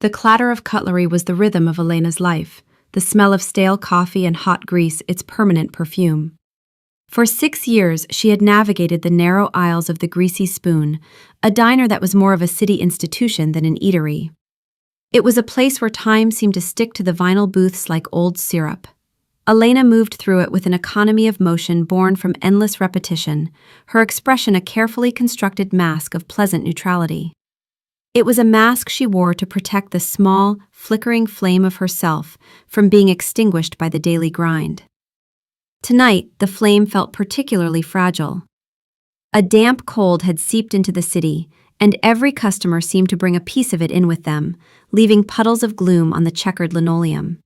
The clatter of cutlery was the rhythm of Elena's life, the smell of stale coffee and hot grease its permanent perfume. For 6 years, she had navigated the narrow aisles of the Greasy Spoon, a diner that was more of a city institution than an eatery. It was a place where time seemed to stick to the vinyl booths like old syrup. Elena moved through it with an economy of motion born from endless repetition, her expression a carefully constructed mask of pleasant neutrality. It was a mask she wore to protect the small, flickering flame of herself from being extinguished by the daily grind. Tonight, the flame felt particularly fragile. A damp cold had seeped into the city, and every customer seemed to bring a piece of it in with them, leaving puddles of gloom on the checkered linoleum.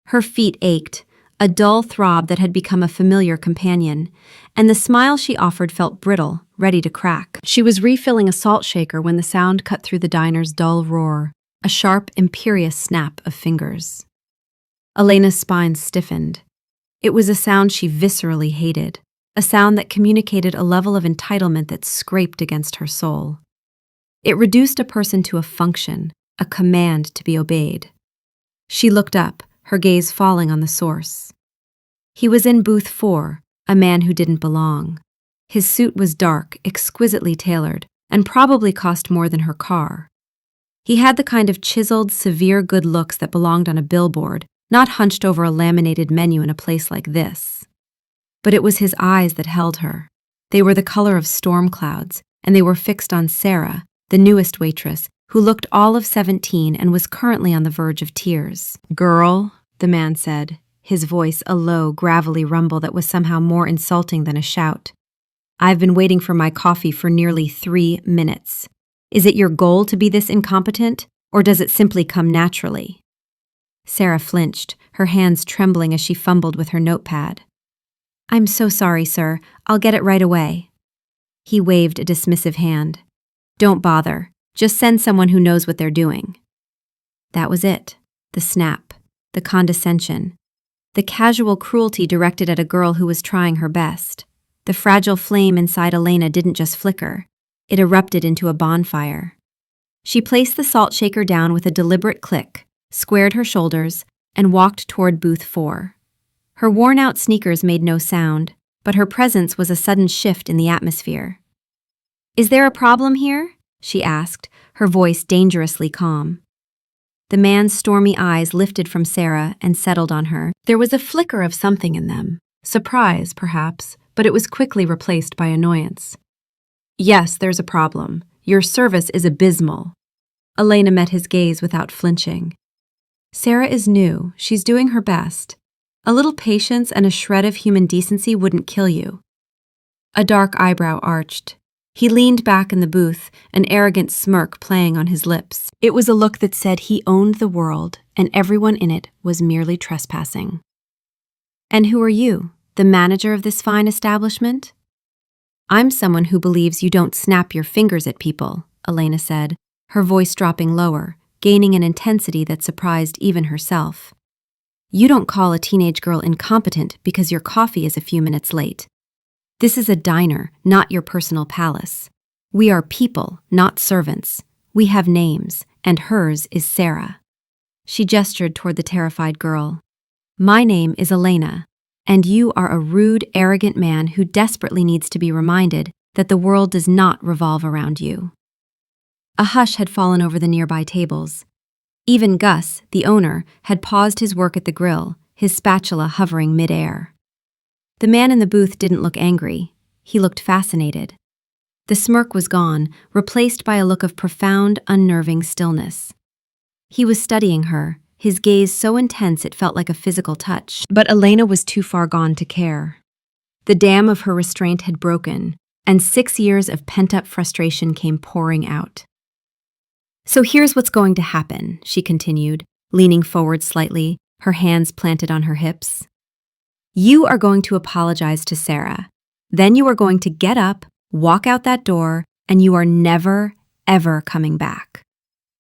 Her feet ached, a dull throb that had become a familiar companion, and the smile she offered felt brittle, ready to crack. She was refilling a salt shaker when the sound cut through the diner's dull roar, a sharp, imperious snap of fingers. Elena's spine stiffened. It was a sound she viscerally hated, a sound that communicated a level of entitlement that scraped against her soul. It reduced a person to a function, a command to be obeyed. She looked up, her gaze falling on the source. He was in booth 4, a man who didn't belong. His suit was dark, exquisitely tailored, and probably cost more than her car. He had the kind of chiseled, severe good looks that belonged on a billboard, not hunched over a laminated menu in a place like this. But it was his eyes that held her. They were the color of storm clouds, and they were fixed on Sarah, the newest waitress, who looked all of 17 and was currently on the verge of tears. "Girl," the man said, his voice a low, gravelly rumble that was somehow more insulting than a shout. "I've been waiting for my coffee for nearly 3 minutes. Is it your goal to be this incompetent, or does it simply come naturally?" Sarah flinched, her hands trembling as she fumbled with her notepad. "I'm so sorry, sir. I'll get it right away." He waved a dismissive hand. "Don't bother. Just send someone who knows what they're doing." That was it. The snap. The condescension. The casual cruelty directed at a girl who was trying her best. The fragile flame inside Elena didn't just flicker. It erupted into a bonfire. She placed the salt shaker down with a deliberate click, squared her shoulders, and walked toward booth 4. Her worn-out sneakers made no sound, but her presence was a sudden shift in the atmosphere. "Is there a problem here?" she asked, her voice dangerously calm. The man's stormy eyes lifted from Sarah and settled on her. There was a flicker of something in them, surprise, perhaps, but it was quickly replaced by annoyance. "Yes, there's a problem. Your service is abysmal." Elena met his gaze without flinching. "Sarah is new. She's doing her best. A little patience and a shred of human decency wouldn't kill you." A dark eyebrow arched. He leaned back in the booth, an arrogant smirk playing on his lips. It was a look that said he owned the world, and everyone in it was merely trespassing. "And who are you, the manager of this fine establishment?" "I'm someone who believes you don't snap your fingers at people," Elena said, her voice dropping lower, gaining an intensity that surprised even herself. "You don't call a teenage girl incompetent because your coffee is a few minutes late. This is a diner, not your personal palace. We are people, not servants. We have names, and hers is Sarah." She gestured toward the terrified girl. "My name is Elena, and you are a rude, arrogant man who desperately needs to be reminded that the world does not revolve around you." A hush had fallen over the nearby tables. Even Gus, the owner, had paused his work at the grill, his spatula hovering mid-air. The man in the booth didn't look angry. He looked fascinated. The smirk was gone, replaced by a look of profound, unnerving stillness. He was studying her, his gaze so intense it felt like a physical touch. But Elena was too far gone to care. The dam of her restraint had broken, and 6 years of pent-up frustration came pouring out. "So here's what's going to happen," she continued, leaning forward slightly, her hands planted on her hips. "You are going to apologize to Sarah. Then you are going to get up, walk out that door, and you are never, ever coming back.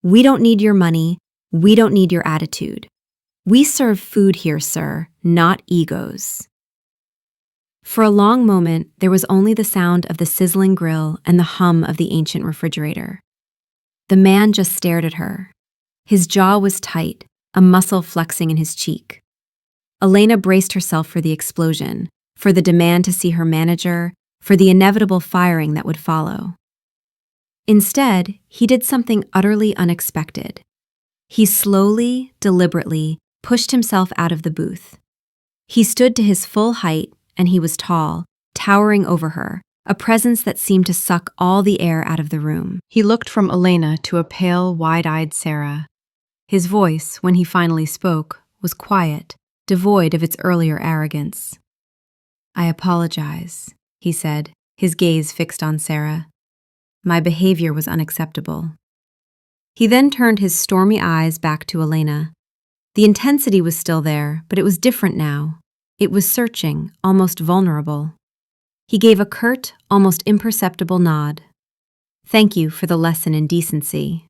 We don't need your money. We don't need your attitude. We serve food here, sir, not egos." For a long moment, there was only the sound of the sizzling grill and the hum of the ancient refrigerator. The man just stared at her. His jaw was tight, a muscle flexing in his cheek. Elena braced herself for the explosion, for the demand to see her manager, for the inevitable firing that would follow. Instead, he did something utterly unexpected. He slowly, deliberately pushed himself out of the booth. He stood to his full height, and he was tall, towering over her, a presence that seemed to suck all the air out of the room. He looked from Elena to a pale, wide-eyed Sarah. His voice, when he finally spoke, was quiet, devoid of its earlier arrogance. "I apologize," he said, his gaze fixed on Sarah. "My behavior was unacceptable." He then turned his stormy eyes back to Elena. The intensity was still there, but it was different now. It was searching, almost vulnerable. He gave a curt, almost imperceptible nod. "Thank you for the lesson in decency."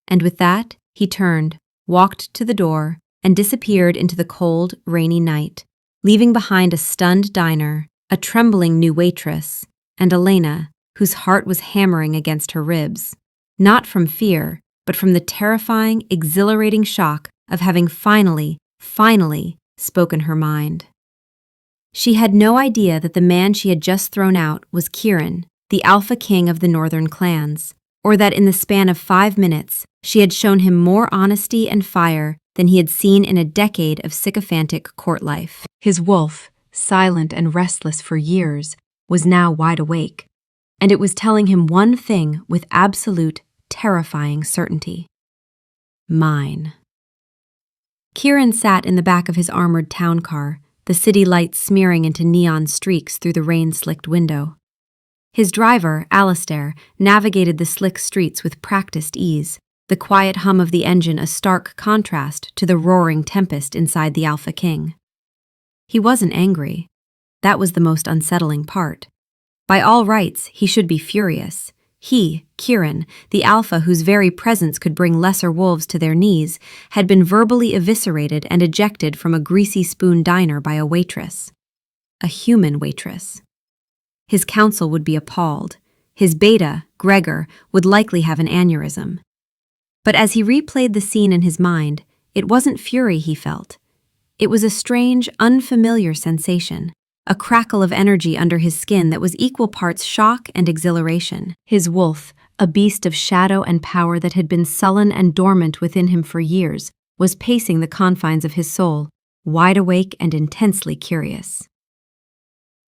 And with that, he turned, walked to the door, and disappeared into the cold, rainy night, leaving behind a stunned diner, a trembling new waitress, and Elena, whose heart was hammering against her ribs, not from fear, but from the terrifying, exhilarating shock of having finally spoken her mind. She had no idea that the man she had just thrown out was Kieran, the alpha king of the northern clans, or that in the span of 5 minutes she had shown him more honesty and fire than he had seen in a decade of sycophantic court life. His wolf, silent and restless for years, was now wide awake, and it was telling him one thing with absolute, terrifying certainty. Mine. Kieran sat in the back of his armored town car, the city lights smearing into neon streaks through the rain-slicked window. His driver, Alistair, navigated the slick streets with practiced ease, the quiet hum of the engine a stark contrast to the roaring tempest inside the Alpha King. He wasn't angry. That was the most unsettling part. By all rights, he should be furious. He, Kieran, the alpha whose very presence could bring lesser wolves to their knees, had been verbally eviscerated and ejected from a greasy spoon diner by a waitress. A human waitress. His counsel would be appalled. His beta, Gregor, would likely have an aneurysm. But as he replayed the scene in his mind, it wasn't fury he felt. It was a strange, unfamiliar sensation. A crackle of energy under his skin that was equal parts shock and exhilaration. His wolf, a beast of shadow and power that had been sullen and dormant within him for years, was pacing the confines of his soul, wide awake and intensely curious.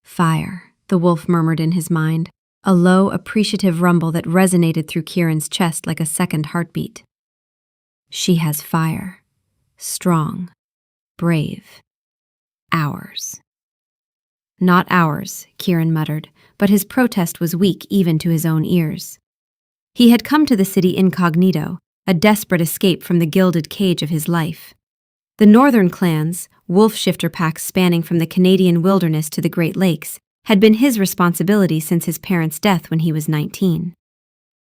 "Fire," the wolf murmured in his mind, a low, appreciative rumble that resonated through Kieran's chest like a second heartbeat. "She has fire. Strong. Brave. Ours." "Not ours," Kieran muttered, but his protest was weak even to his own ears. He had come to the city incognito, a desperate escape from the gilded cage of his life. The northern clans, wolf shifter packs spanning from the Canadian wilderness to the Great Lakes, had been his responsibility since his parents' death when he was 19.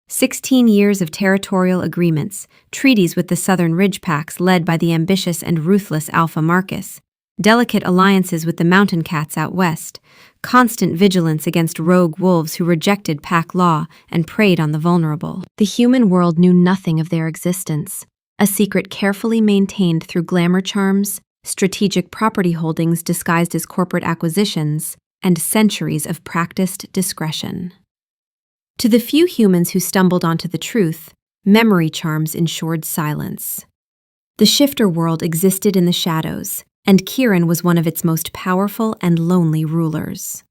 16 years of territorial agreements, treaties with the southern ridge packs led by the ambitious and ruthless Alpha Marcus, delicate alliances with the mountain cats out west, constant vigilance against rogue wolves who rejected pack law and preyed on the vulnerable. The human world knew nothing of their existence, a secret carefully maintained through glamour charms, strategic property holdings disguised as corporate acquisitions, and centuries of practiced discretion. To the few humans who stumbled onto the truth, memory charms ensured silence. The shifter world existed in the shadows, and Kieran was one of its most powerful and lonely rulers.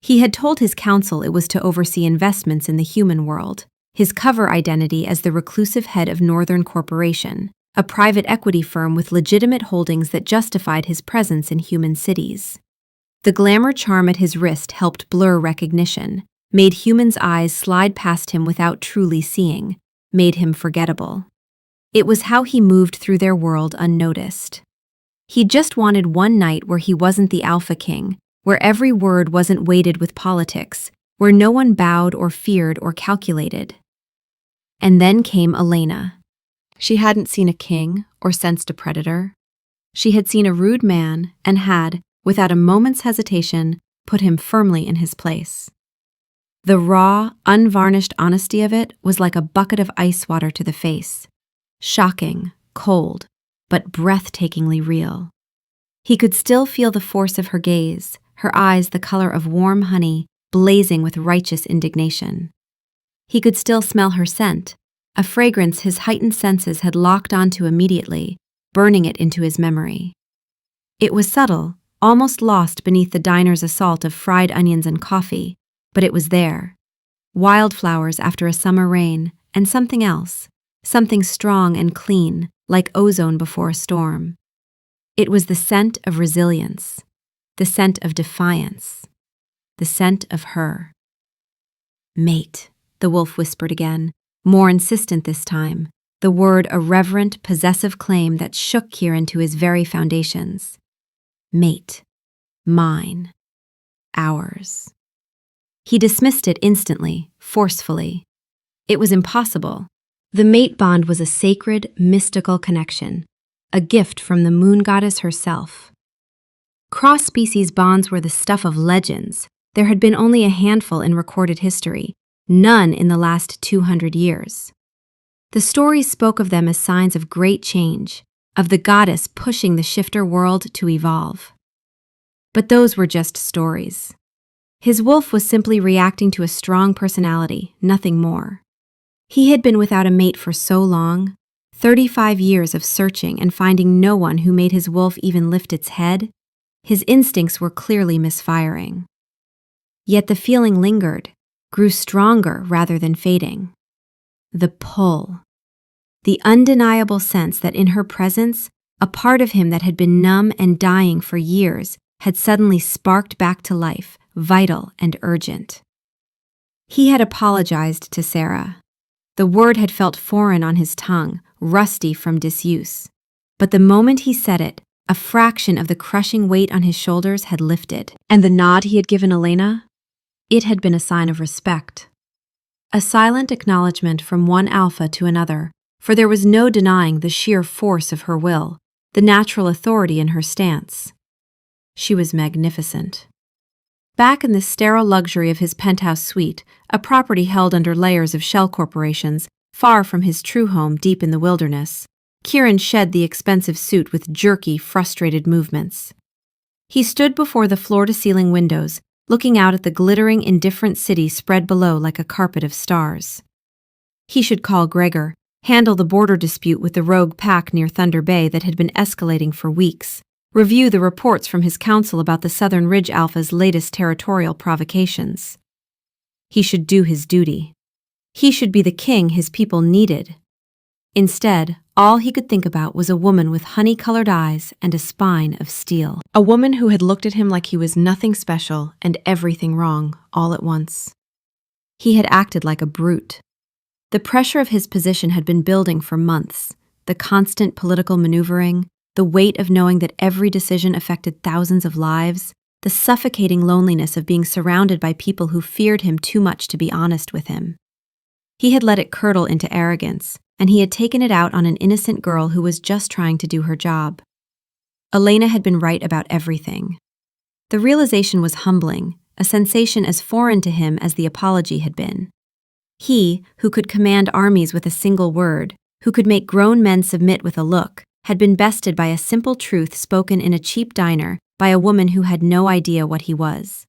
He had told his council it was to oversee investments in the human world, his cover identity as the reclusive head of Northern Corporation, a private equity firm with legitimate holdings that justified his presence in human cities. The glamour charm at his wrist helped blur recognition, made humans' eyes slide past him without truly seeing, made him forgettable. It was how he moved through their world unnoticed. He just wanted one night where he wasn't the Alpha King, where every word wasn't weighted with politics, where no one bowed or feared or calculated. And then came Elena. She hadn't seen a king or sensed a predator. She had seen a rude man and had, without a moment's hesitation, put him firmly in his place. The raw, unvarnished honesty of it was like a bucket of ice water to the face. shocking, cold, but breathtakingly real. He could still feel the force of her gaze, her eyes the color of warm honey, blazing with righteous indignation. He could still smell her scent, a fragrance his heightened senses had locked onto immediately, burning it into his memory. It was subtle, almost lost beneath the diner's assault of fried onions and coffee, but it was there. Wildflowers after a summer rain, and something else, something strong and clean, like ozone before a storm. It was the scent of resilience, the scent of defiance, the scent of her. Mate, the wolf whispered again, more insistent this time, the word a reverent, possessive claim that shook Kieran to his very foundations. Mate. Mine. Ours. He dismissed it instantly, forcefully. It was impossible. The mate bond was a sacred, mystical connection, a gift from the moon goddess herself. Cross-species bonds were the stuff of legends. There had been only a handful in recorded history, none in the last 200 years. The stories spoke of them as signs of great change, of the goddess pushing the shifter world to evolve. But those were just stories. His wolf was simply reacting to a strong personality, nothing more. He had been without a mate for so long, 35 years of searching and finding no one who made his wolf even lift its head. His instincts were clearly misfiring. Yet the feeling lingered, grew stronger rather than fading. The pull. The undeniable sense that in her presence, a part of him that had been numb and dying for years had suddenly sparked back to life, vital and urgent. He had apologized to Sarah. The word had felt foreign on his tongue, rusty from disuse. But the moment he said it, a fraction of the crushing weight on his shoulders had lifted. And the nod he had given Elena? It had been a sign of respect. A silent acknowledgement from one alpha to another, for there was no denying the sheer force of her will, the natural authority in her stance. She was magnificent. Back in the sterile luxury of his penthouse suite, a property held under layers of shell corporations, far from his true home deep in the wilderness, Kieran shed the expensive suit with jerky, frustrated movements. He stood before the floor-to-ceiling windows, looking out at the glittering, indifferent city spread below like a carpet of stars. He should call Gregor, handle the border dispute with the rogue pack near Thunder Bay that had been escalating for weeks, review the reports from his council about the Southern Ridge Alpha's latest territorial provocations. He should do his duty. He should be the king his people needed. Instead, all he could think about was a woman with honey-colored eyes and a spine of steel. A woman who had looked at him like he was nothing special and everything wrong, all at once. He had acted like a brute. The pressure of his position had been building for months, the constant political maneuvering, the weight of knowing that every decision affected thousands of lives, the suffocating loneliness of being surrounded by people who feared him too much to be honest with him. He had let it curdle into arrogance, and he had taken it out on an innocent girl who was just trying to do her job. Elena had been right about everything. The realization was humbling, a sensation as foreign to him as the apology had been. He, who could command armies with a single word, who could make grown men submit with a look, had been bested by a simple truth spoken in a cheap diner by a woman who had no idea what he was.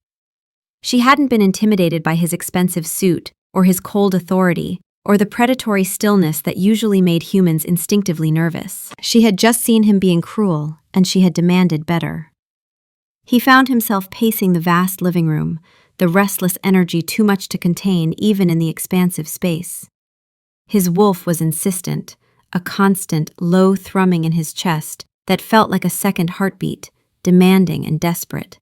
She hadn't been intimidated by his expensive suit, or his cold authority, or the predatory stillness that usually made humans instinctively nervous. She had just seen him being cruel, and she had demanded better. He found himself pacing the vast living room, the restless energy too much to contain even in the expansive space. His wolf was insistent, a constant, low thrumming in his chest that felt like a second heartbeat, demanding and desperate.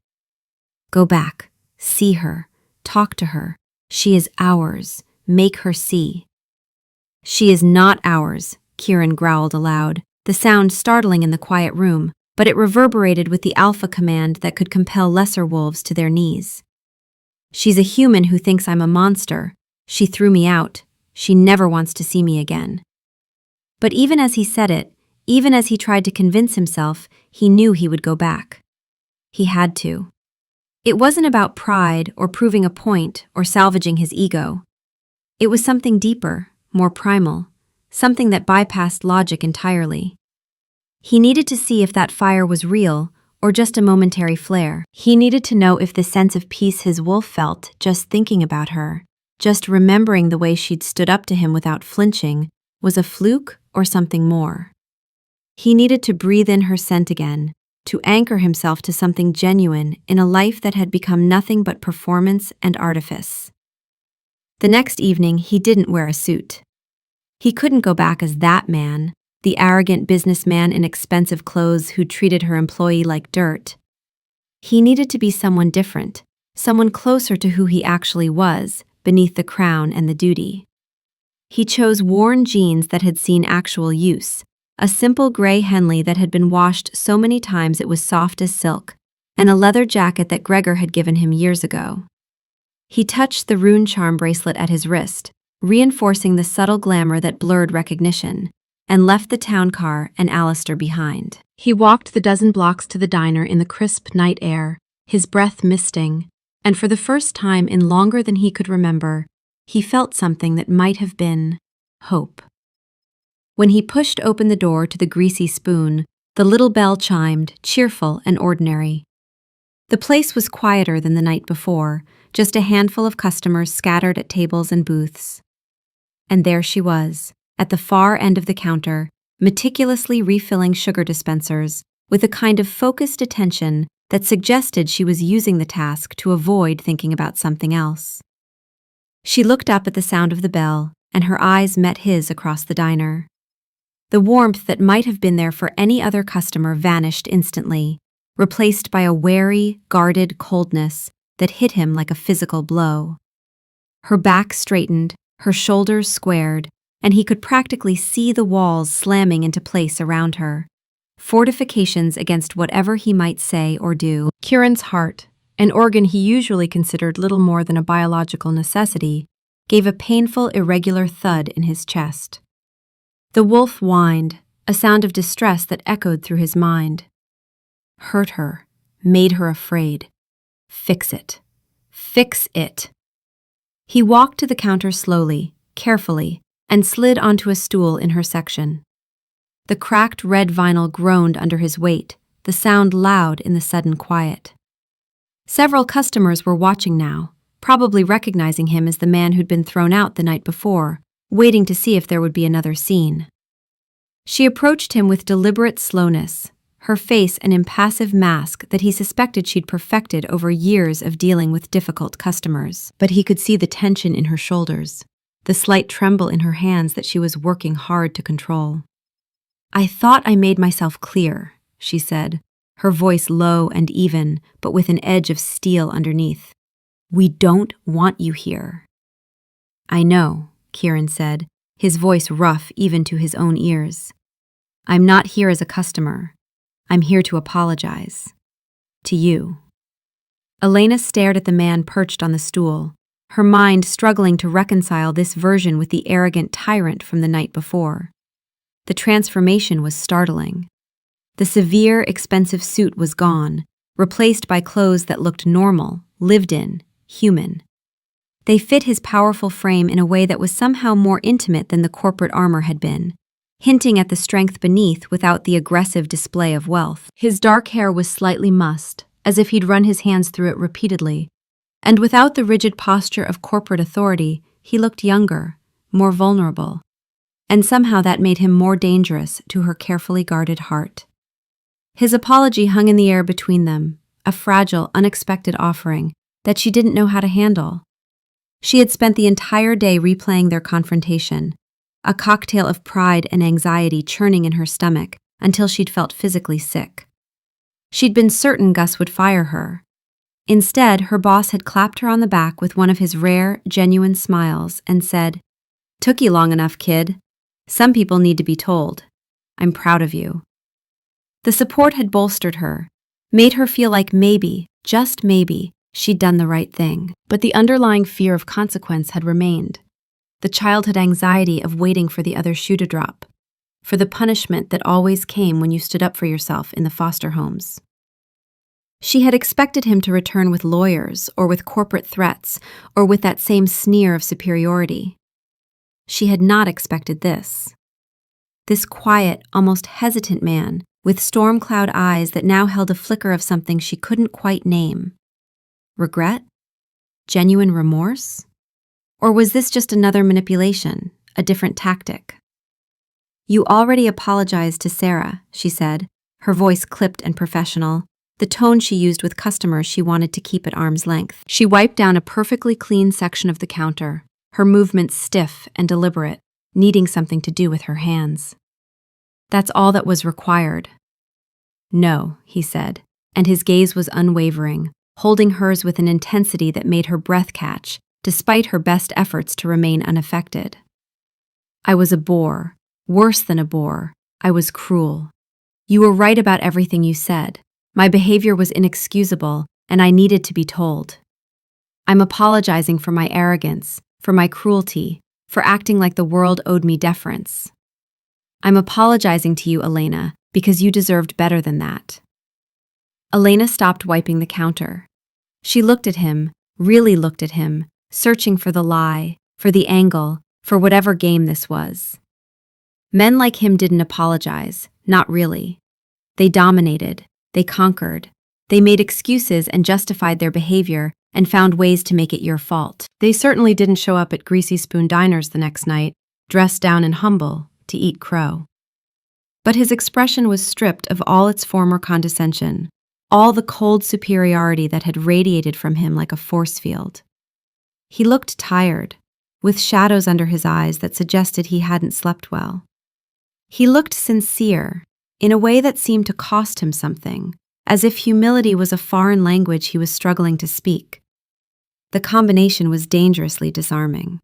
Go back, see her, talk to her. She is ours, make her see. She is not ours, Kieran growled aloud, the sound startling in the quiet room, but it reverberated with the alpha command that could compel lesser wolves to their knees. She's a human who thinks I'm a monster. She threw me out. She never wants to see me again. But even as he said it, even as he tried to convince himself, he knew he would go back. He had to. It wasn't about pride or proving a point or salvaging his ego. It was something deeper, more primal, something that bypassed logic entirely. He needed to see if that fire was real or just a momentary flare. He needed to know if the sense of peace his wolf felt just thinking about her, just remembering the way she'd stood up to him without flinching, was a fluke or something more. He needed to breathe in her scent again, to anchor himself to something genuine in a life that had become nothing but performance and artifice. The next evening, he didn't wear a suit. He couldn't go back as that man, the arrogant businessman in expensive clothes who treated her employee like dirt. He needed to be someone different, someone closer to who he actually was, beneath the crown and the duty. He chose worn jeans that had seen actual use, a simple gray Henley that had been washed so many times it was soft as silk, and a leather jacket that Gregor had given him years ago. He touched the rune charm bracelet at his wrist, reinforcing the subtle glamour that blurred recognition, and left the town car and Alistair behind. He walked the dozen blocks to the diner in the crisp night air, his breath misting, and for the first time in longer than he could remember, he felt something that might have been hope. When he pushed open the door to the Greasy Spoon, the little bell chimed, cheerful and ordinary. The place was quieter than the night before, just a handful of customers scattered at tables and booths. And there she was, at the far end of the counter, meticulously refilling sugar dispensers, with a kind of focused attention that suggested she was using the task to avoid thinking about something else. She looked up at the sound of the bell, and her eyes met his across the diner. The warmth that might have been there for any other customer vanished instantly, replaced by a wary, guarded coldness that hit him like a physical blow. Her back straightened, her shoulders squared, and he could practically see the walls slamming into place around her, fortifications against whatever he might say or do. Kieran's heart, an organ he usually considered little more than a biological necessity, gave a painful, irregular thud in his chest. The wolf whined, a sound of distress that echoed through his mind. Hurt her, made her afraid. Fix it. Fix it. He walked to the counter slowly, carefully, and slid onto a stool in her section. The cracked red vinyl groaned under his weight, the sound loud in the sudden quiet. Several customers were watching now, probably recognizing him as the man who'd been thrown out the night before, waiting to see if there would be another scene. She approached him with deliberate slowness, her face an impassive mask that he suspected she'd perfected over years of dealing with difficult customers. But he could see the tension in her shoulders, the slight tremble in her hands that she was working hard to control. "I thought I made myself clear," she said, her voice low and even, but with an edge of steel underneath. "We don't want you here." "I know," Kieran said, his voice rough even to his own ears. "I'm not here as a customer. I'm here to apologize. To you." Elena stared at the man perched on the stool, her mind struggling to reconcile this version with the arrogant tyrant from the night before. The transformation was startling. The severe, expensive suit was gone, replaced by clothes that looked normal, lived in, human. They fit his powerful frame in a way that was somehow more intimate than the corporate armor had been, hinting at the strength beneath without the aggressive display of wealth. His dark hair was slightly mussed, as if he'd run his hands through it repeatedly, and without the rigid posture of corporate authority, he looked younger, more vulnerable. And somehow that made him more dangerous to her carefully guarded heart. His apology hung in the air between them, a fragile, unexpected offering that she didn't know how to handle. She had spent the entire day replaying their confrontation, a cocktail of pride and anxiety churning in her stomach until she'd felt physically sick. She'd been certain Gus would fire her. Instead, her boss had clapped her on the back with one of his rare, genuine smiles and said, "Took you long enough, kid. Some people need to be told. I'm proud of you." The support had bolstered her, made her feel like maybe, just maybe, she'd done the right thing. But the underlying fear of consequence had remained. The childhood anxiety of waiting for the other shoe to drop, for the punishment that always came when you stood up for yourself in the foster homes. She had expected him to return with lawyers, or with corporate threats, or with that same sneer of superiority. She had not expected this. this quiet, almost hesitant man, with storm cloud eyes that now held a flicker of something she couldn't quite name. Regret? Genuine remorse? Or was this just another manipulation, a different tactic? "You already apologized to Sarah," she said, her voice clipped and professional, the tone she used with customers she wanted to keep at arm's length. She wiped down a perfectly clean section of the counter, her movements stiff and deliberate, needing something to do with her hands. "That's all that was required." "No," he said, and his gaze was unwavering, holding hers with an intensity that made her breath catch, despite her best efforts to remain unaffected. "I was a bore, worse than a bore. I was cruel. You were right about everything you said. My behavior was inexcusable, and I needed to be told. I'm apologizing for my arrogance, for my cruelty, for acting like the world owed me deference. I'm apologizing to you, Elena, because you deserved better than that." Elena stopped wiping the counter. She looked at him, really looked at him, searching for the lie, for the angle, for whatever game this was. Men like him didn't apologize, not really. They dominated, they conquered, they made excuses and justified their behavior and found ways to make it your fault. They certainly didn't show up at Greasy Spoon Diners the next night, dressed down and humble, to eat crow. But his expression was stripped of all its former condescension, all the cold superiority that had radiated from him like a force field. He looked tired, with shadows under his eyes that suggested he hadn't slept well. He looked sincere, in a way that seemed to cost him something, as if humility was a foreign language he was struggling to speak. The combination was dangerously disarming.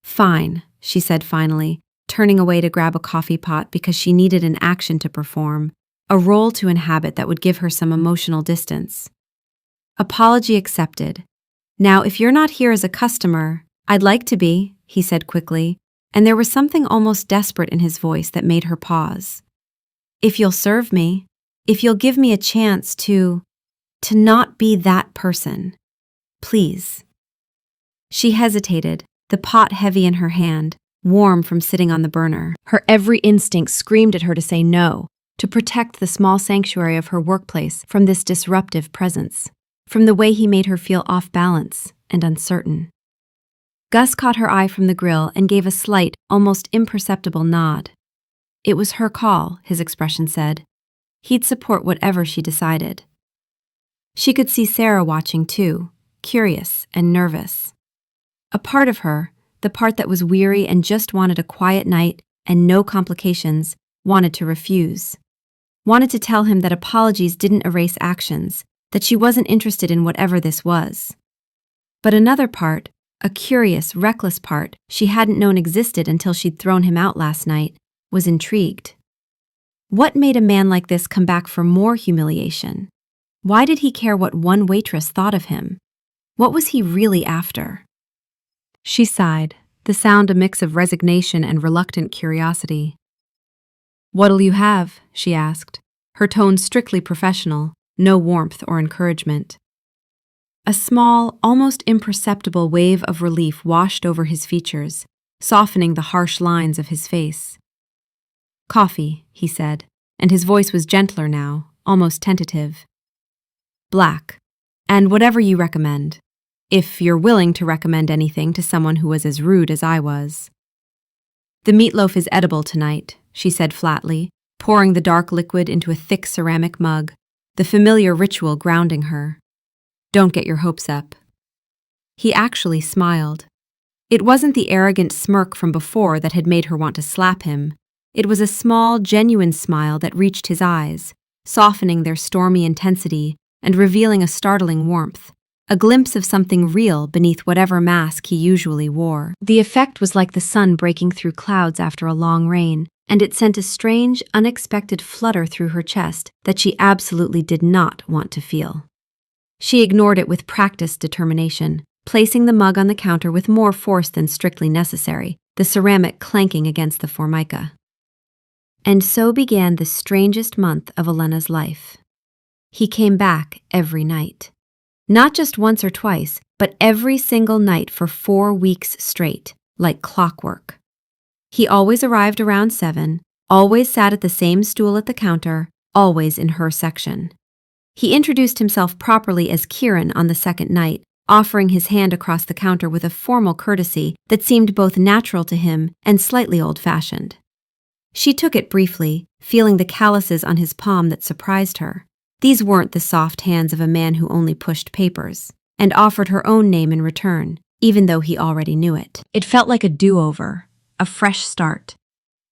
"Fine," she said finally, turning away to grab a coffee pot because she needed an action to perform, a role to inhabit that would give her some emotional distance. "Apology accepted. Now, if you're not here as a customer, I'd like to be," he said quickly, and there was something almost desperate in his voice that made her pause. "If you'll serve me, if you'll give me a chance to not be that person. Please." She hesitated, the pot heavy in her hand, warm from sitting on the burner. Her every instinct screamed at her to say no, to protect the small sanctuary of her workplace from this disruptive presence, from the way he made her feel off balance and uncertain. Gus caught her eye from the grill and gave a slight, almost imperceptible nod. It was her call, his expression said. He'd support whatever she decided. She could see Sarah watching too, curious and nervous. A part of her, the part that was weary and just wanted a quiet night and no complications, wanted to refuse. Wanted to tell him that apologies didn't erase actions, that she wasn't interested in whatever this was. But another part, a curious, reckless part she hadn't known existed until she'd thrown him out last night, was intrigued. What made a man like this come back for more humiliation? Why did he care what one waitress thought of him? What was he really after? She sighed, the sound a mix of resignation and reluctant curiosity. "What'll you have?" she asked, her tone strictly professional, no warmth or encouragement. A small, almost imperceptible wave of relief washed over his features, softening the harsh lines of his face. "Coffee," he said, and his voice was gentler now, almost tentative. "Black, and whatever you recommend, if you're willing to recommend anything to someone who was as rude as I was." "The meatloaf is edible tonight," she said flatly, pouring the dark liquid into a thick ceramic mug, the familiar ritual grounding her. "Don't get your hopes up." He actually smiled. It wasn't the arrogant smirk from before that had made her want to slap him. It was a small, genuine smile that reached his eyes, softening their stormy intensity and revealing a startling warmth, a glimpse of something real beneath whatever mask he usually wore. The effect was like the sun breaking through clouds after a long rain, and it sent a strange, unexpected flutter through her chest that she absolutely did not want to feel. She ignored it with practiced determination, placing the mug on the counter with more force than strictly necessary, the ceramic clanking against the formica. And so began the strangest month of Elena's life. He came back every night. Not just once or twice, but every single night for 4 weeks straight, like clockwork. He always arrived around 7, always sat at the same stool at the counter, always in her section. He introduced himself properly as Kieran on the second night, offering his hand across the counter with a formal courtesy that seemed both natural to him and slightly old-fashioned. She took it briefly, feeling the calluses on his palm that surprised her. These weren't the soft hands of a man who only pushed papers, and offered her own name in return, even though he already knew it. It felt like a do-over, a fresh start.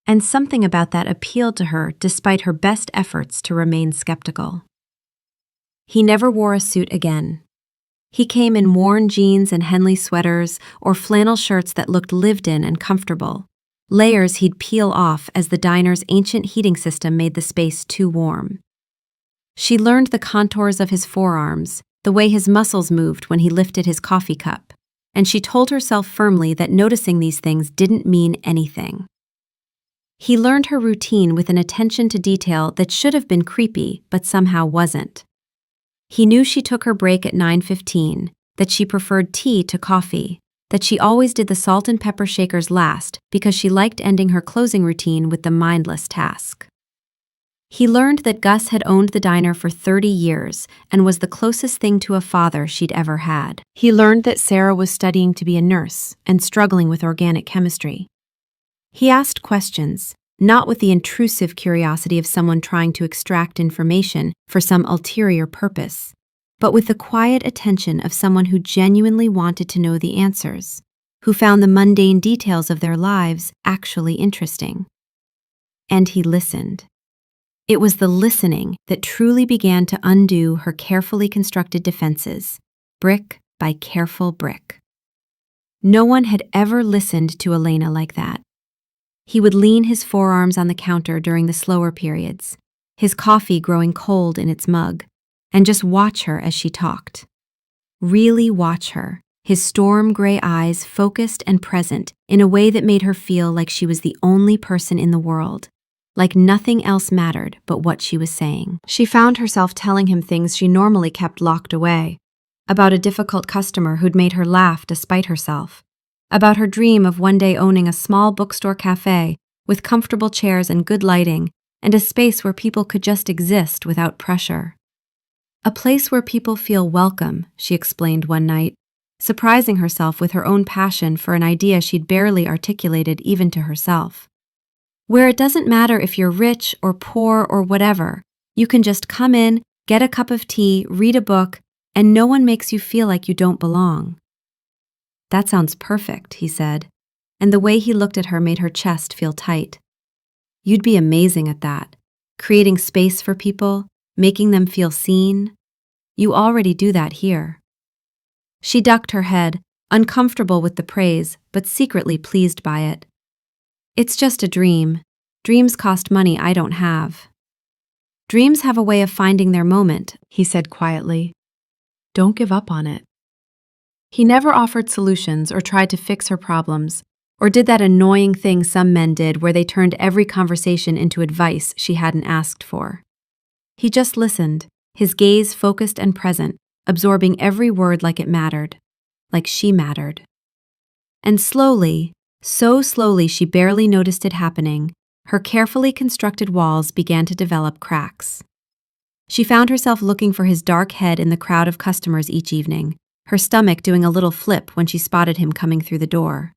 And something about that appealed to her despite her best efforts to remain skeptical. He never wore a suit again. He came in worn jeans and Henley sweaters or flannel shirts that looked lived in and comfortable, layers he'd peel off as the diner's ancient heating system made the space too warm. She learned the contours of his forearms, the way his muscles moved when he lifted his coffee cup, and she told herself firmly that noticing these things didn't mean anything. He learned her routine with an attention to detail that should have been creepy but somehow wasn't. He knew she took her break at 9:15, that she preferred tea to coffee, that she always did the salt and pepper shakers last because she liked ending her closing routine with the mindless task. He learned that Gus had owned the diner for 30 years and was the closest thing to a father she'd ever had. He learned that Sarah was studying to be a nurse and struggling with organic chemistry. He asked questions, not with the intrusive curiosity of someone trying to extract information for some ulterior purpose, but with the quiet attention of someone who genuinely wanted to know the answers, who found the mundane details of their lives actually interesting. And he listened. It was the listening that truly began to undo her carefully constructed defenses, brick by careful brick. No one had ever listened to Elena like that. He would lean his forearms on the counter during the slower periods, his coffee growing cold in its mug, and just watch her as she talked. Really watch her, his storm gray eyes focused and present in a way that made her feel like she was the only person in the world, like nothing else mattered but what she was saying. She found herself telling him things she normally kept locked away, about a difficult customer who'd made her laugh despite herself, about her dream of one day owning a small bookstore cafe with comfortable chairs and good lighting and a space where people could just exist without pressure. A place where people feel welcome, she explained one night, surprising herself with her own passion for an idea she'd barely articulated even to herself. Where it doesn't matter if you're rich or poor or whatever, you can just come in, get a cup of tea, read a book, and no one makes you feel like you don't belong. That sounds perfect, he said, and the way he looked at her made her chest feel tight. You'd be amazing at that, creating space for people, making them feel seen. You already do that here. She ducked her head, uncomfortable with the praise, but secretly pleased by it. It's just a dream. Dreams cost money I don't have. Dreams have a way of finding their moment, he said quietly. Don't give up on it. He never offered solutions or tried to fix her problems, or did that annoying thing some men did where they turned every conversation into advice she hadn't asked for. He just listened, his gaze focused and present, absorbing every word like it mattered, like she mattered. And slowly, so slowly she barely noticed it happening, her carefully constructed walls began to develop cracks. She found herself looking for his dark head in the crowd of customers each evening, her stomach doing a little flip when she spotted him coming through the door.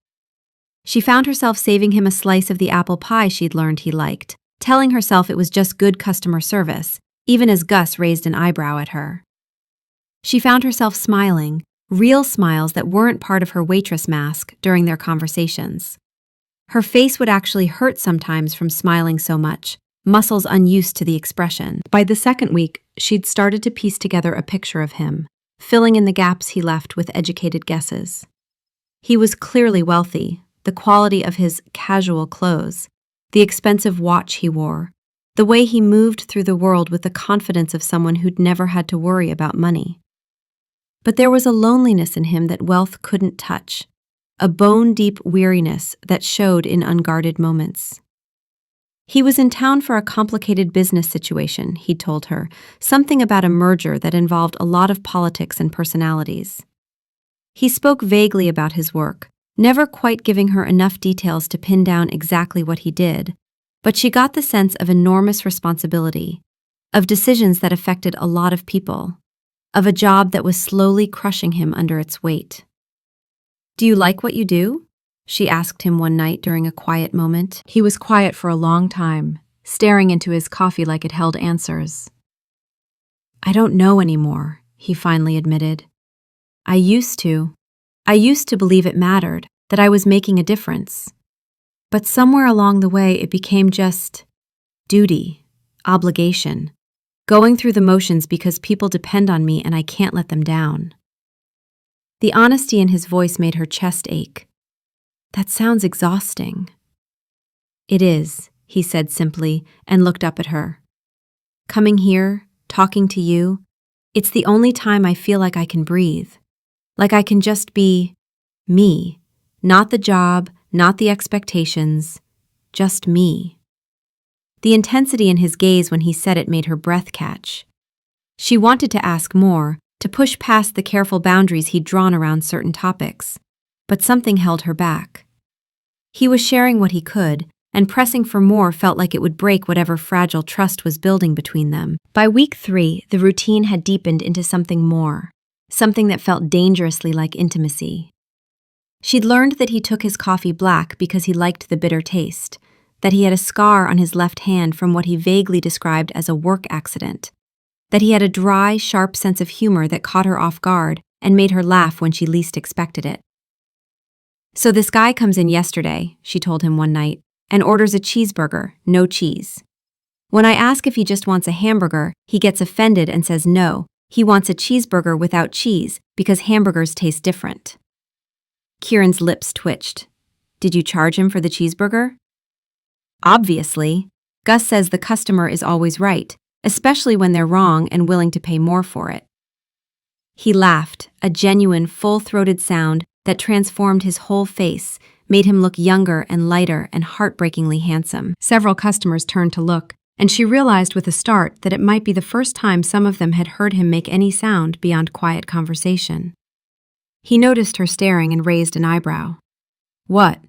She found herself saving him a slice of the apple pie she'd learned he liked, telling herself it was just good customer service, even as Gus raised an eyebrow at her. She found herself smiling, real smiles that weren't part of her waitress mask during their conversations. Her face would actually hurt sometimes from smiling so much, muscles unused to the expression. By the second week, she'd started to piece together a picture of him, filling in the gaps he left with educated guesses. He was clearly wealthy, the quality of his casual clothes, the expensive watch he wore, the way he moved through the world with the confidence of someone who'd never had to worry about money. But there was a loneliness in him that wealth couldn't touch, a bone-deep weariness that showed in unguarded moments. He was in town for a complicated business situation, he'd told her, something about a merger that involved a lot of politics and personalities. He spoke vaguely about his work, never quite giving her enough details to pin down exactly what he did, but she got the sense of enormous responsibility, of decisions that affected a lot of people, of a job that was slowly crushing him under its weight. "Do you like what you do?" she asked him one night during a quiet moment. He was quiet for a long time, staring into his coffee like it held answers. "I don't know anymore," he finally admitted. I used to believe it mattered, that I was making a difference. But somewhere along the way it became just duty, obligation, going through the motions because people depend on me and I can't let them down." The honesty in his voice made her chest ache. "That sounds exhausting." "It is," he said simply and looked up at her. "Coming here, talking to you, it's the only time I feel like I can breathe, like I can just be me, not the job, not the expectations, just me." The intensity in his gaze when he said it made her breath catch. She wanted to ask more, to push past the careful boundaries he'd drawn around certain topics, but something held her back. He was sharing what he could, and pressing for more felt like it would break whatever fragile trust was building between them. By week 3, the routine had deepened into something more, something that felt dangerously like intimacy. She'd learned that he took his coffee black because he liked the bitter taste, that he had a scar on his left hand from what he vaguely described as a work accident, that he had a dry, sharp sense of humor that caught her off guard and made her laugh when she least expected it. "So this guy comes in yesterday," she told him one night, "and orders a cheeseburger, no cheese. When I ask if he just wants a hamburger, he gets offended and says no, he wants a cheeseburger without cheese because hamburgers taste different." Kieran's lips twitched. "Did you charge him for the cheeseburger?" "Obviously. Gus says the customer is always right, especially when they're wrong and willing to pay more for it." He laughed, a genuine, full-throated sound that transformed his whole face, made him look younger and lighter and heartbreakingly handsome. Several customers turned to look, and she realized with a start that it might be the first time some of them had heard him make any sound beyond quiet conversation. He noticed her staring and raised an eyebrow. "What?"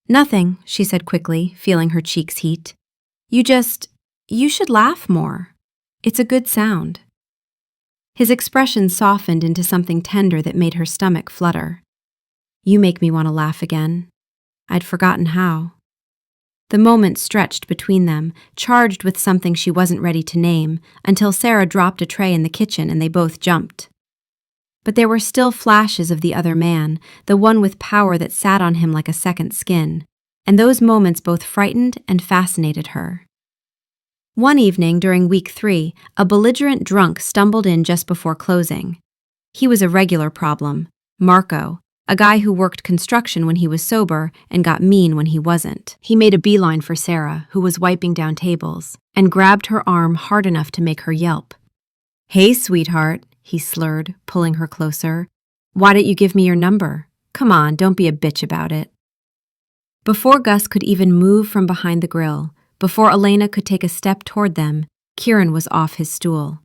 "Nothing," she said quickly, feeling her cheeks heat. You should laugh more. It's a good sound." His expression softened into something tender that made her stomach flutter. "You make me want to laugh again. I'd forgotten how." The moment stretched between them, charged with something she wasn't ready to name, until Sarah dropped a tray in the kitchen and they both jumped. But there were still flashes of the other man, the one with power that sat on him like a second skin, and those moments both frightened and fascinated her. One evening during week 3, a belligerent drunk stumbled in just before closing. He was a regular problem, Marco, a guy who worked construction when he was sober and got mean when he wasn't. He made a beeline for Sarah, who was wiping down tables, and grabbed her arm hard enough to make her yelp. "Hey, sweetheart," he slurred, pulling her closer. "Why don't you give me your number? Come on, don't be a bitch about it." Before Gus could even move from behind the grill, before Elena could take a step toward them, Kieran was off his stool.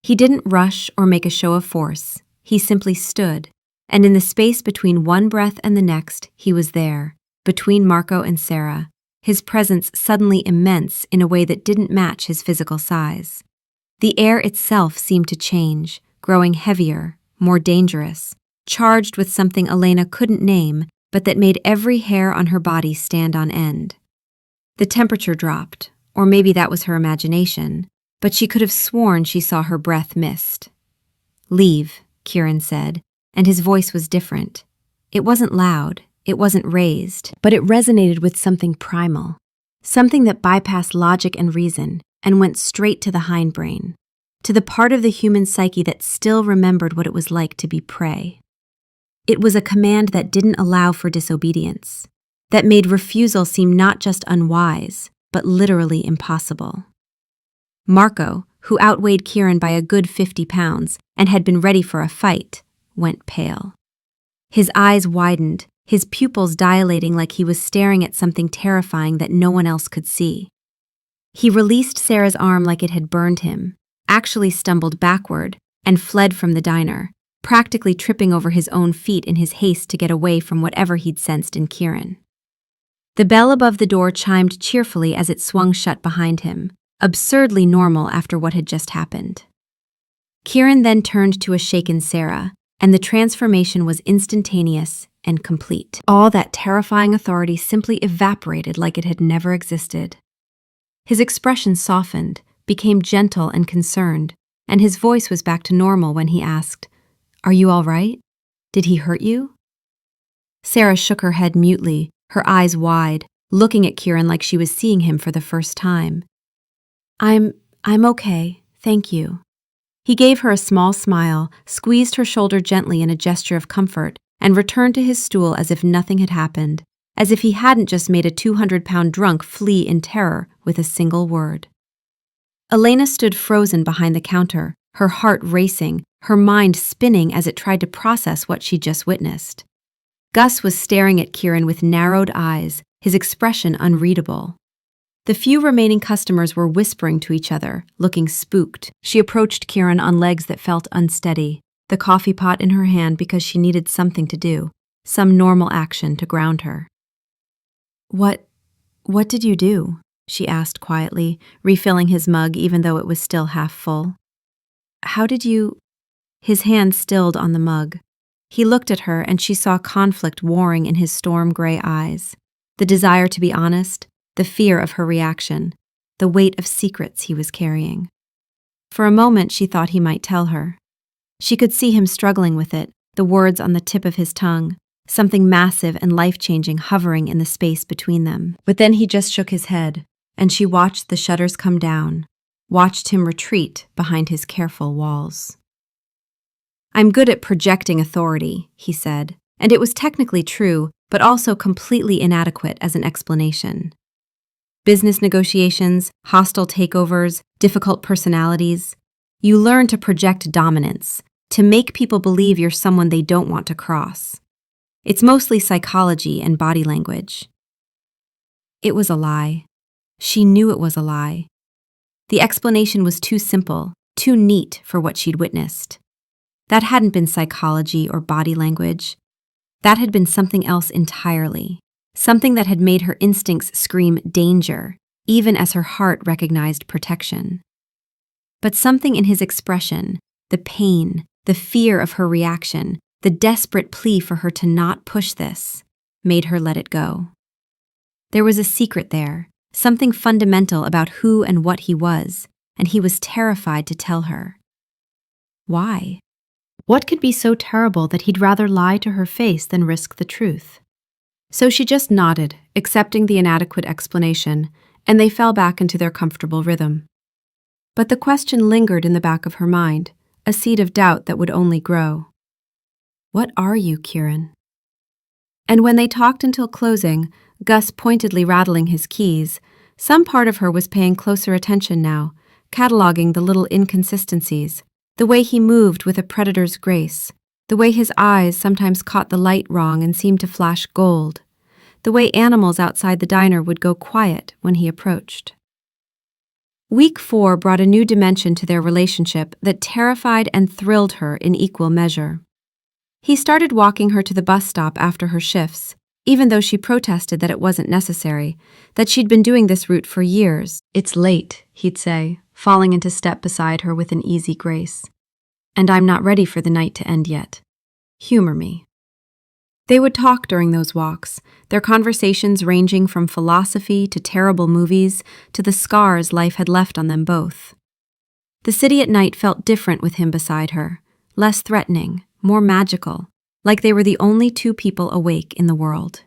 He didn't rush or make a show of force. He simply stood, and in the space between one breath and the next, he was there, between Marco and Sarah, his presence suddenly immense in a way that didn't match his physical size. The air itself seemed to change, growing heavier, more dangerous, charged with something Elena couldn't name, but that made every hair on her body stand on end. The temperature dropped, or maybe that was her imagination, but she could have sworn she saw her breath mist. "Leave," Kieran said, and his voice was different. It wasn't loud, it wasn't raised, but it resonated with something primal, something that bypassed logic and reason and went straight to the hindbrain, to the part of the human psyche that still remembered what it was like to be prey. It was a command that didn't allow for disobedience, that made refusal seem not just unwise, but literally impossible. Marco, who outweighed Kieran by a good 50 pounds and had been ready for a fight, went pale. His eyes widened, his pupils dilating like he was staring at something terrifying that no one else could see. He released Sarah's arm like it had burned him, actually stumbled backward, and fled from the diner, practically tripping over his own feet in his haste to get away from whatever he'd sensed in Kieran. The bell above the door chimed cheerfully as it swung shut behind him, absurdly normal after what had just happened. Kieran then turned to a shaken Sarah, and the transformation was instantaneous and complete. All that terrifying authority simply evaporated like it had never existed. His expression softened, became gentle and concerned, and his voice was back to normal when he asked, "Are you all right? Did he hurt you?" Sarah shook her head mutely, her eyes wide, looking at Kieran like she was seeing him for the first time. I'm okay, thank you." He gave her a small smile, squeezed her shoulder gently in a gesture of comfort, and returned to his stool as if nothing had happened, as if he hadn't just made a 200-pound drunk flee in terror with a single word. Elena stood frozen behind the counter, her heart racing, her mind spinning as it tried to process what she'd just witnessed. Gus was staring at Kieran with narrowed eyes, his expression unreadable. The few remaining customers were whispering to each other, looking spooked. She approached Kieran on legs that felt unsteady, the coffee pot in her hand because she needed something to do, some normal action to ground her. What did you do?" she asked quietly, refilling his mug even though it was still half full. "How did you—" His hand stilled on the mug. He looked at her and she saw conflict warring in his storm-gray eyes, the desire to be honest, the fear of her reaction, the weight of secrets he was carrying. For a moment she thought he might tell her. She could see him struggling with it, the words on the tip of his tongue, something massive and life-changing hovering in the space between them. But then he just shook his head, and she watched the shutters come down, watched him retreat behind his careful walls. "I'm good at projecting authority," he said, and it was technically true, but also completely inadequate as an explanation. Business negotiations, hostile takeovers, difficult personalities. You learn to project dominance, to make people believe you're someone they don't want to cross. It's mostly psychology and body language. It was a lie. She knew it was a lie. The explanation was too simple, too neat for what she'd witnessed. That hadn't been psychology or body language. That had been something else entirely. Something that had made her instincts scream danger, even as her heart recognized protection. But something in his expression, the pain, the fear of her reaction, the desperate plea for her to not push this, made her let it go. There was a secret there, something fundamental about who and what he was, and he was terrified to tell her. Why? What could be so terrible that he'd rather lie to her face than risk the truth? So she just nodded, accepting the inadequate explanation, and they fell back into their comfortable rhythm. But the question lingered in the back of her mind, a seed of doubt that would only grow. What are you, Kieran? And when they talked until closing, Gus pointedly rattling his keys, some part of her was paying closer attention now, cataloging the little inconsistencies, the way he moved with a predator's grace, the way his eyes sometimes caught the light wrong and seemed to flash gold, the way animals outside the diner would go quiet when he approached. Week 4 brought a new dimension to their relationship that terrified and thrilled her in equal measure. He started walking her to the bus stop after her shifts, even though she protested that it wasn't necessary, that she'd been doing this route for years. "It's late," he'd say, falling into step beside her with an easy grace. "And I'm not ready for the night to end yet. Humor me." They would talk during those walks, their conversations ranging from philosophy to terrible movies to the scars life had left on them both. The city at night felt different with him beside her, less threatening, more magical, like they were the only two people awake in the world.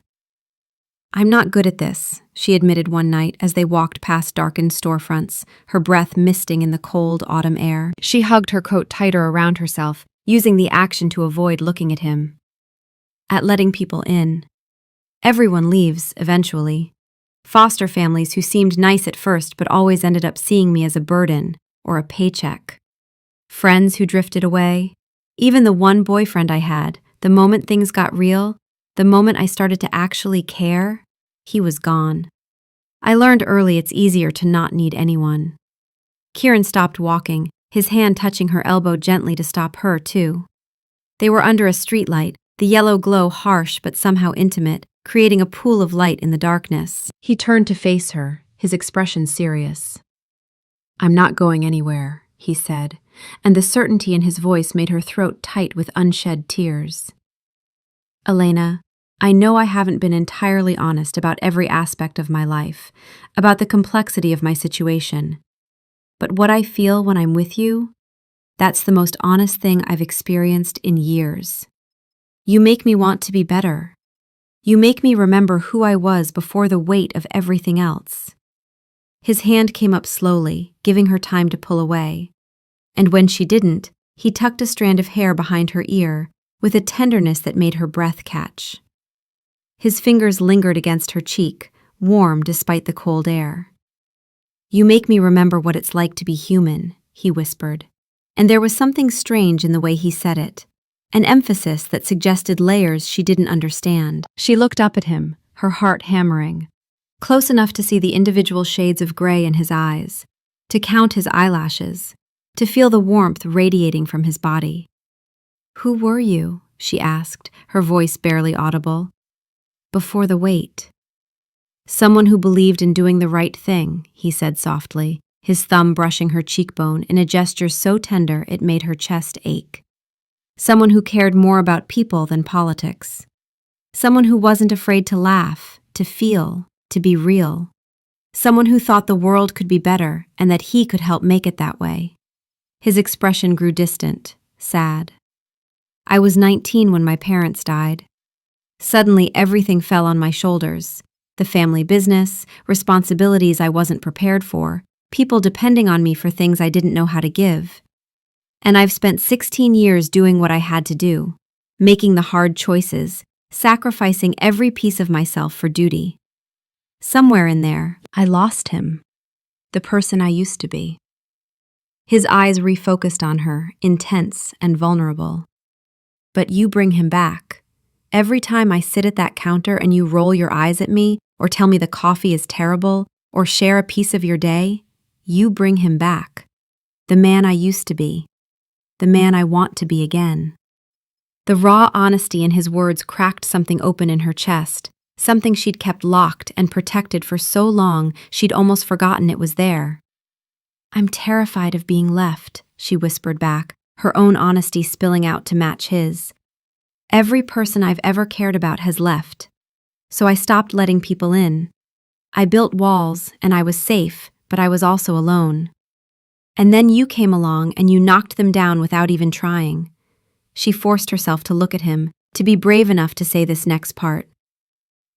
"I'm not good at this," she admitted one night as they walked past darkened storefronts, her breath misting in the cold autumn air. She hugged her coat tighter around herself, using the action to avoid looking at him. "At letting people in. Everyone leaves, eventually. Foster families who seemed nice at first but always ended up seeing me as a burden or a paycheck. Friends who drifted away. Even the one boyfriend I had, the moment things got real, the moment I started to actually care, he was gone. I learned early it's easier to not need anyone." Kieran stopped walking, his hand touching her elbow gently to stop her, too. They were under a streetlight, the yellow glow harsh but somehow intimate, creating a pool of light in the darkness. He turned to face her, his expression serious. "I'm not going anywhere," he said, and the certainty in his voice made her throat tight with unshed tears. "Elena, I know I haven't been entirely honest about every aspect of my life, about the complexity of my situation. But what I feel when I'm with you, that's the most honest thing I've experienced in years. You make me want to be better. You make me remember who I was before the weight of everything else." His hand came up slowly, giving her time to pull away. And when she didn't, he tucked a strand of hair behind her ear, with a tenderness that made her breath catch. His fingers lingered against her cheek, warm despite the cold air. "You make me remember what it's like to be human," he whispered. And there was something strange in the way he said it, an emphasis that suggested layers she didn't understand. She looked up at him, her heart hammering, close enough to see the individual shades of gray in his eyes, to count his eyelashes, to feel the warmth radiating from his body. "Who were you?" she asked, her voice barely audible. "Before the wait." "Someone who believed in doing the right thing," he said softly, his thumb brushing her cheekbone in a gesture so tender it made her chest ache. "Someone who cared more about people than politics. Someone who wasn't afraid to laugh, to feel, to be real. Someone who thought the world could be better and that he could help make it that way." His expression grew distant, sad. "I was 19 when my parents died. Suddenly everything fell on my shoulders. The family business, responsibilities I wasn't prepared for, people depending on me for things I didn't know how to give. And I've spent 16 years doing what I had to do, making the hard choices, sacrificing every piece of myself for duty. Somewhere in there, I lost him, the person I used to be." His eyes refocused on her, intense and vulnerable. "But you bring him back. Every time I sit at that counter and you roll your eyes at me, or tell me the coffee is terrible, or share a piece of your day, you bring him back. The man I used to be. The man I want to be again." The raw honesty in his words cracked something open in her chest, something she'd kept locked and protected for so long she'd almost forgotten it was there. "I'm terrified of being left," she whispered back, her own honesty spilling out to match his. "Every person I've ever cared about has left, so I stopped letting people in. I built walls, and I was safe, but I was also alone. And then you came along and you knocked them down without even trying." She forced herself to look at him, to be brave enough to say this next part.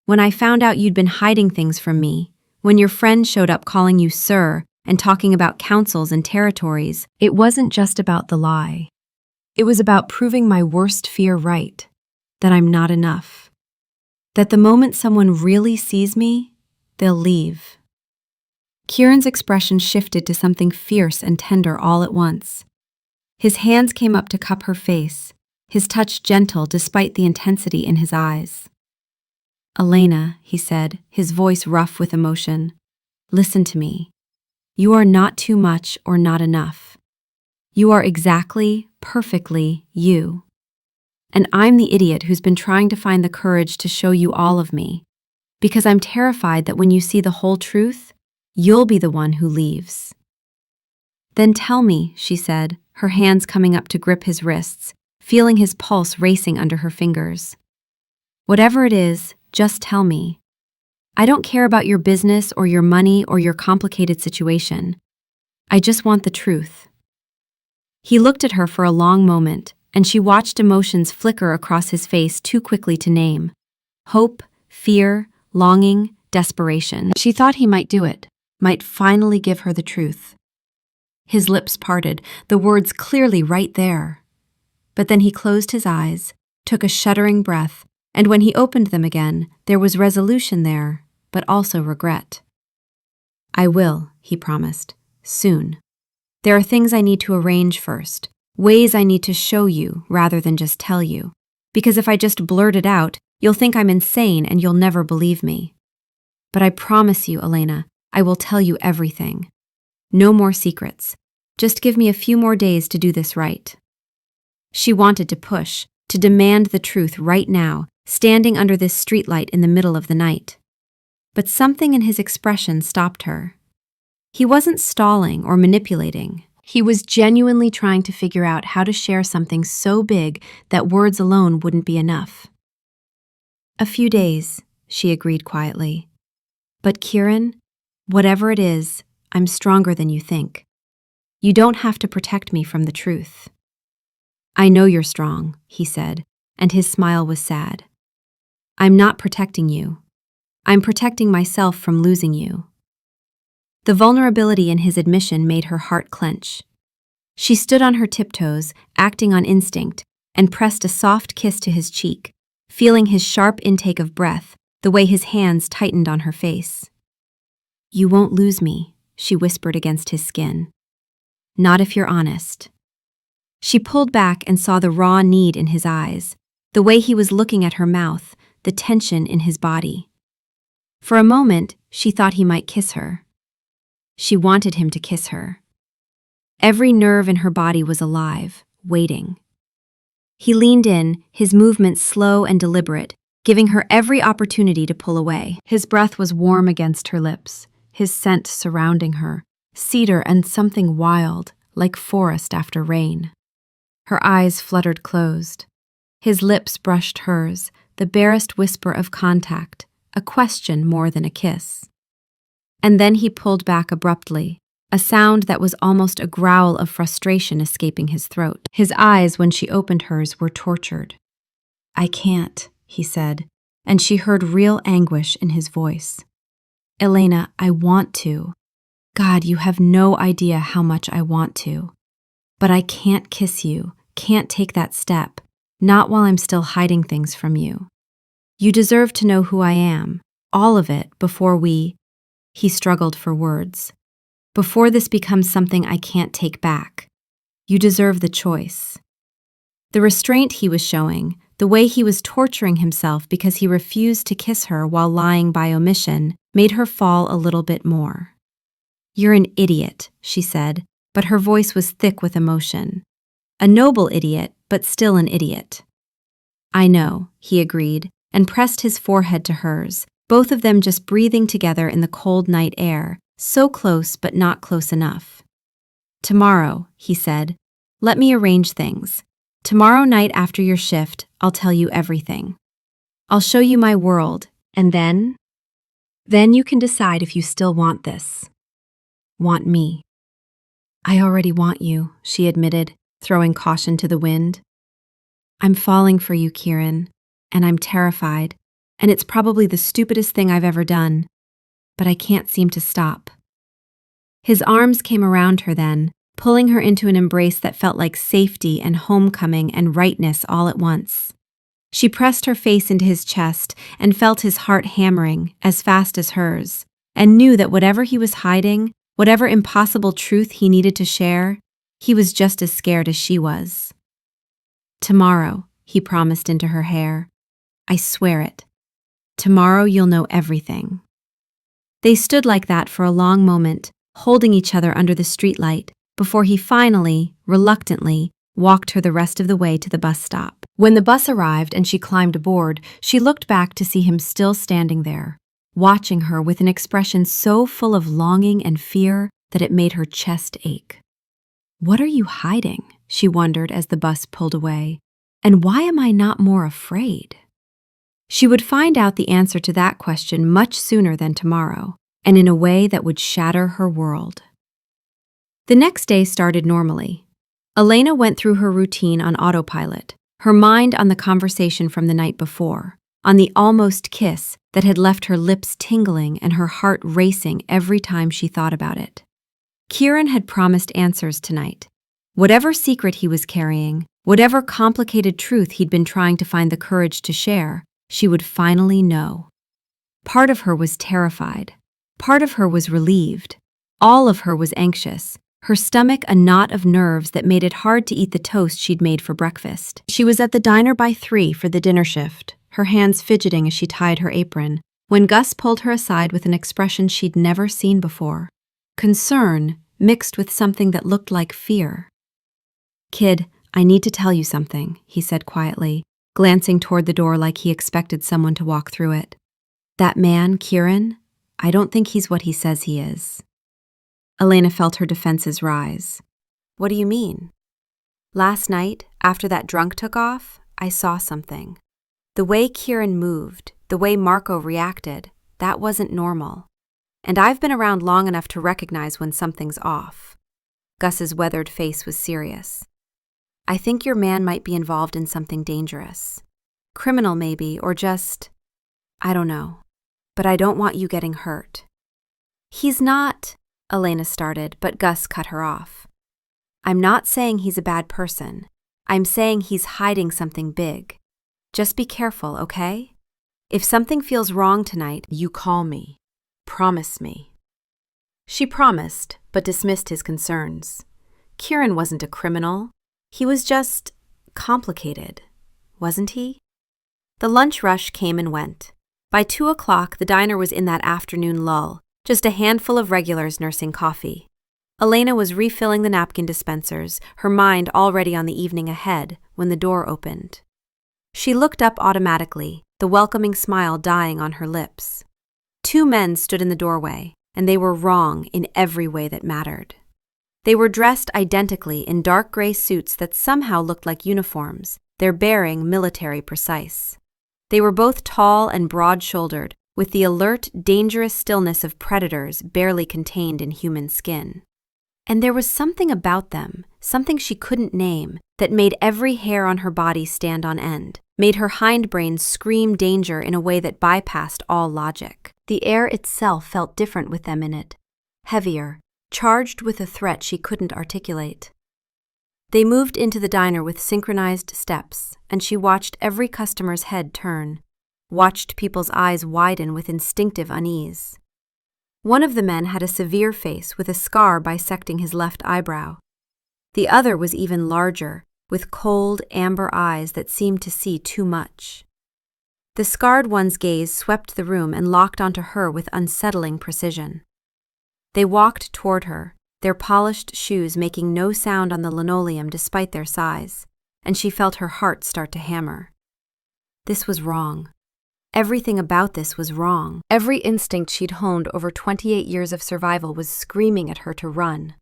"When I found out you'd been hiding things from me, when your friend showed up calling you sir and talking about councils and territories, it wasn't just about the lie. It was about proving my worst fear right, that I'm not enough. That the moment someone really sees me, they'll leave." Kieran's expression shifted to something fierce and tender all at once. His hands came up to cup her face, his touch gentle despite the intensity in his eyes. "Elena," he said, his voice rough with emotion, "listen to me. You are not too much or not enough. You are exactly, perfectly you. And I'm the idiot who's been trying to find the courage to show you all of me, because I'm terrified that when you see the whole truth, you'll be the one who leaves." "Then tell me," she said, her hands coming up to grip his wrists, feeling his pulse racing under her fingers. "Whatever it is, just tell me. I don't care about your business or your money or your complicated situation. I just want the truth." He looked at her for a long moment, and she watched emotions flicker across his face too quickly to name. Hope, fear, longing, desperation. She thought he might do it, might finally give her the truth. His lips parted, the words clearly right there. But then he closed his eyes, took a shuddering breath, and when he opened them again, there was resolution there, but also regret. "I will," he promised, "soon. There are things I need to arrange first, ways I need to show you rather than just tell you. Because if I just blurt it out, you'll think I'm insane and you'll never believe me. But I promise you, Elena, I will tell you everything. No more secrets. Just give me a few more days to do this right." She wanted to push, to demand the truth right now, standing under this streetlight in the middle of the night. But something in his expression stopped her. He wasn't stalling or manipulating. He was genuinely trying to figure out how to share something so big that words alone wouldn't be enough. "A few days," she agreed quietly. "But Kieran, whatever it is, I'm stronger than you think. You don't have to protect me from the truth." "I know you're strong," he said, and his smile was sad. "I'm not protecting you. I'm protecting myself from losing you." The vulnerability in his admission made her heart clench. She stood on her tiptoes, acting on instinct, and pressed a soft kiss to his cheek, feeling his sharp intake of breath, the way his hands tightened on her face. "You won't lose me," she whispered against his skin. "Not if you're honest." She pulled back and saw the raw need in his eyes, the way he was looking at her mouth, the tension in his body. For a moment, she thought he might kiss her. She wanted him to kiss her. Every nerve in her body was alive, waiting. He leaned in, his movements slow and deliberate, giving her every opportunity to pull away. His breath was warm against her lips, his scent surrounding her, cedar and something wild, like forest after rain. Her eyes fluttered closed. His lips brushed hers, the barest whisper of contact, a question more than a kiss. And then he pulled back abruptly, a sound that was almost a growl of frustration escaping his throat. His eyes, when she opened hers, were tortured. "I can't," he said, and she heard real anguish in his voice. "Elena, I want to. God, you have no idea how much I want to. But I can't kiss you, can't take that step, not while I'm still hiding things from you. You deserve to know who I am, all of it, before we—" He struggled for words. "Before this becomes something I can't take back. You deserve the choice." The restraint he was showing, the way he was torturing himself because he refused to kiss her while lying by omission, made her fall a little bit more. "You're an idiot," she said, but her voice was thick with emotion. "A noble idiot, but still an idiot." "I know," he agreed, and pressed his forehead to hers, both of them just breathing together in the cold night air, so close but not close enough. "Tomorrow," he said, "let me arrange things. Tomorrow night after your shift, I'll tell you everything. I'll show you my world, and then you can decide if you still want this. Want me." "I already want you," she admitted, throwing caution to the wind. "I'm falling for you, Kieran, and I'm terrified, and it's probably the stupidest thing I've ever done, but I can't seem to stop." His arms came around her then, pulling her into an embrace that felt like safety and homecoming and rightness all at once. She pressed her face into his chest and felt his heart hammering as fast as hers, and knew that whatever he was hiding, whatever impossible truth he needed to share, he was just as scared as she was. "Tomorrow," he promised into her hair. "I swear it. Tomorrow you'll know everything." They stood like that for a long moment, holding each other under the streetlight, before he finally, reluctantly, walked her the rest of the way to the bus stop. When the bus arrived and she climbed aboard, she looked back to see him still standing there, watching her with an expression so full of longing and fear that it made her chest ache. "What are you hiding?" she wondered as the bus pulled away. "And why am I not more afraid?" She would find out the answer to that question much sooner than tomorrow, and in a way that would shatter her world. The next day started normally. Elena went through her routine on autopilot, her mind on the conversation from the night before, on the almost kiss that had left her lips tingling and her heart racing every time she thought about it. Kieran had promised answers tonight. Whatever secret he was carrying, whatever complicated truth he'd been trying to find the courage to share, she would finally know. Part of her was terrified. Part of her was relieved. All of her was anxious, her stomach a knot of nerves that made it hard to eat the toast she'd made for breakfast. She was at the diner by 3 for the dinner shift, her hands fidgeting as she tied her apron, when Gus pulled her aside with an expression she'd never seen before. Concern, mixed with something that looked like fear. "Kid, I need to tell you something, he said quietly, glancing toward the door like he expected someone to walk through it. That man, Kieran, I don't think he's what he says he is. Elena felt her defenses rise. What do you mean? Last night, after that drunk took off, I saw something. The way Kieran moved, the way Marco reacted, that wasn't normal. And I've been around long enough to recognize when something's off. Gus's weathered face was serious. I think your man might be involved in something dangerous. Criminal maybe, or just, I don't know. But I don't want you getting hurt. He's not, Elena started, but Gus cut her off. I'm not saying he's a bad person. I'm saying he's hiding something big. Just be careful, okay? If something feels wrong tonight, you call me. Promise me. She promised, but dismissed his concerns. Kieran wasn't a criminal. He was just complicated, wasn't he? The lunch rush came and went. By 2 o'clock, the diner was in that afternoon lull, just a handful of regulars nursing coffee. Elena was refilling the napkin dispensers, her mind already on the evening ahead, when the door opened. She looked up automatically, the welcoming smile dying on her lips. 2 men stood in the doorway, and they were wrong in every way that mattered. They were dressed identically in dark gray suits that somehow looked like uniforms, their bearing military precise. They were both tall and broad-shouldered, with the alert, dangerous stillness of predators barely contained in human skin. And there was something about them, something she couldn't name, that made every hair on her body stand on end, made her hindbrain scream danger in a way that bypassed all logic. The air itself felt different with them in it, heavier, charged with a threat she couldn't articulate. They moved into the diner with synchronized steps, and she watched every customer's head turn, watched people's eyes widen with instinctive unease. One of the men had a severe face with a scar bisecting his left eyebrow. The other was even larger, with cold, amber eyes that seemed to see too much. The scarred one's gaze swept the room and locked onto her with unsettling precision. They walked toward her, their polished shoes making no sound on the linoleum despite their size, and she felt her heart start to hammer. This was wrong. Everything about this was wrong. Every instinct she'd honed over 28 years of survival was screaming at her to run.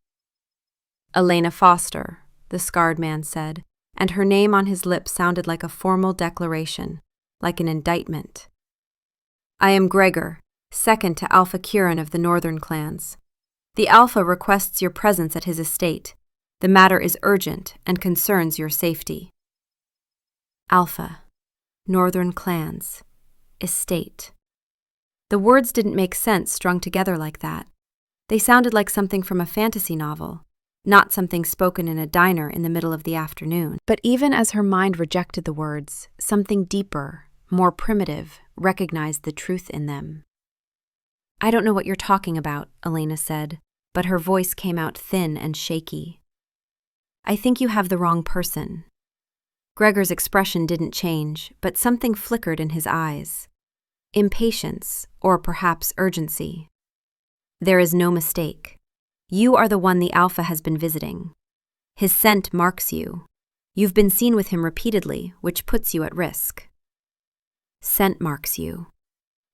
Elena Foster, the scarred man said, and her name on his lips sounded like a formal declaration, like an indictment. I am Gregor, second to Alpha Kieran of the Northern clans. The Alpha requests your presence at his estate. The matter is urgent and concerns your safety. Alpha, Northern clans, estate. The words didn't make sense strung together like that. They sounded like something from a fantasy novel, not something spoken in a diner in the middle of the afternoon. But even as her mind rejected the words, something deeper, more primitive, recognized the truth in them. I don't know what you're talking about, Elena said, but her voice came out thin and shaky. I think you have the wrong person. Gregor's expression didn't change, but something flickered in his eyes. Impatience, or perhaps urgency. There is no mistake. You are the one the Alpha has been visiting. His scent marks you. You've been seen with him repeatedly, which puts you at risk. Scent marks you.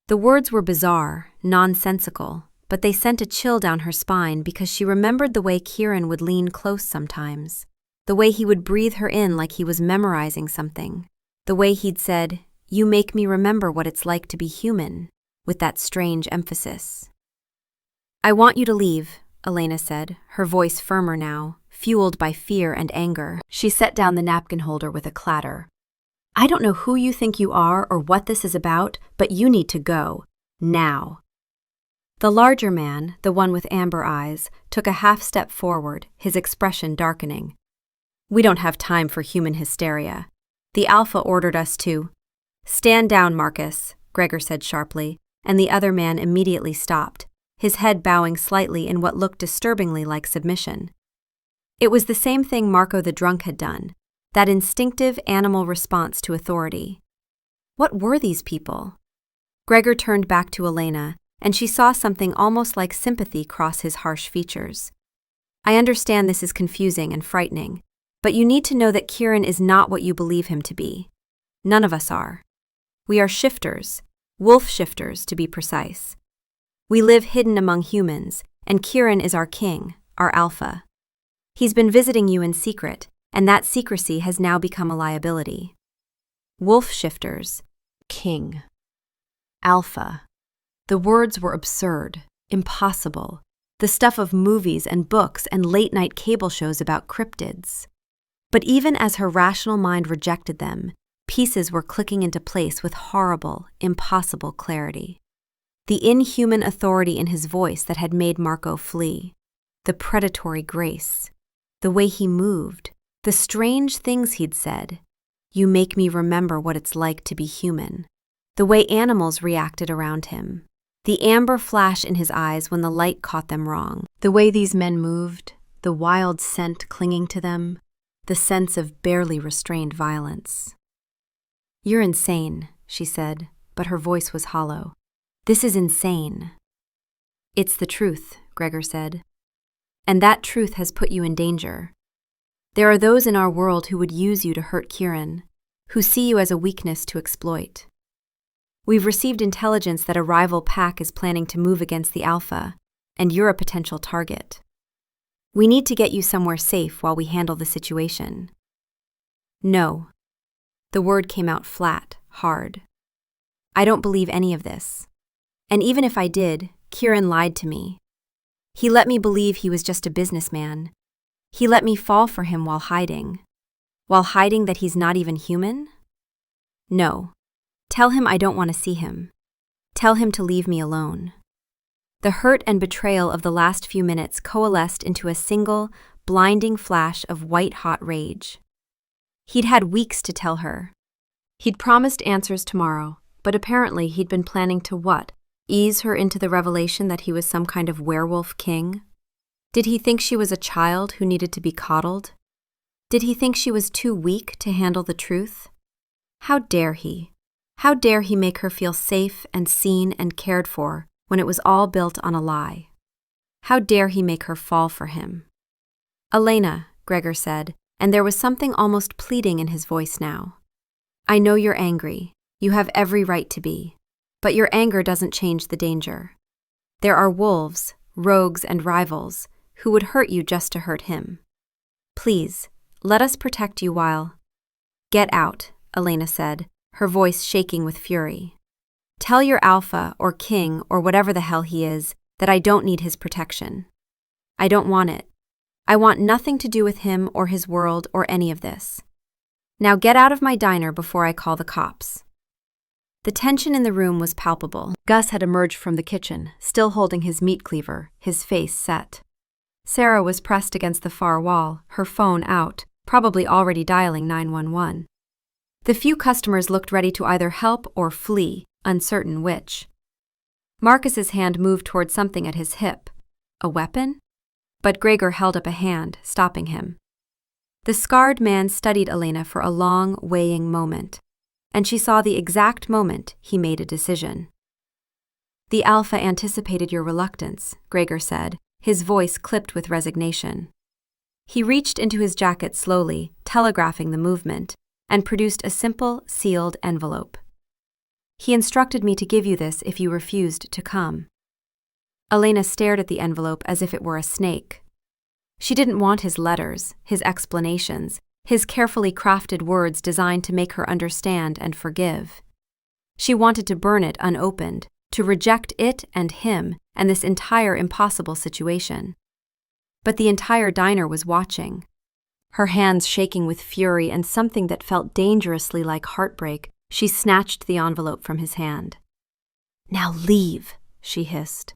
The words were bizarre, nonsensical, but they sent a chill down her spine because she remembered the way Kieran would lean close sometimes, the way he would breathe her in like he was memorizing something, the way he'd said, "You make me remember what it's like to be human," with that strange emphasis. I want you to leave, Elena said, her voice firmer now, fueled by fear and anger. She set down the napkin holder with a clatter. I don't know who you think you are or what this is about, but you need to go. Now. The larger man, the one with amber eyes, took a half step forward, his expression darkening. We don't have time for human hysteria. The Alpha ordered us to. Stand down, Marcus, Gregor said sharply, and the other man immediately stopped, his head bowing slightly in what looked disturbingly like submission. It was the same thing Marco the drunk had done, that instinctive animal response to authority. What were these people? Gregor turned back to Elena, and she saw something almost like sympathy cross his harsh features. I understand this is confusing and frightening, But you need to know that Kieran is not what you believe him to be. None of us are. We are shifters, wolf shifters to be precise. We live hidden among humans, and Kieran is our king, our alpha. He's been visiting you in secret, and that secrecy has now become a liability. Wolf shifters, king, alpha. The words were absurd, impossible, the stuff of movies and books and late-night cable shows about cryptids. But even as her rational mind rejected them, pieces were clicking into place with horrible, impossible clarity. The inhuman authority in his voice that had made Marco flee, the predatory grace, the way he moved, the strange things he'd said. You make me remember what it's like to be human. The way animals reacted around him, the amber flash in his eyes when the light caught them wrong, the way these men moved, the wild scent clinging to them, the sense of barely restrained violence. You're insane, she said, but her voice was hollow. This is insane. It's the truth, Gregor said. And that truth has put you in danger. There are those in our world who would use you to hurt Kieran, who see you as a weakness to exploit. We've received intelligence that a rival pack is planning to move against the Alpha, and you're a potential target. We need to get you somewhere safe while we handle the situation. No. The word came out flat, hard. I don't believe any of this. And even if I did, Kieran lied to me. He let me believe he was just a businessman. He let me fall for him while hiding. While hiding that he's not even human? No. Tell him I don't want to see him. Tell him to leave me alone. The hurt and betrayal of the last few minutes coalesced into a single, blinding flash of white-hot rage. He'd had weeks to tell her. He'd promised answers tomorrow, but apparently he'd been planning to what? Ease her into the revelation that he was some kind of werewolf king? Did he think she was a child who needed to be coddled? Did he think she was too weak to handle the truth? How dare he? How dare he make her feel safe and seen and cared for when it was all built on a lie? How dare he make her fall for him? Elena, Gregor said, and there was something almost pleading in his voice now. I know you're angry. You have every right to be. But your anger doesn't change the danger. There are wolves, rogues, and rivals who would hurt you just to hurt him. Please, let us protect you while... Get out, Elena said, her voice shaking with fury. Tell your alpha or king or whatever the hell he is that I don't need his protection. I don't want it. I want nothing to do with him or his world or any of this. Now get out of my diner before I call the cops. The tension in the room was palpable. Gus had emerged from the kitchen, still holding his meat cleaver, his face set. Sarah was pressed against the far wall, her phone out, probably already dialing 911. The few customers looked ready to either help or flee, uncertain which. Marcus's hand moved toward something at his hip. A weapon? But Gregor held up a hand, stopping him. The scarred man studied Elena for a long, weighing moment, and she saw the exact moment he made a decision. The Alpha anticipated your reluctance, Gregor said, his voice clipped with resignation. He reached into his jacket slowly, telegraphing the movement, and produced a simple, sealed envelope. He instructed me to give you this if you refused to come. Elena stared at the envelope as if it were a snake. She didn't want his letters, his explanations, his carefully crafted words designed to make her understand and forgive. She wanted to burn it unopened, to reject it and him and this entire impossible situation. But the entire diner was watching. Her hands shaking with fury and something that felt dangerously like heartbreak, she snatched the envelope from his hand. Now leave, she hissed,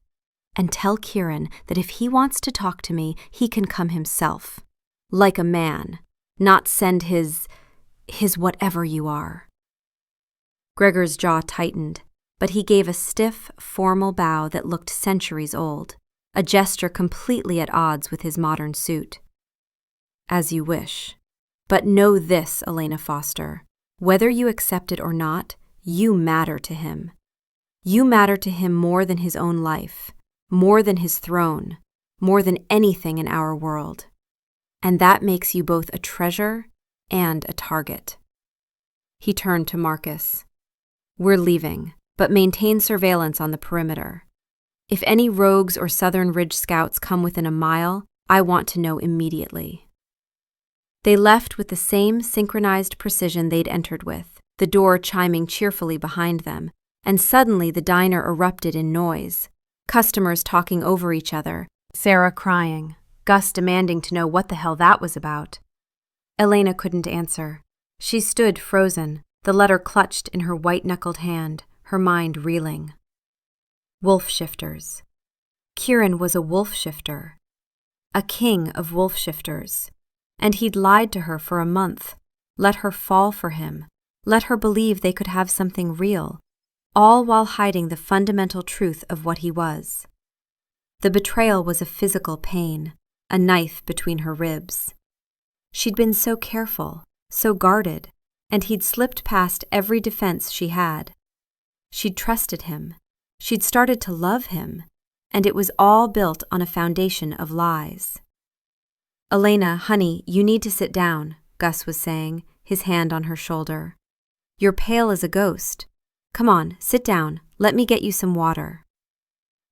and tell Kieran that if he wants to talk to me, he can come himself. Like a man, not send his whatever you are. Gregor's jaw tightened, but he gave a stiff, formal bow that looked centuries old, a gesture completely at odds with his modern suit. As you wish. But know this, Elena Foster. Whether you accept it or not, you matter to him. You matter to him more than his own life, more than his throne, more than anything in our world. And that makes you both a treasure and a target. He turned to Marcus. We're leaving, but maintain surveillance on the perimeter. If any rogues or Southern Ridge scouts come within a mile, I want to know immediately. They left with the same synchronized precision they'd entered with, the door chiming cheerfully behind them, and suddenly the diner erupted in noise. Customers talking over each other, Sarah crying, Gus demanding to know what the hell that was about. Elena couldn't answer. She stood frozen, the letter clutched in her white-knuckled hand, her mind reeling. Wolf shifters. Kieran was a wolf shifter. A king of wolf shifters. And he'd lied to her for a month, let her fall for him, let her believe they could have something real, all while hiding the fundamental truth of what he was. The betrayal was a physical pain, a knife between her ribs. She'd been so careful, so guarded, and he'd slipped past every defense she had. She'd trusted him, she'd started to love him, and it was all built on a foundation of lies. Elena, honey, you need to sit down, Gus was saying, his hand on her shoulder. You're pale as a ghost. Come on, sit down, let me get you some water.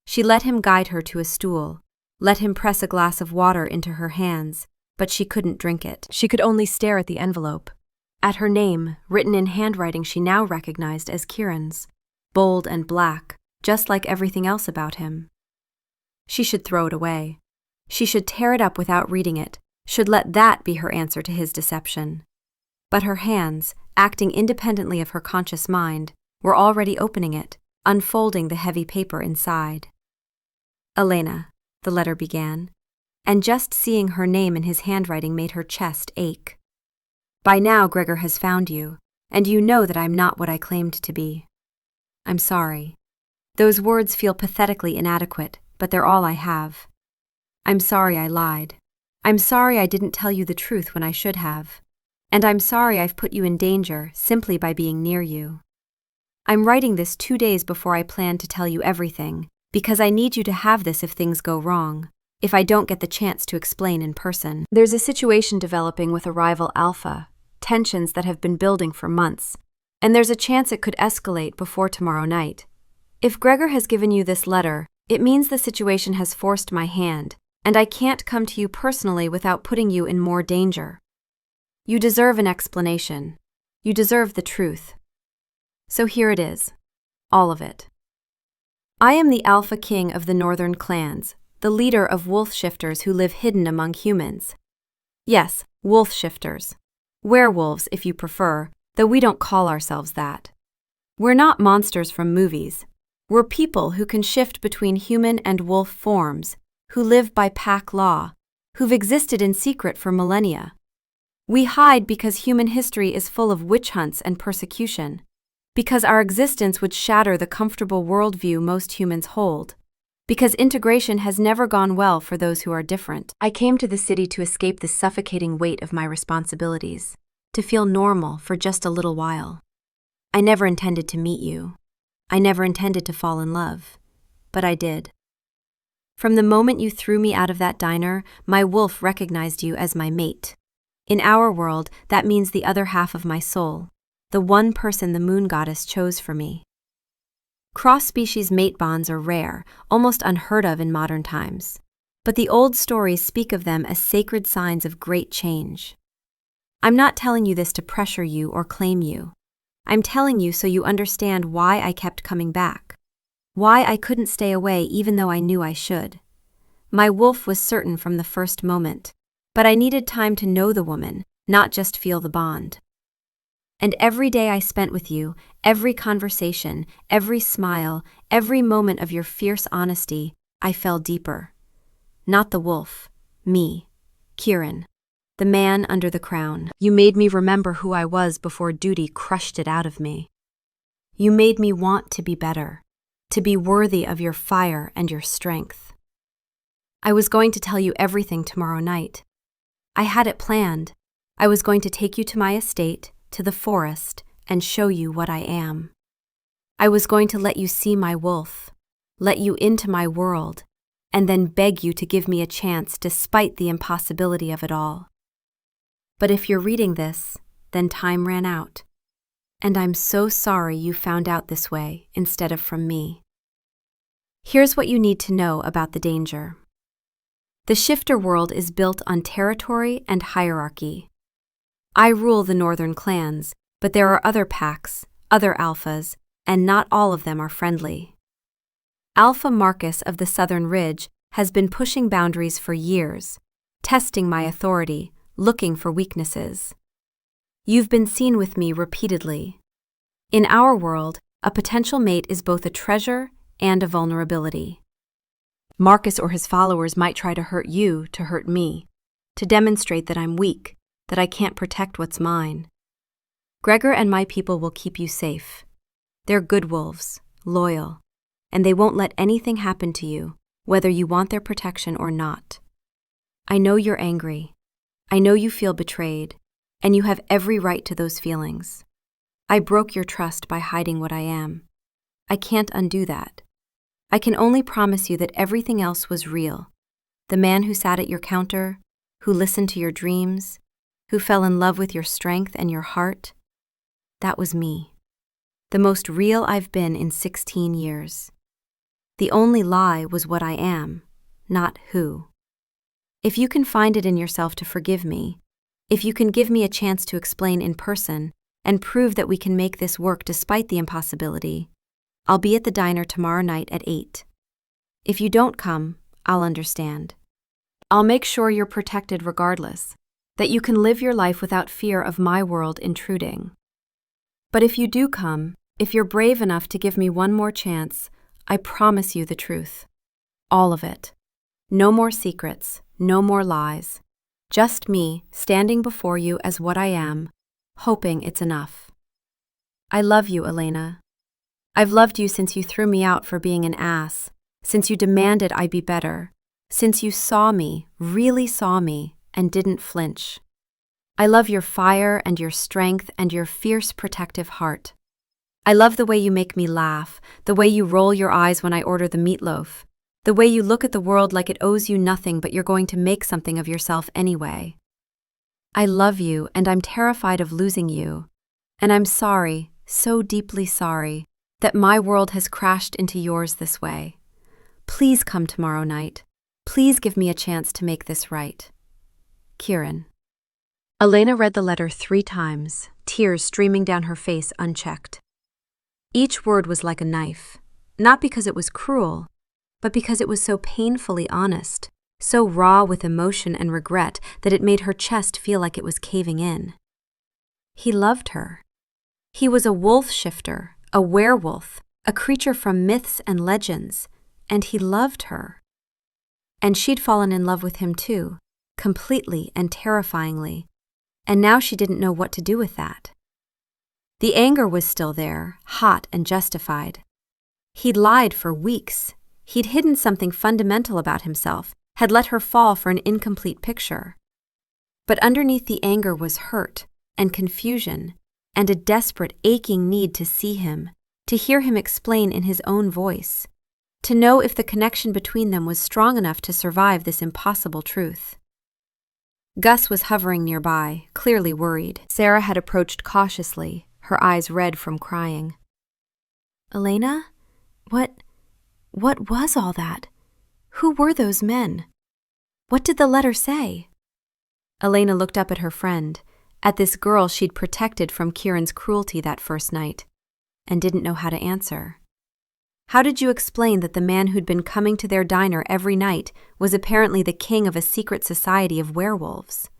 She let him guide her to a stool, let him press a glass of water into her hands, but she couldn't drink it. She could only stare at the envelope, at her name, written in handwriting she now recognized as Kieran's, bold and black, just like everything else about him. She should throw it away. She should tear it up without reading it, should let that be her answer to his deception. But her hands, acting independently of her conscious mind, were already opening it, unfolding the heavy paper inside. Elena, the letter began, and just seeing her name in his handwriting made her chest ache. By now Gregor has found you, and you know that I'm not what I claimed to be. I'm sorry. Those words feel pathetically inadequate, but they're all I have. I'm sorry I lied. I'm sorry I didn't tell you the truth when I should have. And I'm sorry I've put you in danger simply by being near you. I'm writing this 2 days before I plan to tell you everything, because I need you to have this if things go wrong, if I don't get the chance to explain in person. There's a situation developing with a rival Alpha, tensions that have been building for months, and there's a chance it could escalate before tomorrow night. If Gregor has given you this letter, it means the situation has forced my hand, and I can't come to you personally without putting you in more danger. You deserve an explanation. You deserve the truth. So here it is. All of it. I am the Alpha King of the Northern clans, the leader of wolf shifters who live hidden among humans. Yes, wolf shifters. Werewolves, if you prefer, though we don't call ourselves that. We're not monsters from movies. We're people who can shift between human and wolf forms, who live by pack law, who've existed in secret for millennia. We hide because human history is full of witch hunts and persecution, because our existence would shatter the comfortable worldview most humans hold, because integration has never gone well for those who are different. I came to the city to escape the suffocating weight of my responsibilities, to feel normal for just a little while. I never intended to meet you. I never intended to fall in love, but I did. From the moment you threw me out of that diner, my wolf recognized you as my mate. In our world, that means the other half of my soul, the one person the moon goddess chose for me. Cross-species mate bonds are rare, almost unheard of in modern times, but the old stories speak of them as sacred signs of great change. I'm not telling you this to pressure you or claim you. I'm telling you so you understand why I kept coming back. Why I couldn't stay away even though I knew I should. My wolf was certain from the first moment, but I needed time to know the woman, not just feel the bond. And every day I spent with you, every conversation, every smile, every moment of your fierce honesty, I fell deeper. Not the wolf, me, Kieran, the man under the crown. You made me remember who I was before duty crushed it out of me. You made me want to be better, to be worthy of your fire and your strength. I was going to tell you everything tomorrow night. I had it planned. I was going to take you to my estate, to the forest, and show you what I am. I was going to let you see my wolf, let you into my world, and then beg you to give me a chance despite the impossibility of it all. But if you're reading this, then time ran out. And I'm so sorry you found out this way instead of from me. Here's what you need to know about the danger. The shifter world is built on territory and hierarchy. I rule the northern clans, but there are other packs, other alphas, and not all of them are friendly. Alpha Marcus of the Southern Ridge has been pushing boundaries for years, testing my authority, looking for weaknesses. You've been seen with me repeatedly. In our world, a potential mate is both a treasure and a vulnerability. Marcus or his followers might try to hurt you to hurt me, to demonstrate that I'm weak, that I can't protect what's mine. Gregor and my people will keep you safe. They're good wolves, loyal, and they won't let anything happen to you, whether you want their protection or not. I know you're angry. I know you feel betrayed, and you have every right to those feelings. I broke your trust by hiding what I am. I can't undo that. I can only promise you that everything else was real. The man who sat at your counter, who listened to your dreams, who fell in love with your strength and your heart, that was me. The most real I've been in 16 years. The only lie was what I am, not who. If you can find it in yourself to forgive me, if you can give me a chance to explain in person and prove that we can make this work despite the impossibility, I'll be at the diner tomorrow night at 8. If you don't come, I'll understand. I'll make sure you're protected regardless, that you can live your life without fear of my world intruding. But if you do come, if you're brave enough to give me one more chance, I promise you the truth. All of it. No more secrets, no more lies. Just me standing before you as what I am, hoping it's enough. I love you, Elena. I've loved you since you threw me out for being an ass, since you demanded I be better, since you saw me, really saw me, and didn't flinch. I love your fire and your strength and your fierce protective heart. I love the way you make me laugh, the way you roll your eyes when I order the meatloaf, the way you look at the world like it owes you nothing but you're going to make something of yourself anyway. I love you and I'm terrified of losing you, and I'm sorry, so deeply sorry, that my world has crashed into yours this way. Please come tomorrow night. Please give me a chance to make this right. Kieran. Elena read the letter 3 times, tears streaming down her face unchecked. Each word was like a knife, not because it was cruel, but because it was so painfully honest, so raw with emotion and regret that it made her chest feel like it was caving in. He loved her. He was a wolf shifter, a werewolf, a creature from myths and legends, and he loved her. And she'd fallen in love with him too, completely and terrifyingly, and now she didn't know what to do with that. The anger was still there, hot and justified. He'd lied for weeks. He'd hidden something fundamental about himself, had let her fall for an incomplete picture. But underneath the anger was hurt and confusion and a desperate, aching need to see him, to hear him explain in his own voice, to know if the connection between them was strong enough to survive this impossible truth. Gus was hovering nearby, clearly worried. Sarah had approached cautiously, her eyes red from crying. Elena? What was all that? Who were those men? What did the letter say? Elena looked up at her friend, at this girl she'd protected from Kieran's cruelty that first night, and didn't know how to answer. How did you explain that the man who'd been coming to their diner every night was apparently the king of a secret society of werewolves?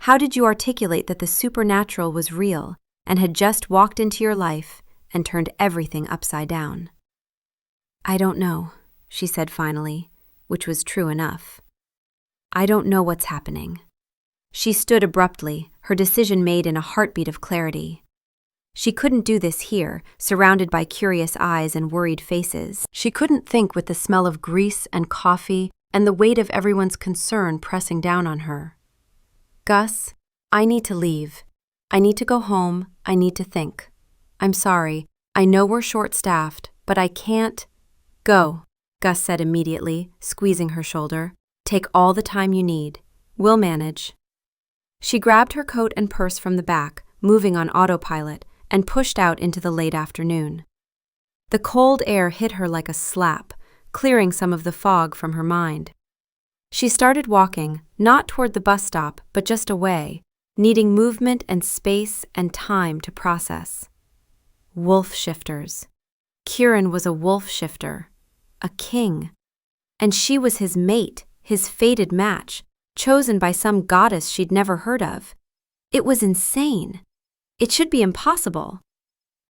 How did you articulate that the supernatural was real and had just walked into your life and turned everything upside down? I don't know, she said finally, which was true enough. I don't know what's happening. She stood abruptly, her decision made in a heartbeat of clarity. She couldn't do this here, surrounded by curious eyes and worried faces. She couldn't think with the smell of grease and coffee and the weight of everyone's concern pressing down on her. Gus, I need to leave. I need to go home. I need to think. I'm sorry. I know we're short-staffed, but I can't. Go. Gus said immediately, squeezing her shoulder. Take all the time you need. We'll manage. She grabbed her coat and purse from the back, moving on autopilot, and pushed out into the late afternoon. The cold air hit her like a slap, clearing some of the fog from her mind. She started walking, not toward the bus stop, but just away, needing movement and space and time to process. Wolf shifters. Kieran was a wolf shifter, a king. And she was his mate, his fated match, chosen by some goddess she'd never heard of. It was insane. It should be impossible.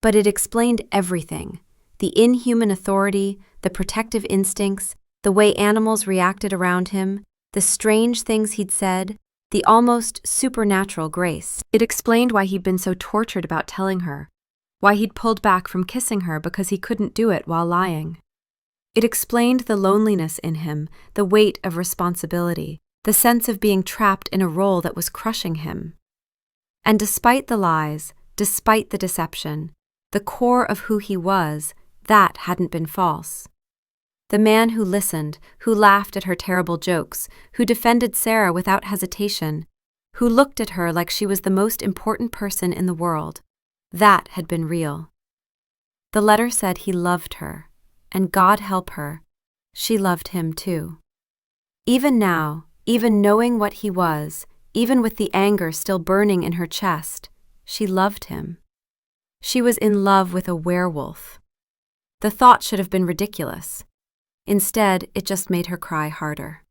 But it explained everything. The inhuman authority, the protective instincts, the way animals reacted around him, the strange things he'd said, the almost supernatural grace. It explained why he'd been so tortured about telling her, why he'd pulled back from kissing her because he couldn't do it while lying. It explained the loneliness in him, the weight of responsibility, the sense of being trapped in a role that was crushing him. And despite the lies, despite the deception, the core of who he was, that hadn't been false. The man who listened, who laughed at her terrible jokes, who defended Sarah without hesitation, who looked at her like she was the most important person in the world, that had been real. The letter said he loved her, and God help her, she loved him too. Even now, even knowing what he was, even with the anger still burning in her chest, she loved him. She was in love with a werewolf. The thought should have been ridiculous. Instead, it just made her cry harder.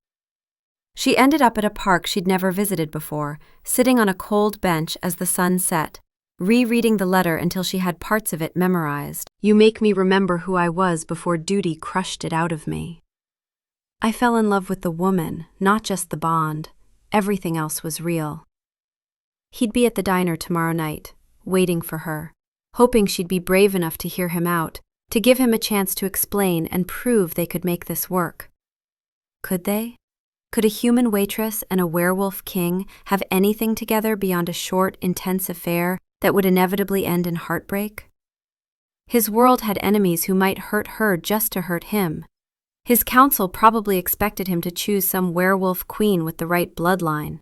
She ended up at a park she'd never visited before, sitting on a cold bench as the sun set, rereading the letter until she had parts of it memorized. You make me remember who I was before duty crushed it out of me. I fell in love with the woman, not just the bond. Everything else was real. He'd be at the diner tomorrow night, waiting for her, hoping she'd be brave enough to hear him out, to give him a chance to explain and prove they could make this work. Could they? Could a human waitress and a werewolf king have anything together beyond a short, intense affair that would inevitably end in heartbreak? His world had enemies who might hurt her just to hurt him. His council probably expected him to choose some werewolf queen with the right bloodline.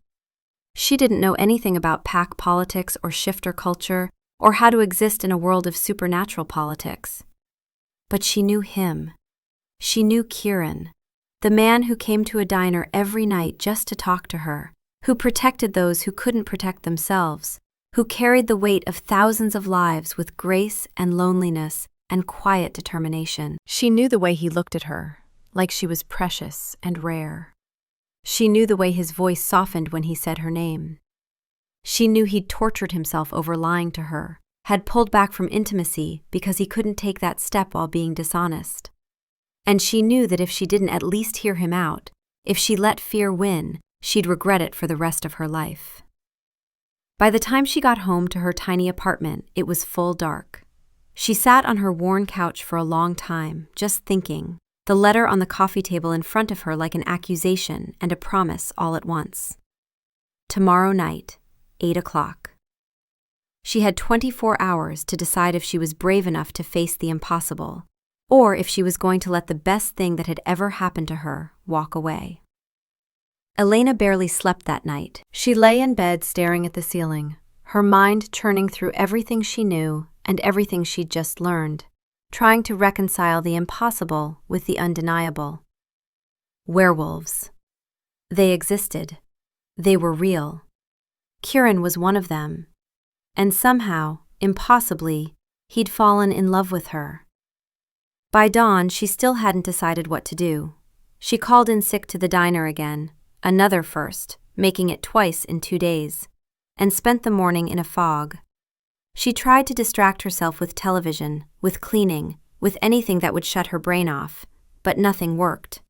She didn't know anything about pack politics or shifter culture, or how to exist in a world of supernatural politics. But she knew him. She knew Kieran, the man who came to a diner every night just to talk to her, who protected those who couldn't protect themselves, who carried the weight of thousands of lives with grace and loneliness and quiet determination. She knew the way he looked at her, like she was precious and rare. She knew the way his voice softened when he said her name. She knew he'd tortured himself over lying to her, had pulled back from intimacy because he couldn't take that step while being dishonest. And she knew that if she didn't at least hear him out, if she let fear win, she'd regret it for the rest of her life. By the time she got home to her tiny apartment, it was full dark. She sat on her worn couch for a long time, just thinking, the letter on the coffee table in front of her like an accusation and a promise all at once. Tomorrow night, 8 o'clock. She had 24 hours to decide if she was brave enough to face the impossible, or if she was going to let the best thing that had ever happened to her walk away. Elena barely slept that night. She lay in bed staring at the ceiling, her mind churning through everything she knew and everything she'd just learned, trying to reconcile the impossible with the undeniable. Werewolves. They existed. They were real. Kieran was one of them. And somehow, impossibly, he'd fallen in love with her. By dawn, she still hadn't decided what to do. She called in sick to the diner again, another first, making it twice in 2 days, and spent the morning in a fog. She tried to distract herself with television, with cleaning, with anything that would shut her brain off, but nothing worked.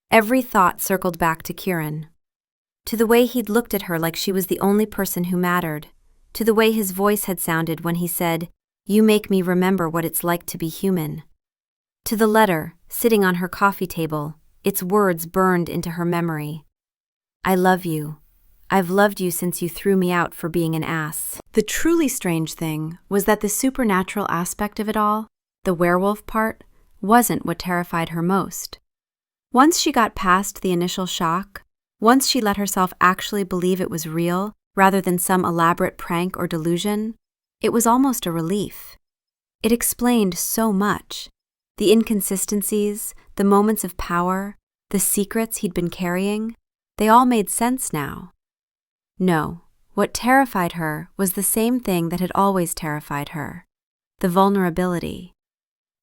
Every thought circled back to Kieran, to the way he'd looked at her like she was the only person who mattered, to the way his voice had sounded when he said, "You make me remember what it's like to be human." To the letter, sitting on her coffee table, its words burned into her memory. I love you. I've loved you since you threw me out for being an ass. The truly strange thing was that the supernatural aspect of it all, the werewolf part, wasn't what terrified her most. Once she got past the initial shock, once she let herself actually believe it was real rather than some elaborate prank or delusion, it was almost a relief. It explained so much. The inconsistencies, the moments of power, the secrets he'd been carrying, they all made sense now. No, what terrified her was the same thing that had always terrified her: the vulnerability.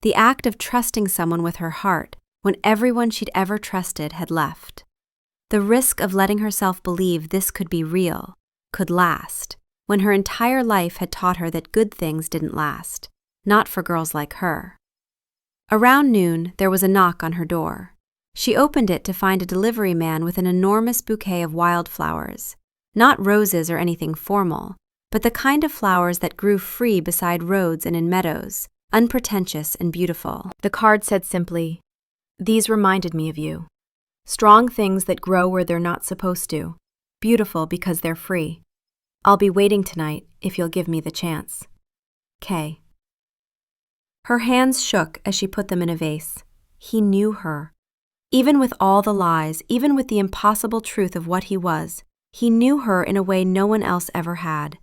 The act of trusting someone with her heart when everyone she'd ever trusted had left. The risk of letting herself believe this could be real, could last, when her entire life had taught her that good things didn't last, not for girls like her. Around noon, there was a knock on her door. She opened it to find a delivery man with an enormous bouquet of wildflowers. Not roses or anything formal, but the kind of flowers that grew free beside roads and in meadows, unpretentious and beautiful. The card said simply, "These reminded me of you. Strong things that grow where they're not supposed to. Beautiful because they're free. I'll be waiting tonight if you'll give me the chance. K." Her hands shook as she put them in a vase. He knew her. Even with all the lies, even with the impossible truth of what he was, he knew her in a way no one else ever had.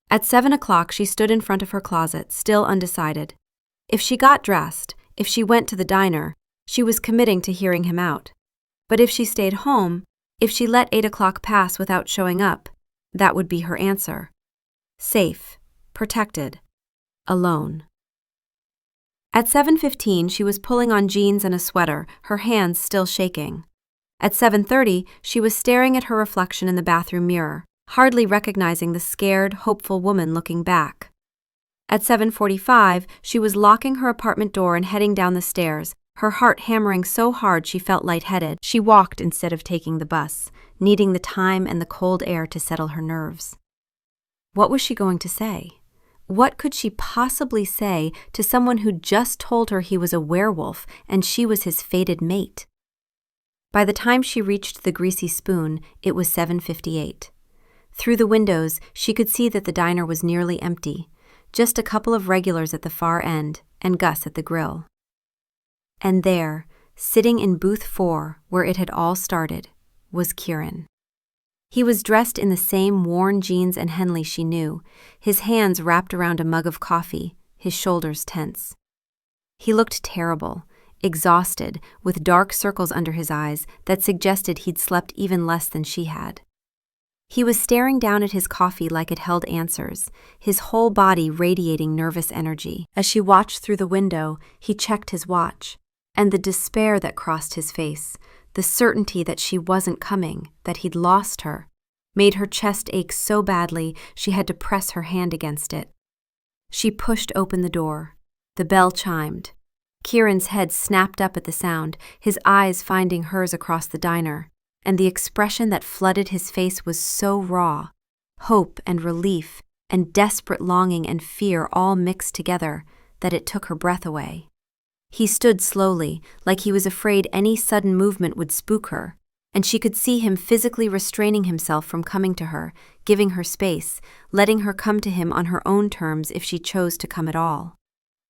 At 7 o'clock, she stood in front of her closet, still undecided. If she got dressed, if she went to the diner, she was committing to hearing him out. But if she stayed home, if she let 8 o'clock pass without showing up, that would be her answer. Safe, protected, alone. At 7:15, she was pulling on jeans and a sweater, her hands still shaking. At 7:30, she was staring at her reflection in the bathroom mirror, hardly recognizing the scared, hopeful woman looking back. At 7:45, she was locking her apartment door and heading down the stairs, her heart hammering so hard she felt lightheaded. She walked instead of taking the bus, needing the time and the cold air to settle her nerves. What was she going to say? What could she possibly say to someone who just told her he was a werewolf and she was his fated mate? By the time she reached the Greasy Spoon, it was 7:58. Through the windows, she could see that the diner was nearly empty, just a couple of regulars at the far end and Gus at the grill. And there, sitting in booth 4, where it had all started, was Kieran. He was dressed in the same worn jeans and Henley she knew, his hands wrapped around a mug of coffee, his shoulders tense. He looked terrible, exhausted, with dark circles under his eyes that suggested he'd slept even less than she had. He was staring down at his coffee like it held answers, his whole body radiating nervous energy. As she watched through the window, he checked his watch, and the despair that crossed his face, the certainty that she wasn't coming, that he'd lost her, made her chest ache so badly she had to press her hand against it. She pushed open the door. The bell chimed. Kieran's head snapped up at the sound, his eyes finding hers across the diner, and the expression that flooded his face was so raw, hope and relief and desperate longing and fear all mixed together, that it took her breath away. He stood slowly, like he was afraid any sudden movement would spook her, and she could see him physically restraining himself from coming to her, giving her space, letting her come to him on her own terms if she chose to come at all.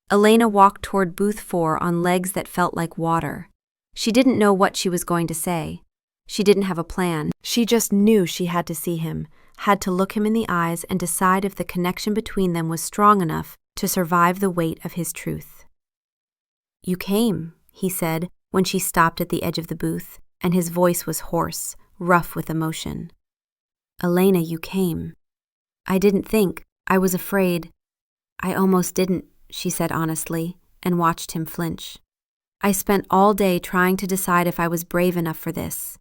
Elena walked toward booth 4 on legs that felt like water. She didn't know what she was going to say. She didn't have a plan. She just knew she had to see him, had to look him in the eyes and decide if the connection between them was strong enough to survive the weight of his truth. "You came," he said when she stopped at the edge of the booth, and his voice was hoarse, rough with emotion. "Elena, you came. I didn't think. I was afraid. I almost didn't," she said honestly, and watched him flinch. "I spent all day trying to decide if I was brave enough for this.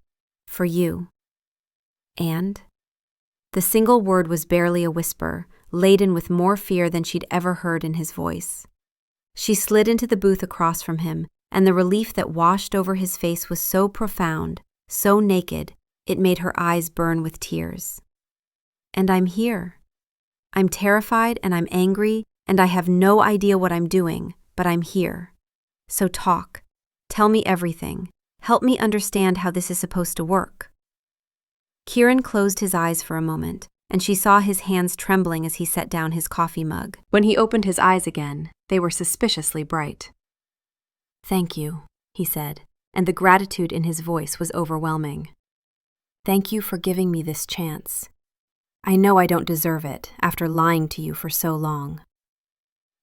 For you." "And?" The single word was barely a whisper, laden with more fear than she'd ever heard in his voice. She slid into the booth across from him, and the relief that washed over his face was so profound, so naked, it made her eyes burn with tears. "And I'm here. I'm terrified and I'm angry, and I have no idea what I'm doing, but I'm here. So talk. Tell me everything. Help me understand how this is supposed to work." Kieran closed his eyes for a moment, and she saw his hands trembling as he set down his coffee mug. When he opened his eyes again, they were suspiciously bright. Thank you, he said, and the gratitude in his voice was overwhelming. Thank you for giving me this chance. I know I don't deserve it after lying to you for so long.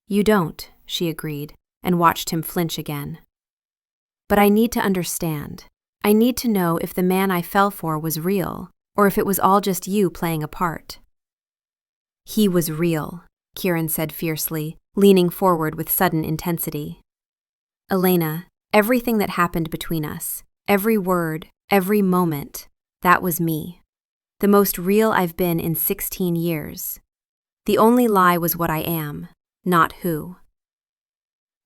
You don't, she agreed, and watched him flinch again. But I need to understand. I need to know if the man I fell for was real, or if it was all just you playing a part. He was real, Kieran said fiercely, leaning forward with sudden intensity. Elena, everything that happened between us, every word, every moment, that was me. The most real I've been in 16 years. The only lie was what I am, not who.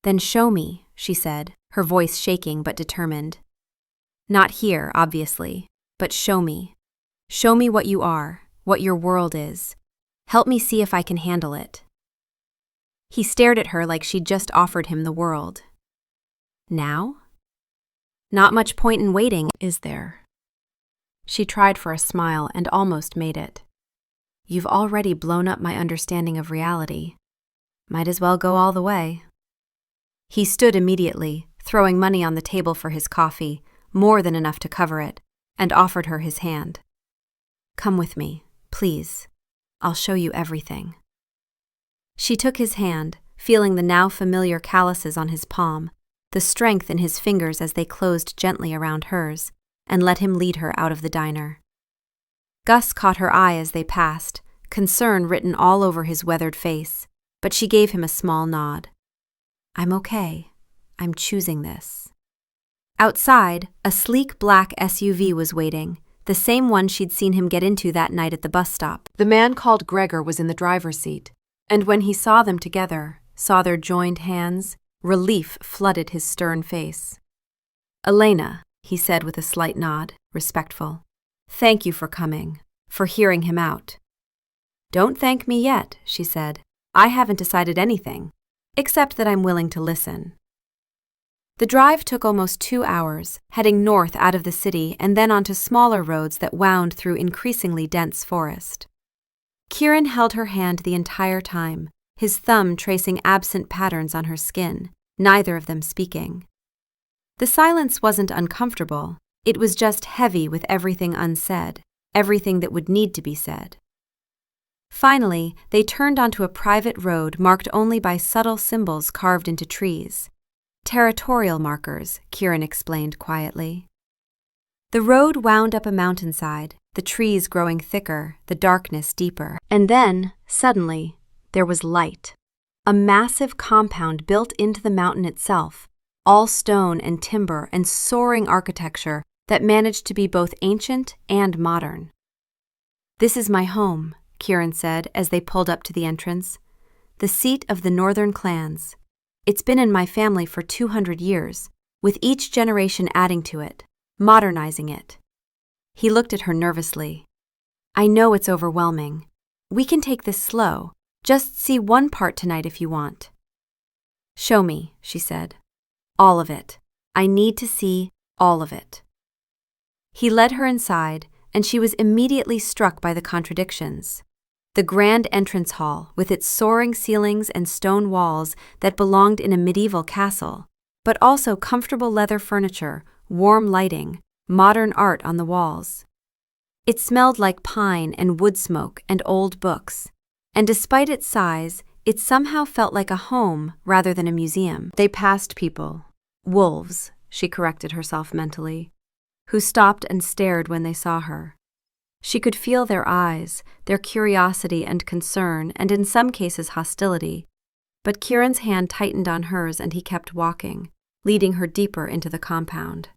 Then show me, she said, her voice shaking but determined. Not here, obviously, but show me. Show me what you are, what your world is. Help me see if I can handle it. He stared at her like she'd just offered him the world. Now? Not much point in waiting, is there? She tried for a smile and almost made it. You've already blown up my understanding of reality. Might as well go all the way. He stood immediately, throwing money on the table for his coffee, more than enough to cover it, and offered her his hand. Come with me, please. I'll show you everything. She took his hand, feeling the now familiar calluses on his palm, the strength in his fingers as they closed gently around hers, and let him lead her out of the diner. Gus caught her eye as they passed, concern written all over his weathered face, but she gave him a small nod. I'm okay. I'm choosing this. Outside, a sleek black SUV was waiting, the same one she'd seen him get into that night at the bus stop. The man called Gregor was in the driver's seat, and when he saw them together, saw their joined hands, relief flooded his stern face. Elena, he said with a slight nod, respectful. Thank you for coming, for hearing him out. Don't thank me yet, she said. I haven't decided anything, except that I'm willing to listen. The drive took almost 2 hours, heading north out of the city and then onto smaller roads that wound through increasingly dense forest. Kieran held her hand the entire time, his thumb tracing absent patterns on her skin, neither of them speaking. The silence wasn't uncomfortable, it was just heavy with everything unsaid, everything that would need to be said. Finally, they turned onto a private road marked only by subtle symbols carved into trees. Territorial markers, Kieran explained quietly. The road wound up a mountainside, the trees growing thicker, the darkness deeper. And then, suddenly, there was light. A massive compound built into the mountain itself, all stone and timber and soaring architecture that managed to be both ancient and modern. This is my home, Kieran said as they pulled up to the entrance. The seat of the northern clans. It's been in my family for 200 years, with each generation adding to it, modernizing it. He looked at her nervously. I know it's overwhelming. We can take this slow. Just see one part tonight if you want. Show me, she said. All of it. I need to see all of it. He led her inside, and she was immediately struck by the contradictions. The grand entrance hall, with its soaring ceilings and stone walls that belonged in a medieval castle, but also comfortable leather furniture, warm lighting, modern art on the walls. It smelled like pine and wood smoke and old books, and despite its size, it somehow felt like a home rather than a museum. They passed people, wolves, she corrected herself mentally, who stopped and stared when they saw her. She could feel their eyes, their curiosity and concern, and in some cases hostility. But Kieran's hand tightened on hers and he kept walking, leading her deeper into the compound.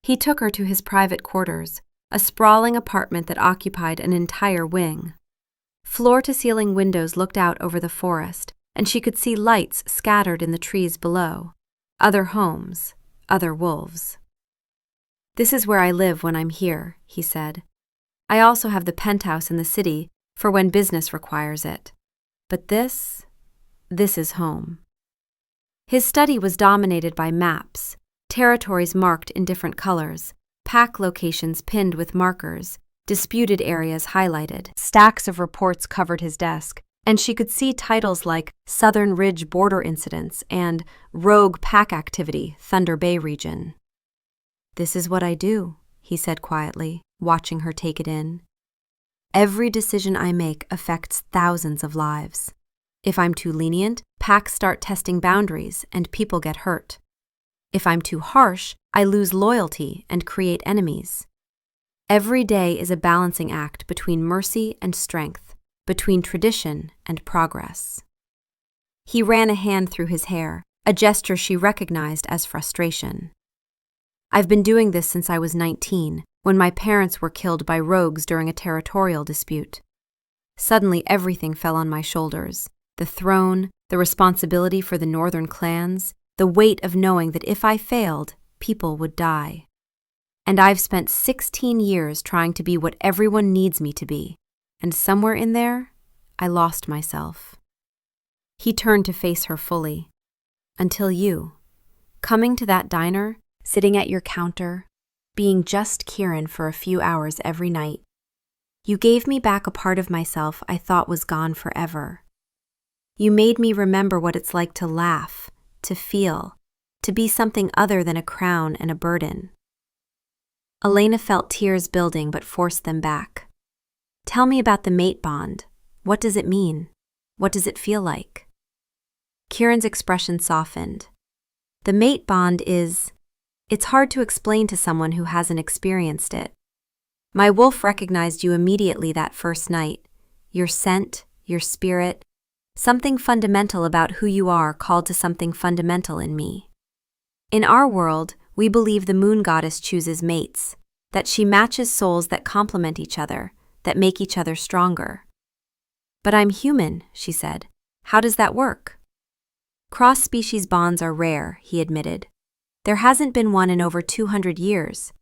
He took her to his private quarters, a sprawling apartment that occupied an entire wing. Floor-to-ceiling windows looked out over the forest, and she could see lights scattered in the trees below. Other homes, other wolves. This is where I live when I'm here, he said. I also have the penthouse in the city for when business requires it. But this is home. His study was dominated by maps, territories marked in different colors, pack locations pinned with markers, disputed areas highlighted. Stacks of reports covered his desk, and she could see titles like Southern Ridge Border Incidents and Rogue Pack Activity, Thunder Bay Region. "This is what I do," he said quietly, watching her take it in. "Every decision I make affects thousands of lives. If I'm too lenient, packs start testing boundaries and people get hurt. If I'm too harsh, I lose loyalty and create enemies. Every day is a balancing act between mercy and strength, between tradition and progress." He ran a hand through his hair, a gesture she recognized as frustration. "I've been doing this since I was 19, when my parents were killed by rogues during a territorial dispute. Suddenly everything fell on my shoulders. The throne, the responsibility for the northern clans, the weight of knowing that if I failed, people would die. And I've spent 16 years trying to be what everyone needs me to be, and somewhere in there, I lost myself." He turned to face her fully. "Until you, coming to that diner, sitting at your counter, being just Kieran for a few hours every night, you gave me back a part of myself I thought was gone forever. You made me remember what it's like to laugh, to feel, to be something other than a crown and a burden." Elena felt tears building but forced them back. "Tell me about the mate bond. What does it mean? What does it feel like?" Kieran's expression softened. "The mate bond it's hard to explain to someone who hasn't experienced it. My wolf recognized you immediately that first night. Your scent, your spirit, something fundamental about who you are called to something fundamental in me. In our world, we believe the moon goddess chooses mates, that she matches souls that complement each other, that make each other stronger. But I'm human," she said. "How does that work?" "Cross-species bonds are rare," he admitted. "There hasn't been one in over 200 years,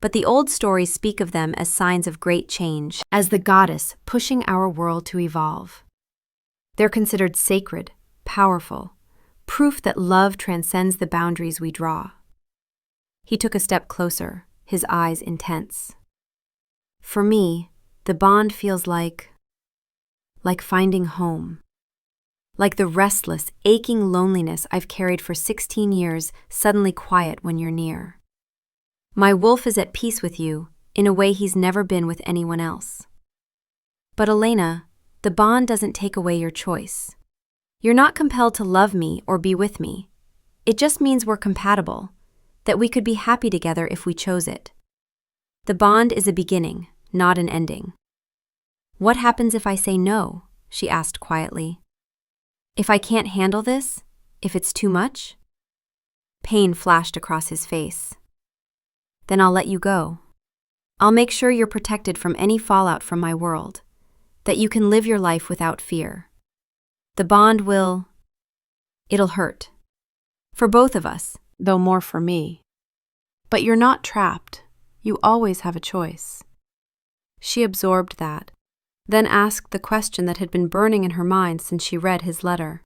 but the old stories speak of them as signs of great change, as the goddess pushing our world to evolve. They're considered sacred, powerful, proof that love transcends the boundaries we draw." He took a step closer, his eyes intense. "For me, the bond feels like finding home. Like the restless, aching loneliness I've carried for 16 years suddenly quiet when you're near. My wolf is at peace with you in a way he's never been with anyone else. But Elena, the bond doesn't take away your choice. You're not compelled to love me or be with me. It just means we're compatible, that we could be happy together if we chose it. The bond is a beginning, not an ending." "What happens if I say no?" she asked quietly. "If I can't handle this? If it's too much?" Pain flashed across his face. "Then I'll let you go. I'll make sure you're protected from any fallout from my world, that you can live your life without fear. The bond it'll hurt. For both of us, though more for me. But you're not trapped. You always have a choice." She absorbed that, then asked the question that had been burning in her mind since she read his letter.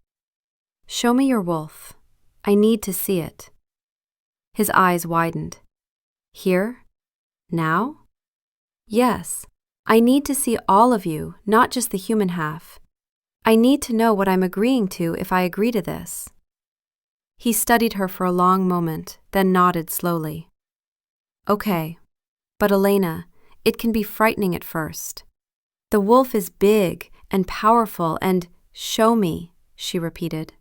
"Show me your wolf. I need to see it." His eyes widened. "Here? Now?" "Yes. I need to see all of you, not just the human half. I need to know what I'm agreeing to if I agree to this." He studied her for a long moment, then nodded slowly. "Okay. But Elena, it can be frightening at first. The wolf is big and powerful and show me," she repeated.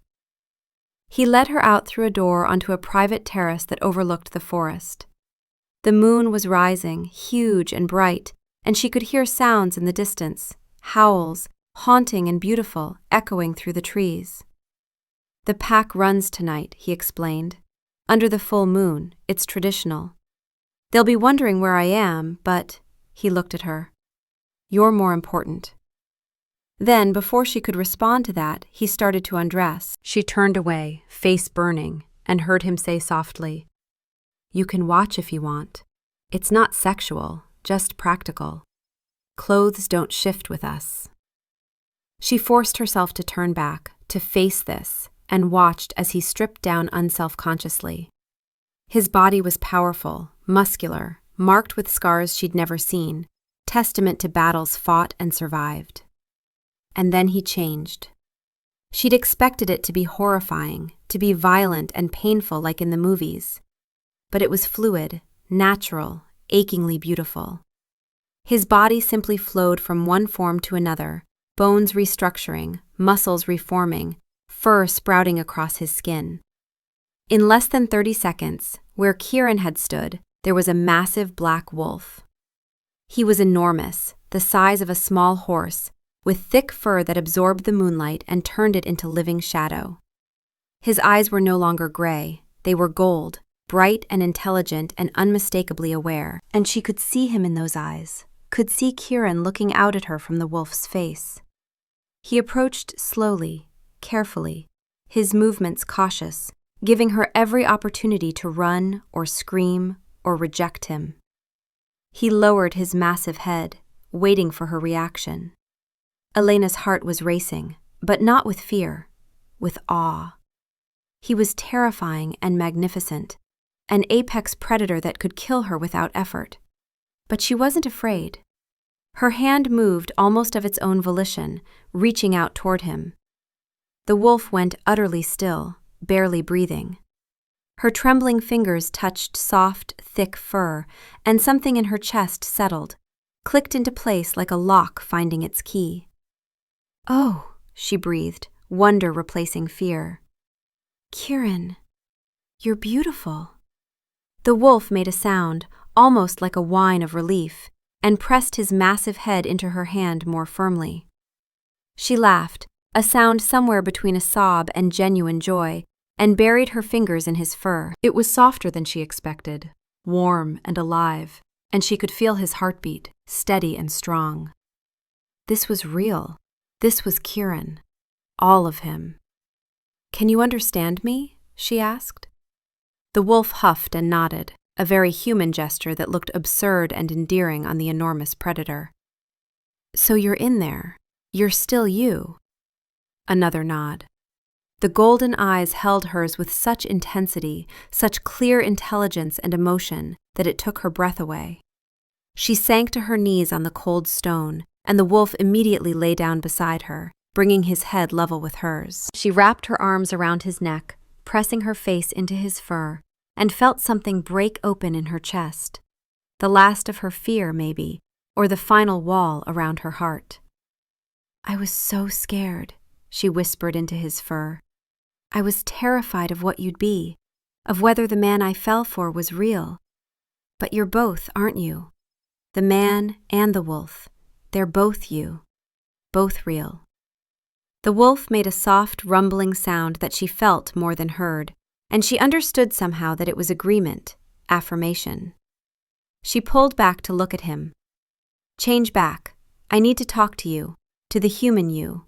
He led her out through a door onto a private terrace that overlooked the forest. The moon was rising, huge and bright, and she could hear sounds in the distance, howls, haunting and beautiful, echoing through the trees. "The pack runs tonight," he explained. "Under the full moon, it's traditional. They'll be wondering where I am, but," he looked at her, "you're more important." Then, before she could respond to that, he started to undress. She turned away, face burning, and heard him say softly, "You can watch if you want. It's not sexual, just practical. Clothes don't shift with us." She forced herself to turn back, to face this, and watched as he stripped down unselfconsciously. His body was powerful, muscular, marked with scars she'd never seen, testament to battles fought and survived. and then he changed. She'd expected it to be horrifying, to be violent and painful like in the movies. But it was fluid, natural, achingly beautiful. His body simply flowed from one form to another, bones restructuring, muscles reforming, fur sprouting across his skin. In less than 30 seconds, where Kieran had stood, there was a massive black wolf. He was enormous, the size of a small horse, with thick fur that absorbed the moonlight and turned it into living shadow. His eyes were no longer gray, they were gold, bright and intelligent and unmistakably aware, and she could see him in those eyes, could see Kieran looking out at her from the wolf's face. He approached slowly, carefully, his movements cautious, giving her every opportunity to run or scream or reject him. He lowered his massive head, waiting for her reaction. Elena's heart was racing, but not with fear, with awe. He was terrifying and magnificent, an apex predator that could kill her without effort. But she wasn't afraid. Her hand moved almost of its own volition, reaching out toward him. The wolf went utterly still, barely breathing. Her trembling fingers touched soft, thick fur, and something in her chest settled, clicked into place like a lock finding its key. "Oh," she breathed, wonder replacing fear. "Kieran, you're beautiful." The wolf made a sound, almost like a whine of relief, and pressed his massive head into her hand more firmly. She laughed, a sound somewhere between a sob and genuine joy, and buried her fingers in his fur. It was softer than she expected, warm and alive, and she could feel his heartbeat, steady and strong. This was real. This was Kieran. All of him. "Can you understand me?" she asked. The wolf huffed and nodded, a very human gesture that looked absurd and endearing on the enormous predator. "So you're in there. You're still you." Another nod. The golden eyes held hers with such intensity, such clear intelligence and emotion, that it took her breath away. She sank to her knees on the cold stone, and the wolf immediately lay down beside her, bringing his head level with hers. She wrapped her arms around his neck, pressing her face into his fur, and felt something break open in her chest. The last of her fear, maybe, or the final wall around her heart. "I was so scared," she whispered into his fur. "I was terrified of what you'd be, of whether the man I fell for was real. But you're both, aren't you? The man and the wolf. They're both you. Both real." The wolf made a soft, rumbling sound that she felt more than heard, and she understood somehow that it was agreement, affirmation. She pulled back to look at him. "Change back. I need to talk to you, to the human you."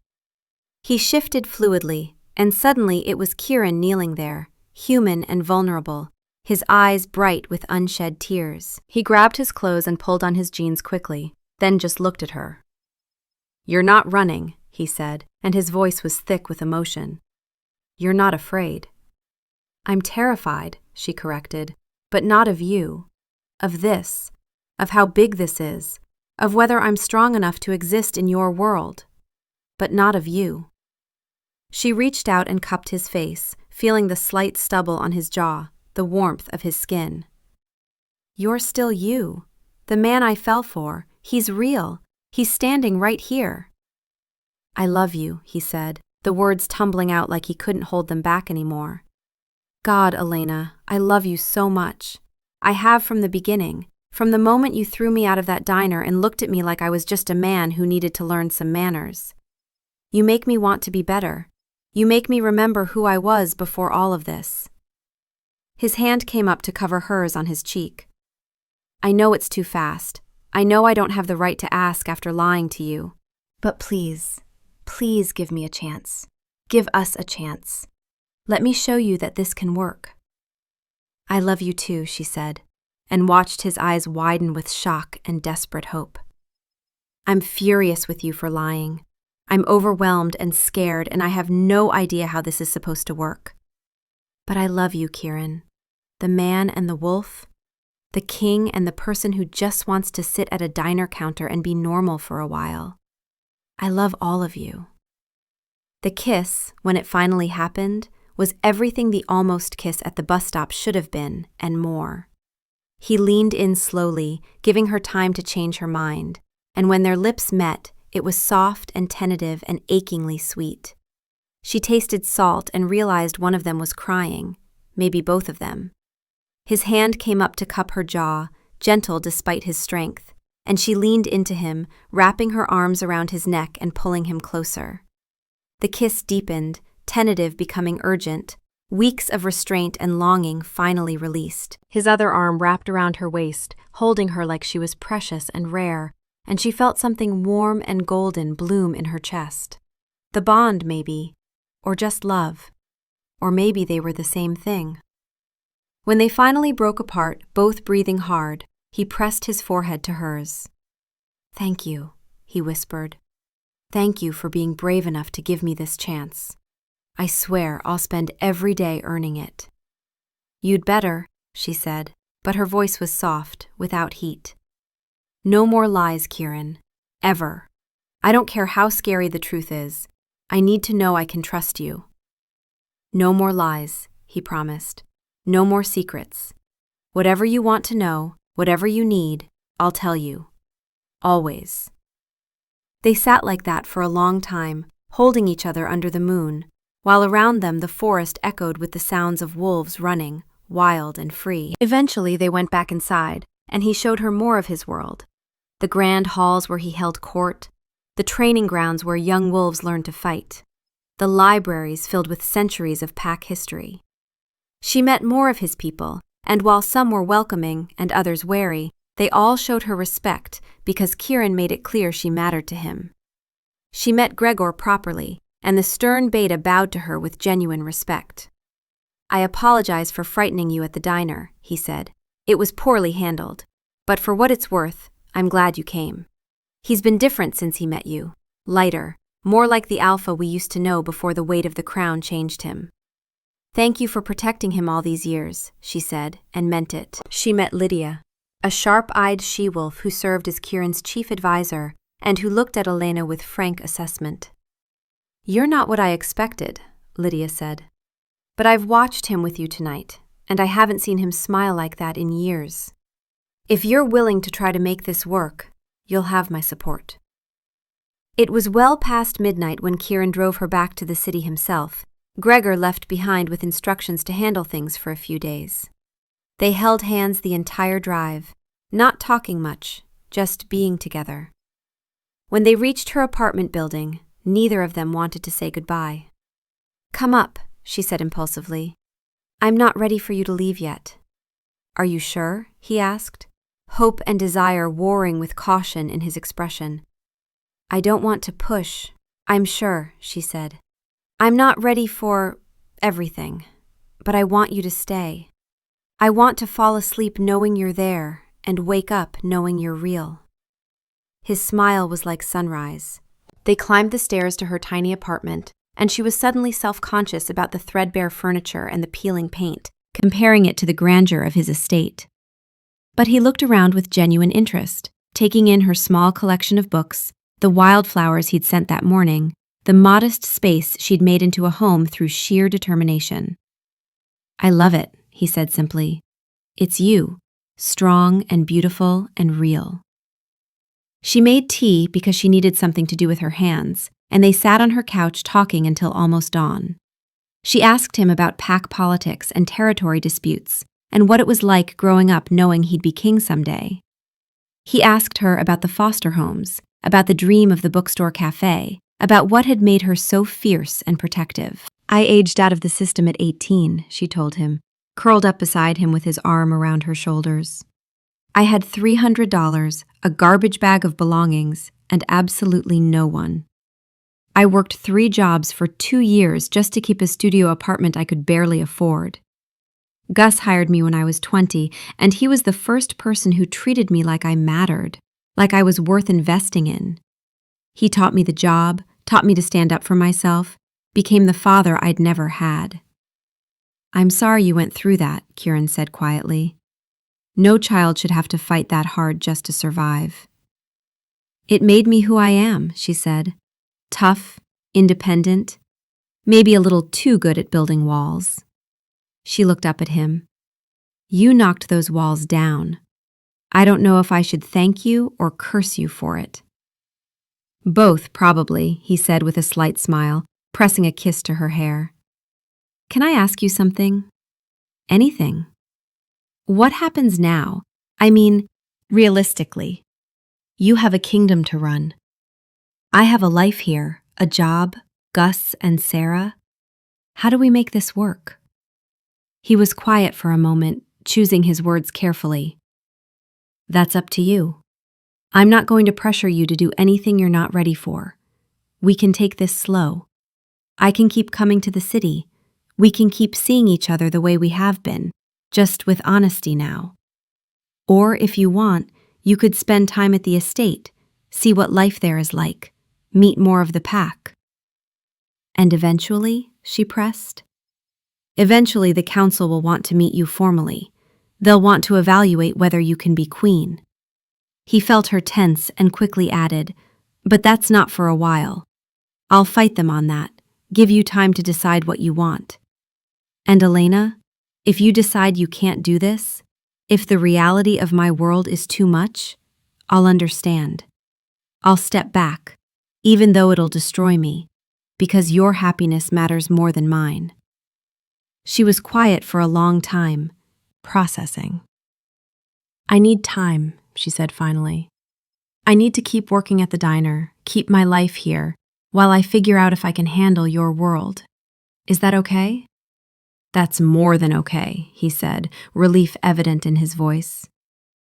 He shifted fluidly, and suddenly it was Kieran kneeling there, human and vulnerable, his eyes bright with unshed tears. He grabbed his clothes and pulled on his jeans quickly, then just looked at her. "You're not running," he said, and his voice was thick with emotion. "You're not afraid." "I'm terrified," she corrected, "but not of you. Of this. Of how big this is. Of whether I'm strong enough to exist in your world. But not of you." She reached out and cupped his face, feeling the slight stubble on his jaw, the warmth of his skin. "You're still you. The man I fell for, he's real. He's standing right here." "I love you," he said, the words tumbling out like he couldn't hold them back anymore. "God, Elena, I love you so much. I have from the beginning, from the moment you threw me out of that diner and looked at me like I was just a man who needed to learn some manners. You make me want to be better. You make me remember who I was before all of this." His hand came up to cover hers on his cheek. "I know it's too fast. I know I don't have the right to ask after lying to you. But please, please give me a chance. Give us a chance. Let me show you that this can work." "I love you too," she said, and watched his eyes widen with shock and desperate hope. "I'm furious with you for lying. I'm overwhelmed and scared, and I have no idea how this is supposed to work. But I love you, Kieran. The man and the wolf. The king and the person who just wants to sit at a diner counter and be normal for a while. I love all of you." The kiss, when it finally happened, was everything the almost kiss at the bus stop should have been, and more. He leaned in slowly, giving her time to change her mind, and when their lips met, it was soft and tentative and achingly sweet. She tasted salt and realized one of them was crying, maybe both of them. His hand came up to cup her jaw, gentle despite his strength, and she leaned into him, wrapping her arms around his neck and pulling him closer. The kiss deepened, tentative becoming urgent, weeks of restraint and longing finally released. His other arm wrapped around her waist, holding her like she was precious and rare, and she felt something warm and golden bloom in her chest. The bond, maybe, or just love, or maybe they were the same thing. When they finally broke apart, both breathing hard, he pressed his forehead to hers. "Thank you," he whispered. "Thank you for being brave enough to give me this chance. I swear I'll spend every day earning it." "You'd better," she said, but her voice was soft, without heat. "No more lies, Kieran. Ever. I don't care how scary the truth is. I need to know I can trust you." "No more lies," he promised. "No more secrets. Whatever you want to know, whatever you need, I'll tell you. Always." They sat like that for a long time, holding each other under the moon, while around them the forest echoed with the sounds of wolves running, wild and free. Eventually they went back inside, and he showed her more of his world. The grand halls where he held court, the training grounds where young wolves learned to fight, the libraries filled with centuries of pack history. She met more of his people, and while some were welcoming and others wary, they all showed her respect because Kieran made it clear she mattered to him. She met Gregor properly, and the stern beta bowed to her with genuine respect. "I apologize for frightening you at the diner," he said. "It was poorly handled. But for what it's worth, I'm glad you came. He's been different since he met you. Lighter, more like the alpha we used to know before the weight of the crown changed him." "Thank you for protecting him all these years," she said, and meant it. She met Lydia, a sharp-eyed she-wolf who served as Kieran's chief advisor and who looked at Elena with frank assessment. "You're not what I expected," Lydia said. "But I've watched him with you tonight, and I haven't seen him smile like that in years. If you're willing to try to make this work, you'll have my support." It was well past midnight when Kieran drove her back to the city himself. Gregor left behind with instructions to handle things for a few days. They held hands the entire drive, not talking much, just being together. When they reached her apartment building, neither of them wanted to say goodbye. "Come up," she said impulsively. "I'm not ready for you to leave yet." "Are you sure?" he asked, hope and desire warring with caution in his expression. "I don't want to push." "I'm sure," she said. "I'm not ready for everything, but I want you to stay. I want to fall asleep knowing you're there and wake up knowing you're real." His smile was like sunrise. They climbed the stairs to her tiny apartment, and she was suddenly self-conscious about the threadbare furniture and the peeling paint, comparing it to the grandeur of his estate. But he looked around with genuine interest, taking in her small collection of books, the wildflowers he'd sent that morning, the modest space she'd made into a home through sheer determination. "I love it," he said simply. "It's you, strong and beautiful and real." She made tea because she needed something to do with her hands, and they sat on her couch talking until almost dawn. She asked him about pack politics and territory disputes, and what it was like growing up knowing he'd be king someday. He asked her about the foster homes, about the dream of the bookstore cafe, about what had made her so fierce and protective. "I aged out of the system at 18, she told him, curled up beside him with his arm around her shoulders. "I had $300, a garbage bag of belongings, and absolutely no one. I worked 3 jobs for 2 years just to keep a studio apartment I could barely afford. Gus hired me when I was 20, and he was the first person who treated me like I mattered, like I was worth investing in. He taught me the job, taught me to stand up for myself, became the father I'd never had." "I'm sorry you went through that," Kieran said quietly. "No child should have to fight that hard just to survive." "It made me who I am," she said. Tough, independent, maybe a little too good at building walls. She looked up at him. You knocked those walls down. I don't know if I should thank you or curse you for it. Both, probably, he said with a slight smile, pressing a kiss to her hair. Can I ask you something? Anything. What happens now? I mean, realistically. You have a kingdom to run. I have a life here, a job, Gus and Sarah. How do we make this work? He was quiet for a moment, choosing his words carefully. That's up to you. I'm not going to pressure you to do anything you're not ready for. We can take this slow. I can keep coming to the city. We can keep seeing each other the way we have been, just with honesty now. Or if you want, you could spend time at the estate, see what life there is like, meet more of the pack. And eventually, she pressed, eventually the council will want to meet you formally. They'll want to evaluate whether you can be queen. He felt her tense and quickly added, but that's not for a while. I'll fight them on that, give you time to decide what you want. And Elena, if you decide you can't do this, if the reality of my world is too much, I'll understand. I'll step back, even though it'll destroy me, because your happiness matters more than mine. She was quiet for a long time, processing. I need time, she said finally. I need to keep working at the diner, keep my life here, while I figure out if I can handle your world. Is that okay? That's more than okay, he said, relief evident in his voice.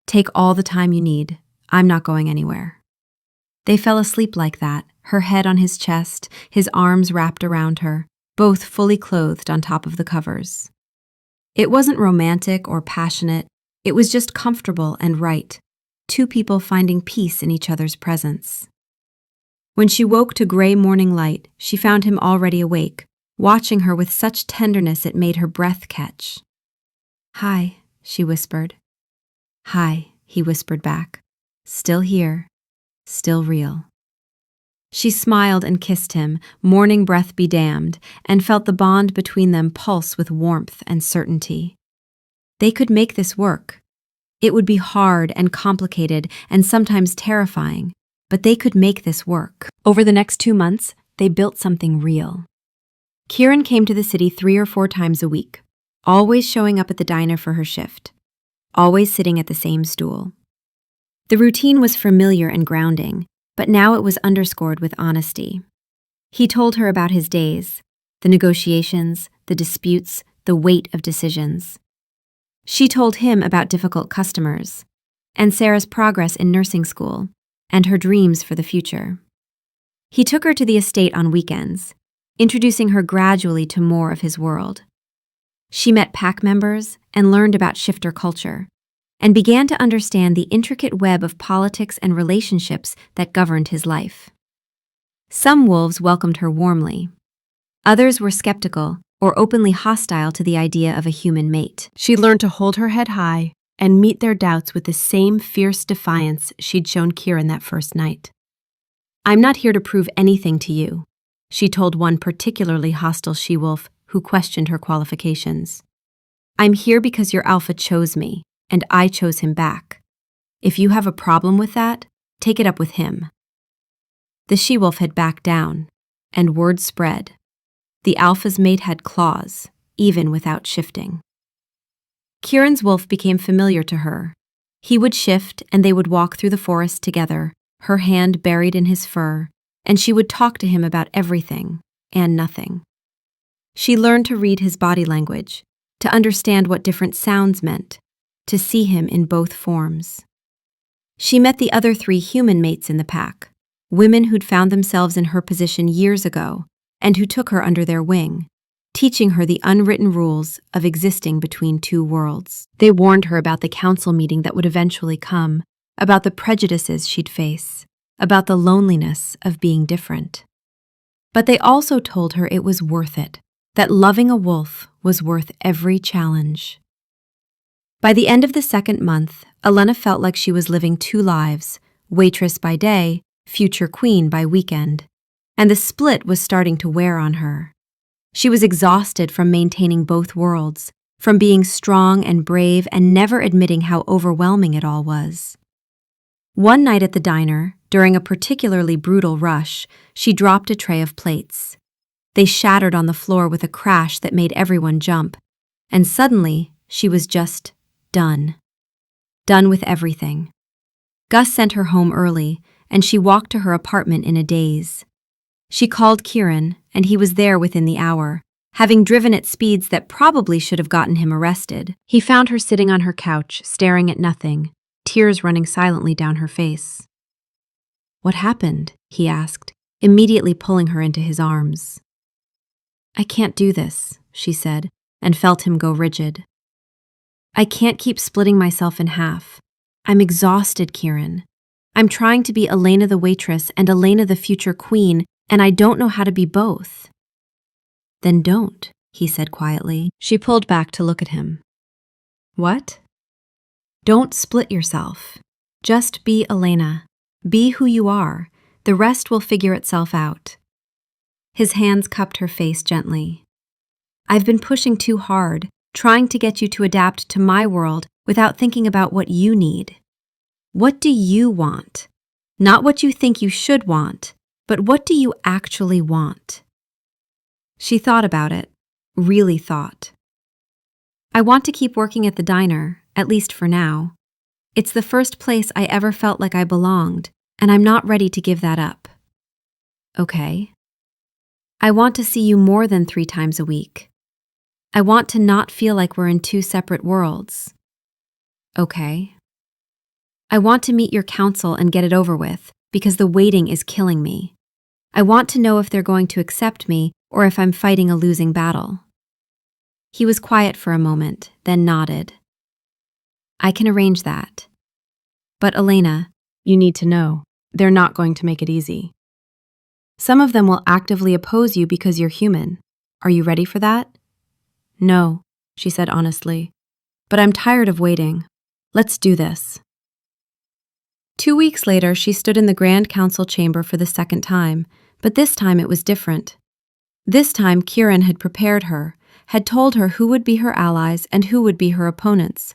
Take all the time you need. I'm not going anywhere. They fell asleep like that, her head on his chest, his arms wrapped around her, both fully clothed on top of the covers. It wasn't romantic or passionate, it was just comfortable and right, two people finding peace in each other's presence. When she woke to gray morning light, she found him already awake, watching her with such tenderness it made her breath catch. Hi, she whispered. Hi, he whispered back. Still here, still real. She smiled and kissed him, morning breath be damned, and felt the bond between them pulse with warmth and certainty. They could make this work. It would be hard and complicated and sometimes terrifying, but they could make this work. Over the next 2 months, they built something real. Kieran came to the city 3 or 4 times a week, always showing up at the diner for her shift, always sitting at the same stool. The routine was familiar and grounding, but now it was underscored with honesty. He told her about his days, the negotiations, the disputes, the weight of decisions. She told him about difficult customers, and Sarah's progress in nursing school, and her dreams for the future. He took her to the estate on weekends, introducing her gradually to more of his world. She met pack members and learned about shifter culture, and began to understand the intricate web of politics and relationships that governed his life. Some wolves welcomed her warmly. Others were skeptical or openly hostile to the idea of a human mate. She learned to hold her head high and meet their doubts with the same fierce defiance she'd shown Kieran that first night. I'm not here to prove anything to you, she told one particularly hostile she-wolf who questioned her qualifications. I'm here because your alpha chose me, and I chose him back. If you have a problem with that, take it up with him. The she-wolf had backed down, and word spread. The alpha's mate had claws, even without shifting. Kieran's wolf became familiar to her. He would shift, and they would walk through the forest together, her hand buried in his fur, and she would talk to him about everything and nothing. She learned to read his body language, to understand what different sounds meant, to see him in both forms. She met the other 3 human mates in the pack, women who'd found themselves in her position years ago and who took her under their wing, teaching her the unwritten rules of existing between 2 worlds. They warned her about the council meeting that would eventually come, about the prejudices she'd face, about the loneliness of being different. But they also told her it was worth it, that loving a wolf was worth every challenge. By the end of the 2nd month, Elena felt like she was living 2 lives, waitress by day, future queen by weekend. and the split was starting to wear on her. She was exhausted from maintaining both worlds, from being strong and brave and never admitting how overwhelming it all was. One night at the diner, during a particularly brutal rush, she dropped a tray of plates. They shattered on the floor with a crash that made everyone jump, and suddenly she was just done. Done with everything. Gus sent her home early, and she walked to her apartment in a daze. She called Kieran, and he was there within the hour, having driven at speeds that probably should have gotten him arrested. He found her sitting on her couch, staring at nothing, tears running silently down her face. "What happened?" he asked, immediately pulling her into his arms. "I can't do this," she said, and felt him go rigid. "I can't keep splitting myself in half. I'm exhausted, Kieran. I'm trying to be Elena the waitress and Elena the future queen, and I don't know how to be both." "Then don't," he said quietly. She pulled back to look at him. "What?" "Don't split yourself. Just be Elena. Be who you are. The rest will figure itself out." His hands cupped her face gently. "I've been pushing too hard, trying to get you to adapt to my world without thinking about what you need. What do you want? Not what you think you should want, but what do you actually want?" She thought about it, really thought. "I want to keep working at the diner, at least for now. It's the first place I ever felt like I belonged, and I'm not ready to give that up." "Okay." "I want to see you more than 3 times a week. I want to not feel like we're in 2 separate worlds." "Okay." "I want to meet your council and get it over with, because the waiting is killing me. I want to know if they're going to accept me or if I'm fighting a losing battle." He was quiet for a moment, then nodded. "I can arrange that. But Elena, you need to know, they're not going to make it easy. Some of them will actively oppose you because you're human. Are you ready for that?" "No," she said honestly. "But I'm tired of waiting. Let's do this." 2 weeks later, she stood in the Grand Council chamber for the second time, but this time it was different. This time, Kieran had prepared her, had told her who would be her allies and who would be her opponents.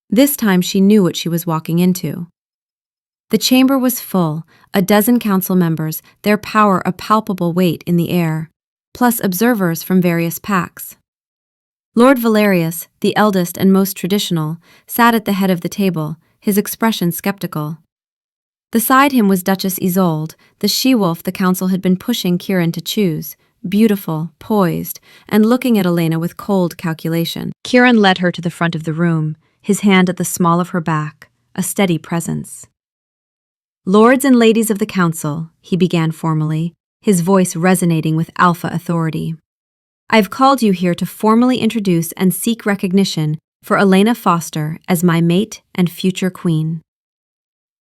This time she knew what she was walking into. The chamber was full, a dozen council members, their power a palpable weight in the air, plus observers from various packs. Lord Valerius, the eldest and most traditional, sat at the head of the table, his expression skeptical. Beside him was Duchess Isolde, the she-wolf the council had been pushing Kieran to choose, beautiful, poised, and looking at Elena with cold calculation. Kieran led her to the front of the room, his hand at the small of her back, a steady presence. "Lords and ladies of the council," he began formally, his voice resonating with alpha authority. "I've called you here to formally introduce and seek recognition for Elena Foster as my mate and future queen."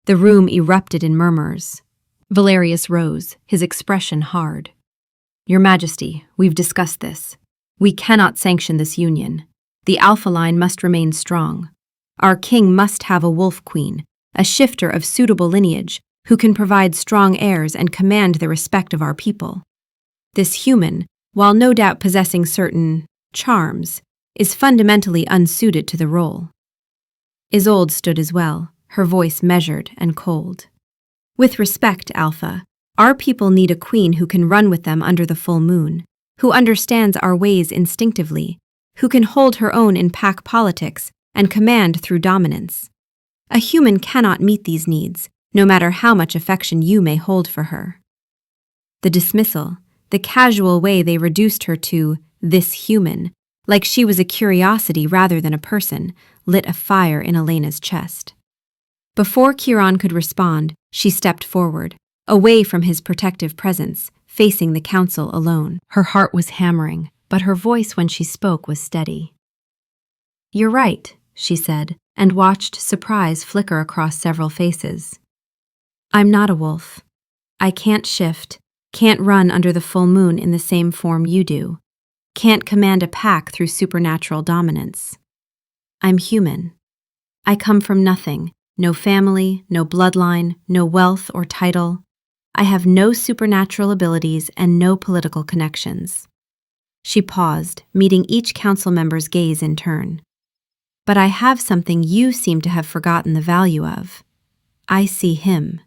The room erupted in murmurs. Valerius rose, his expression hard. "Your Majesty, we've discussed this. We cannot sanction this union. The Alpha line must remain strong. Our king must have a wolf queen, a shifter of suitable lineage, who can provide strong heirs and command the respect of our people. This human, while no doubt possessing certain charms, is fundamentally unsuited to the role." Isolde stood as well, her voice measured and cold. "With respect, Alpha, our people need a queen who can run with them under the full moon, who understands our ways instinctively, who can hold her own in pack politics and command through dominance. A human cannot meet these needs, no matter how much affection you may hold for her." The dismissal, the casual way they reduced her to this human, like she was a curiosity rather than a person, lit a fire in Elena's chest. Before Kieran could respond, she stepped forward, away from his protective presence, facing the council alone. Her heart was hammering, but her voice when she spoke was steady. "You're right," she said, and watched surprise flicker across several faces. "I'm not a wolf. I can't shift, can't run under the full moon in the same form you do, can't command a pack through supernatural dominance. I'm human. I come from nothing, no family, no bloodline, no wealth or title. I have no supernatural abilities and no political connections. She paused, meeting each council member's gaze in turn. But I have something you seem to have forgotten the value of. I see him.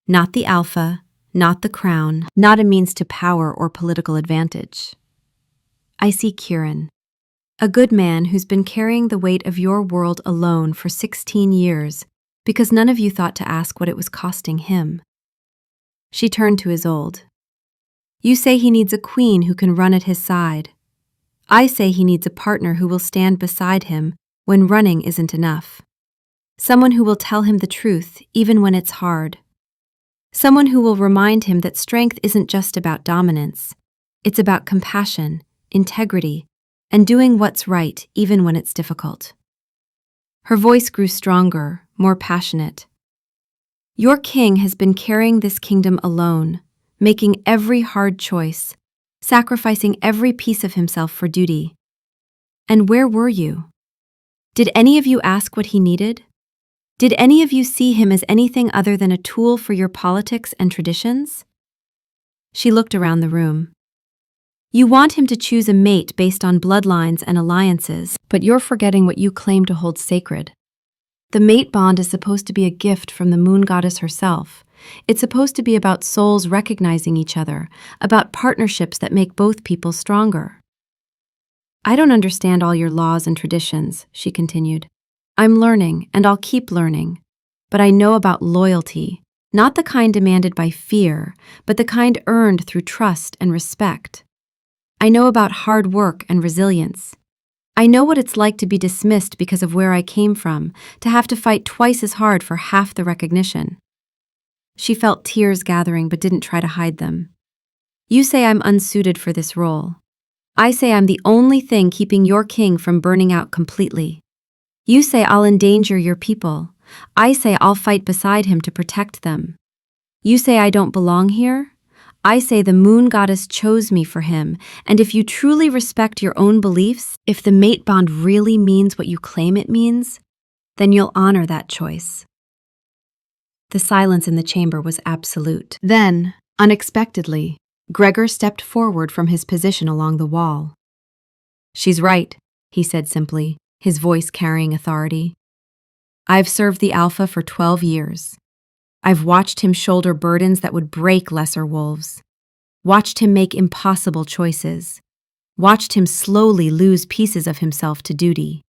Not the alpha, not the crown, not a means to power or political advantage. I see Kieran, a good man who's been carrying the weight of your world alone for 16 years because none of you thought to ask what it was costing him. She turned to Isolde. You say he needs a queen who can run at his side. I say he needs a partner who will stand beside him when running isn't enough. Someone who will tell him the truth even when it's hard. Someone who will remind him that strength isn't just about dominance. It's about compassion, integrity, and doing what's right even when it's difficult. Her voice grew stronger, more passionate. Your king has been carrying this kingdom alone, making every hard choice, sacrificing every piece of himself for duty. And where were you? Did any of you ask what he needed? Did any of you see him as anything other than a tool for your politics and traditions? She looked around the room. You want him to choose a mate based on bloodlines and alliances, but you're forgetting what you claim to hold sacred. The mate bond is supposed to be a gift from the moon goddess herself. It's supposed to be about souls recognizing each other, about partnerships that make both people stronger. I don't understand all your laws and traditions, she continued. I'm learning, and I'll keep learning. But I know about loyalty, not the kind demanded by fear, but the kind earned through trust and respect. I know about hard work and resilience. I know what it's like to be dismissed because of where I came from, to have to fight twice as hard for half the recognition. She felt tears gathering but didn't try to hide them. You say I'm unsuited for this role. I say I'm the only thing keeping your king from burning out completely. You say I'll endanger your people. I say I'll fight beside him to protect them. You say I don't belong here? I say the moon goddess chose me for him, and if you truly respect your own beliefs, if the mate bond really means what you claim it means, then you'll honor that choice. The silence in the chamber was absolute. Then, unexpectedly, Gregor stepped forward from his position along the wall. She's right, he said simply, his voice carrying authority. I've served the Alpha for 12 years. I've watched him shoulder burdens that would break lesser wolves, watched him make impossible choices, watched him slowly lose pieces of himself to duty.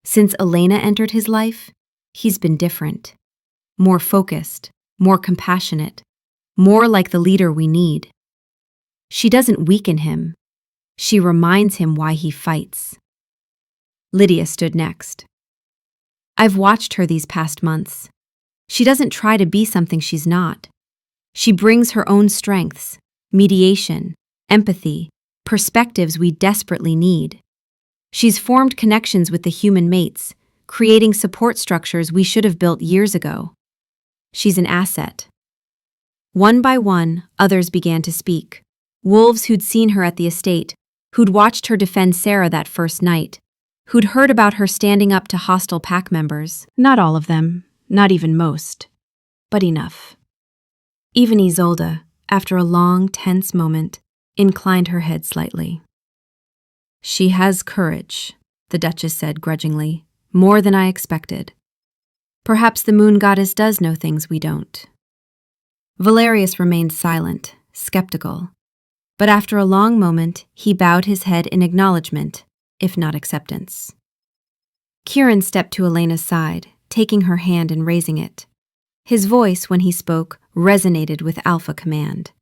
Since Elena entered his life, he's been different, more focused, more compassionate, more like the leader we need. She doesn't weaken him. She reminds him why he fights. Lydia stood next. I've watched her these past months. She doesn't try to be something she's not. She brings her own strengths, mediation, empathy, perspectives we desperately need. She's formed connections with the human mates, creating support structures we should have built years ago. She's an asset. One by one, others began to speak. Wolves who'd seen her at the estate, who'd watched her defend Sarah that first night, who'd heard about her standing up to hostile pack members. Not all of them. Not even most, but enough. Even Isolde, after a long, tense moment, inclined her head slightly. She has courage, the Duchess said grudgingly, more than I expected. Perhaps the moon goddess does know things we don't. Valerius remained silent, skeptical, but after a long moment, he bowed his head in acknowledgement, if not acceptance. Kieran stepped to Elena's side, taking her hand and raising it. His voice, when he spoke, resonated with alpha command.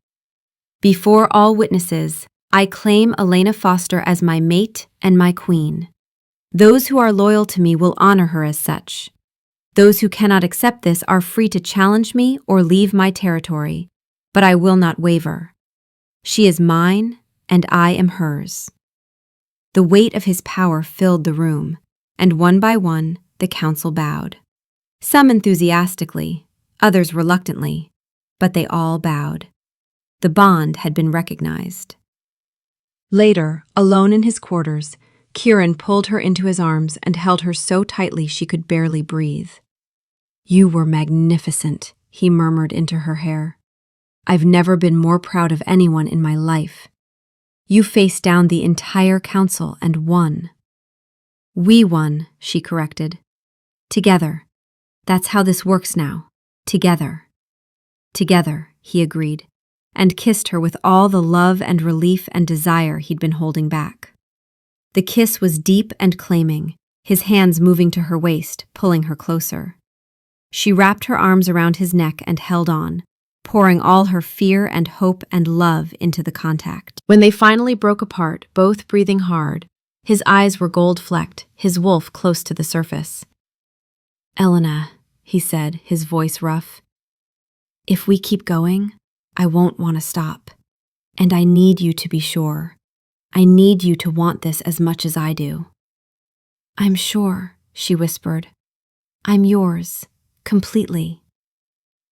Before all witnesses, I claim Elena Foster as my mate and my queen. Those who are loyal to me will honor her as such. Those who cannot accept this are free to challenge me or leave my territory, but I will not waver. She is mine, and I am hers. The weight of his power filled the room, and one by one, the council bowed. Some enthusiastically, others reluctantly, but they all bowed. The bond had been recognized. Later, alone in his quarters, Kieran pulled her into his arms and held her so tightly she could barely breathe. You were magnificent, he murmured into her hair. I've never been more proud of anyone in my life. You faced down the entire council and won." "We won," she corrected. "Together. That's how this works now. Together." "Together," he agreed, and kissed her with all the love and relief and desire he'd been holding back. The kiss was deep and claiming, his hands moving to her waist, pulling her closer. She wrapped her arms around his neck and held on, pouring all her fear and hope and love into the contact. When they finally broke apart, both breathing hard, his eyes were gold-flecked, his wolf close to the surface. "Elena," he said, his voice rough, "if we keep going, I won't want to stop. And I need you to be sure. I need you to want this as much as I do." "I'm sure," she whispered. "I'm yours, completely."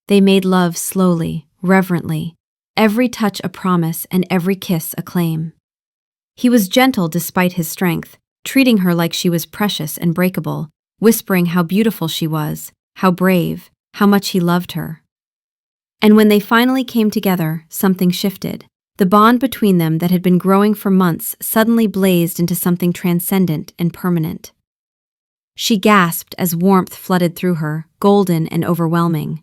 They made love slowly, reverently, every touch a promise and every kiss a claim. He was gentle despite his strength, treating her like she was precious and breakable, whispering how beautiful she was, how brave, how much he loved her. And when they finally came together, something shifted. The bond between them that had been growing for months suddenly blazed into something transcendent and permanent. She gasped as warmth flooded through her, golden and overwhelming.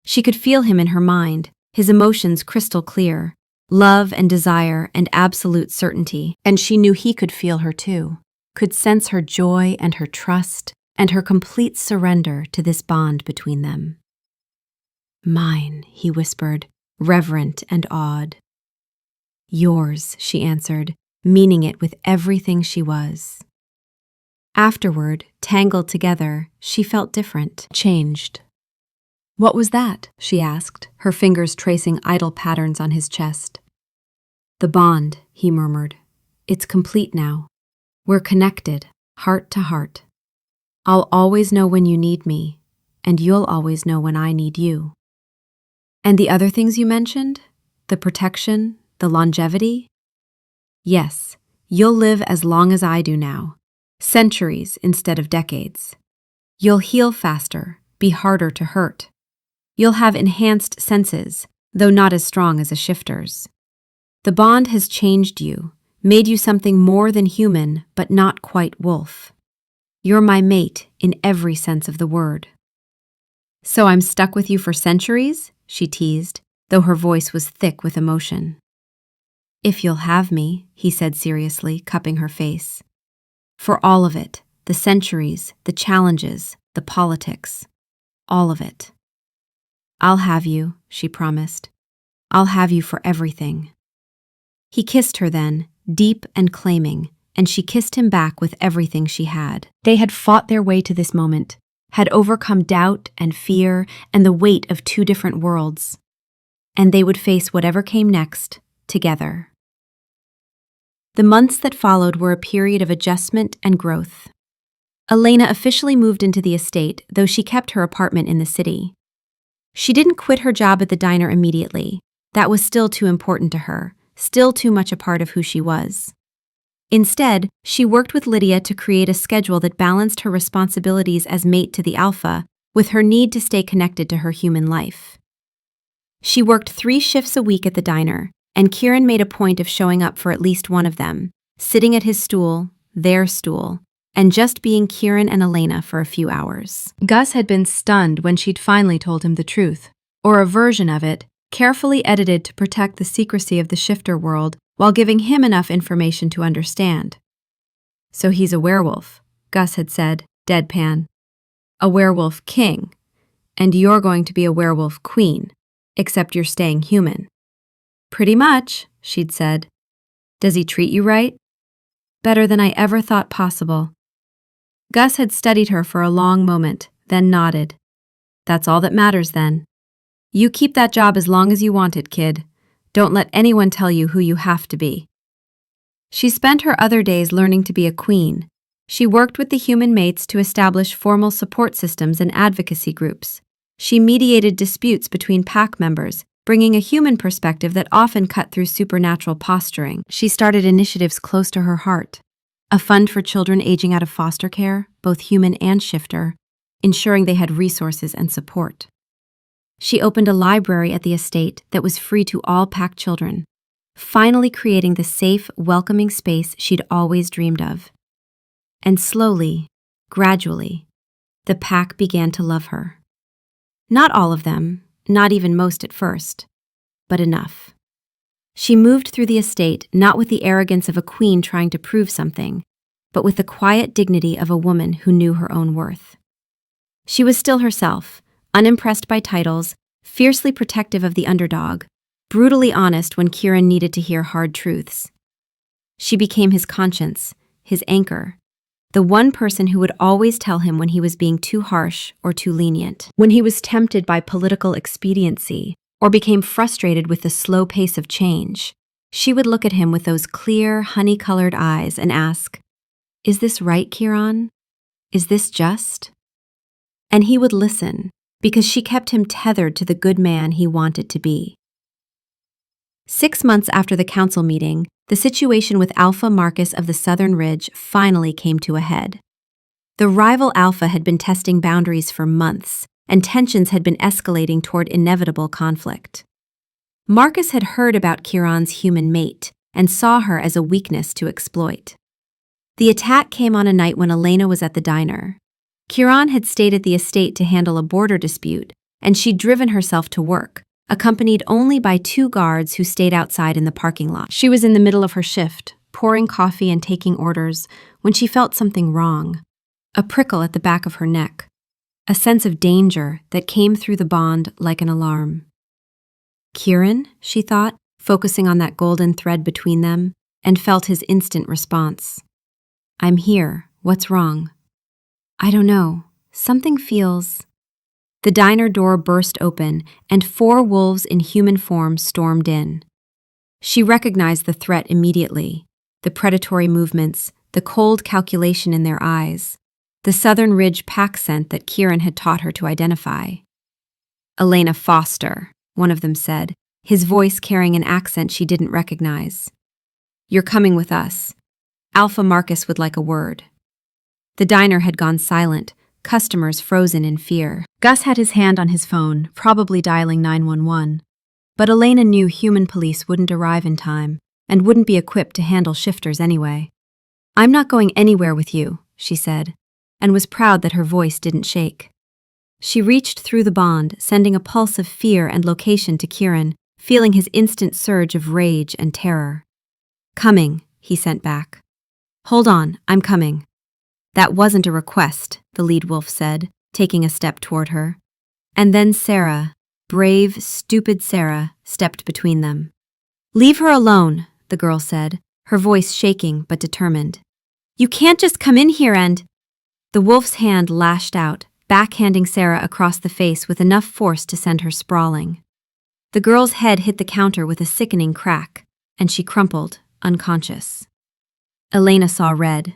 She could feel him in her mind, his emotions crystal clear, love and desire and absolute certainty, and she knew he could feel her too, could sense her joy and her trust and her complete surrender to this bond between them. "Mine," he whispered, reverent and awed. "Yours," she answered, meaning it with everything she was. Afterward, tangled together, she felt different, changed. "What was that?" she asked, her fingers tracing idle patterns on his chest. "The bond," he murmured. "It's complete now. We're connected, heart to heart. I'll always know when you need me, and you'll always know when I need you." "And the other things you mentioned? The protection, the longevity?" "Yes, you'll live as long as I do now. Centuries instead of decades. You'll heal faster, be harder to hurt. You'll have enhanced senses, though not as strong as a shifter's. The bond has changed you, made you something more than human, but not quite wolf. You're my mate in every sense of the word." "So I'm stuck with you for centuries?" she teased, though her voice was thick with emotion. "If you'll have me," he said seriously, cupping her face. "For all of it, the centuries, the challenges, the politics, all of it." "I'll have you," she promised. "I'll have you for everything." He kissed her then, deep and claiming, and she kissed him back with everything she had. They had fought their way to this moment, had overcome doubt and fear and the weight of two different worlds. And they would face whatever came next, together. The months that followed were a period of adjustment and growth. Elena officially moved into the estate, though she kept her apartment in the city. She didn't quit her job at the diner immediately. That was still too important to her, still too much a part of who she was. Instead, she worked with Lydia to create a schedule that balanced her responsibilities as mate to the alpha with her need to stay connected to her human life. She worked 3 shifts a week at the diner, and Kieran made a point of showing up for at least one of them, sitting at his stool, their stool, and just being Kieran and Elena for a few hours. Gus had been stunned when she'd finally told him the truth, or a version of it, carefully edited to protect the secrecy of the shifter world while giving him enough information to understand. "So he's a werewolf," Gus had said, deadpan. "A werewolf king, and you're going to be a werewolf queen, except you're staying human." "Pretty much," she'd said. "Does he treat you right?" "Better than I ever thought possible." Gus had studied her for a long moment, then nodded. "That's all that matters then. You keep that job as long as you want it, kid. Don't let anyone tell you who you have to be." She spent her other days learning to be a queen. She worked with the human mates to establish formal support systems and advocacy groups. She mediated disputes between pack members, bringing a human perspective that often cut through supernatural posturing. She started initiatives close to her heart. A fund for children aging out of foster care, both human and shifter, ensuring they had resources and support. She opened a library at the estate that was free to all pack children, finally creating the safe, welcoming space she'd always dreamed of. And slowly, gradually, the pack began to love her. Not all of them, not even most at first, but enough. She moved through the estate not with the arrogance of a queen trying to prove something, but with the quiet dignity of a woman who knew her own worth. She was still herself, unimpressed by titles, fiercely protective of the underdog, brutally honest when Kieran needed to hear hard truths. She became his conscience, his anchor, the one person who would always tell him when he was being too harsh or too lenient, when he was tempted by political expediency or became frustrated with the slow pace of change. She would look at him with those clear, honey-colored eyes and ask, "Is this right, Kieran? Is this just?" And he would listen, because she kept him tethered to the good man he wanted to be. 6 months after the council meeting, the situation with Alpha Marcus of the Southern Ridge finally came to a head. The rival Alpha had been testing boundaries for months, and tensions had been escalating toward inevitable conflict. Marcus had heard about Kieran's human mate and saw her as a weakness to exploit. The attack came on a night when Elena was at the diner. Kieran had stayed at the estate to handle a border dispute, and she'd driven herself to work, accompanied only by 2 guards who stayed outside in the parking lot. She was in the middle of her shift, pouring coffee and taking orders, when she felt something wrong. A prickle at the back of her neck. A sense of danger that came through the bond like an alarm. Kieran, she thought, focusing on that golden thread between them, and felt his instant response. "I'm here. What's wrong?" "I don't know. Something feels..." The diner door burst open, and 4 wolves in human form stormed in. She recognized the threat immediately, the predatory movements, the cold calculation in their eyes, the Southern Ridge pack scent that Kieran had taught her to identify. "Elena Foster," one of them said, his voice carrying an accent she didn't recognize. "You're coming with us. Alpha Marcus would like a word." The diner had gone silent, customers frozen in fear. Gus had his hand on his phone, probably dialing 911. But Elena knew human police wouldn't arrive in time, and wouldn't be equipped to handle shifters anyway. "I'm not going anywhere with you," she said, and was proud that her voice didn't shake. She reached through the bond, sending a pulse of fear and location to Kieran, feeling his instant surge of rage and terror. "Coming," he sent back. "Hold on, I'm coming." "That wasn't a request," the lead wolf said, taking a step toward her. And then Sarah, brave, stupid Sarah, stepped between them. "Leave her alone," the girl said, her voice shaking but determined. "You can't just come in here and..." The wolf's hand lashed out, backhanding Sarah across the face with enough force to send her sprawling. The girl's head hit the counter with a sickening crack, and she crumpled, unconscious. Elena saw red.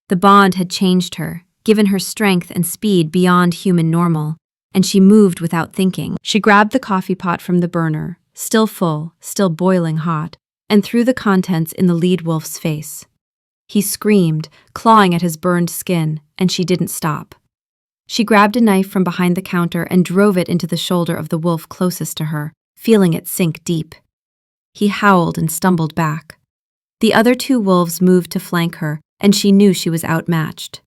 The bond had changed her, given her strength and speed beyond human normal, and she moved without thinking. She grabbed the coffee pot from the burner, still full, still boiling hot, and threw the contents in the lead wolf's face. He screamed, clawing at his burned skin, and she didn't stop. She grabbed a knife from behind the counter and drove it into the shoulder of the wolf closest to her, feeling it sink deep. He howled and stumbled back. The other 2 wolves moved to flank her, and she knew she was outmatched.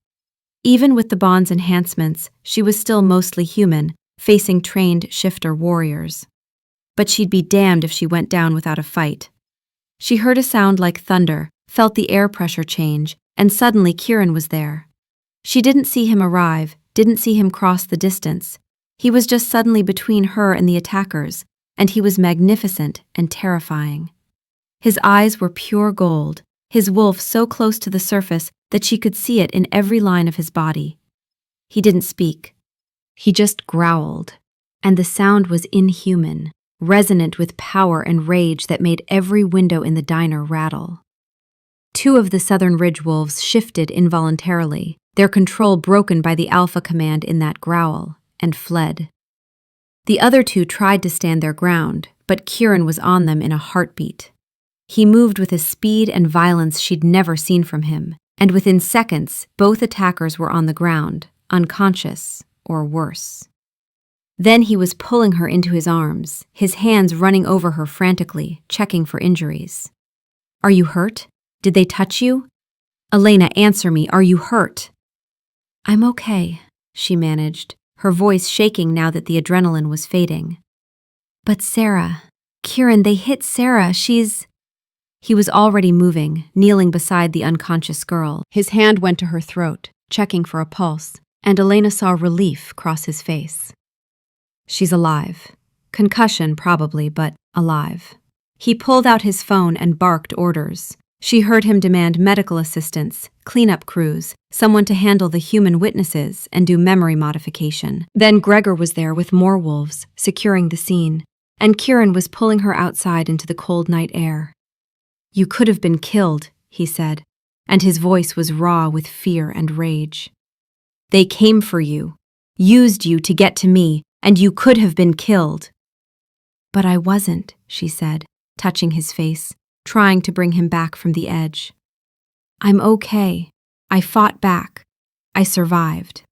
Even with the bond's enhancements, she was still mostly human, facing trained shifter warriors. But she'd be damned if she went down without a fight. She heard a sound like thunder, felt the air pressure change, and suddenly Kieran was there. She didn't see him arrive, didn't see him cross the distance. He was just suddenly between her and the attackers, and he was magnificent and terrifying. His eyes were pure gold, his wolf so close to the surface that she could see it in every line of his body. He didn't speak. He just growled, and the sound was inhuman, resonant with power and rage that made every window in the diner rattle. 2 of the Southern Ridge wolves shifted involuntarily, their control broken by the alpha command in that growl, and fled. The other 2 tried to stand their ground, but Kieran was on them in a heartbeat. He moved with a speed and violence she'd never seen from him, and within seconds, both attackers were on the ground, unconscious or worse. Then he was pulling her into his arms, his hands running over her frantically, checking for injuries. Are you hurt? Did they touch you? Elena, answer me, are you hurt? I'm okay, she managed, her voice shaking now that the adrenaline was fading. But Sarah, Kieran, they hit Sarah, she's… He was already moving, kneeling beside the unconscious girl. His hand went to her throat, checking for a pulse, and Elena saw relief cross his face. She's alive. Concussion, probably, but alive. He pulled out his phone and barked orders. She heard him demand medical assistance, cleanup crews, someone to handle the human witnesses and do memory modification. Then Gregor was there with more wolves, securing the scene, and Kieran was pulling her outside into the cold night air. You could have been killed, he said, and his voice was raw with fear and rage. They came for you, used you to get to me, and you could have been killed. But I wasn't, she said, touching his face, trying to bring him back from the edge. I'm okay. I fought back. I survived.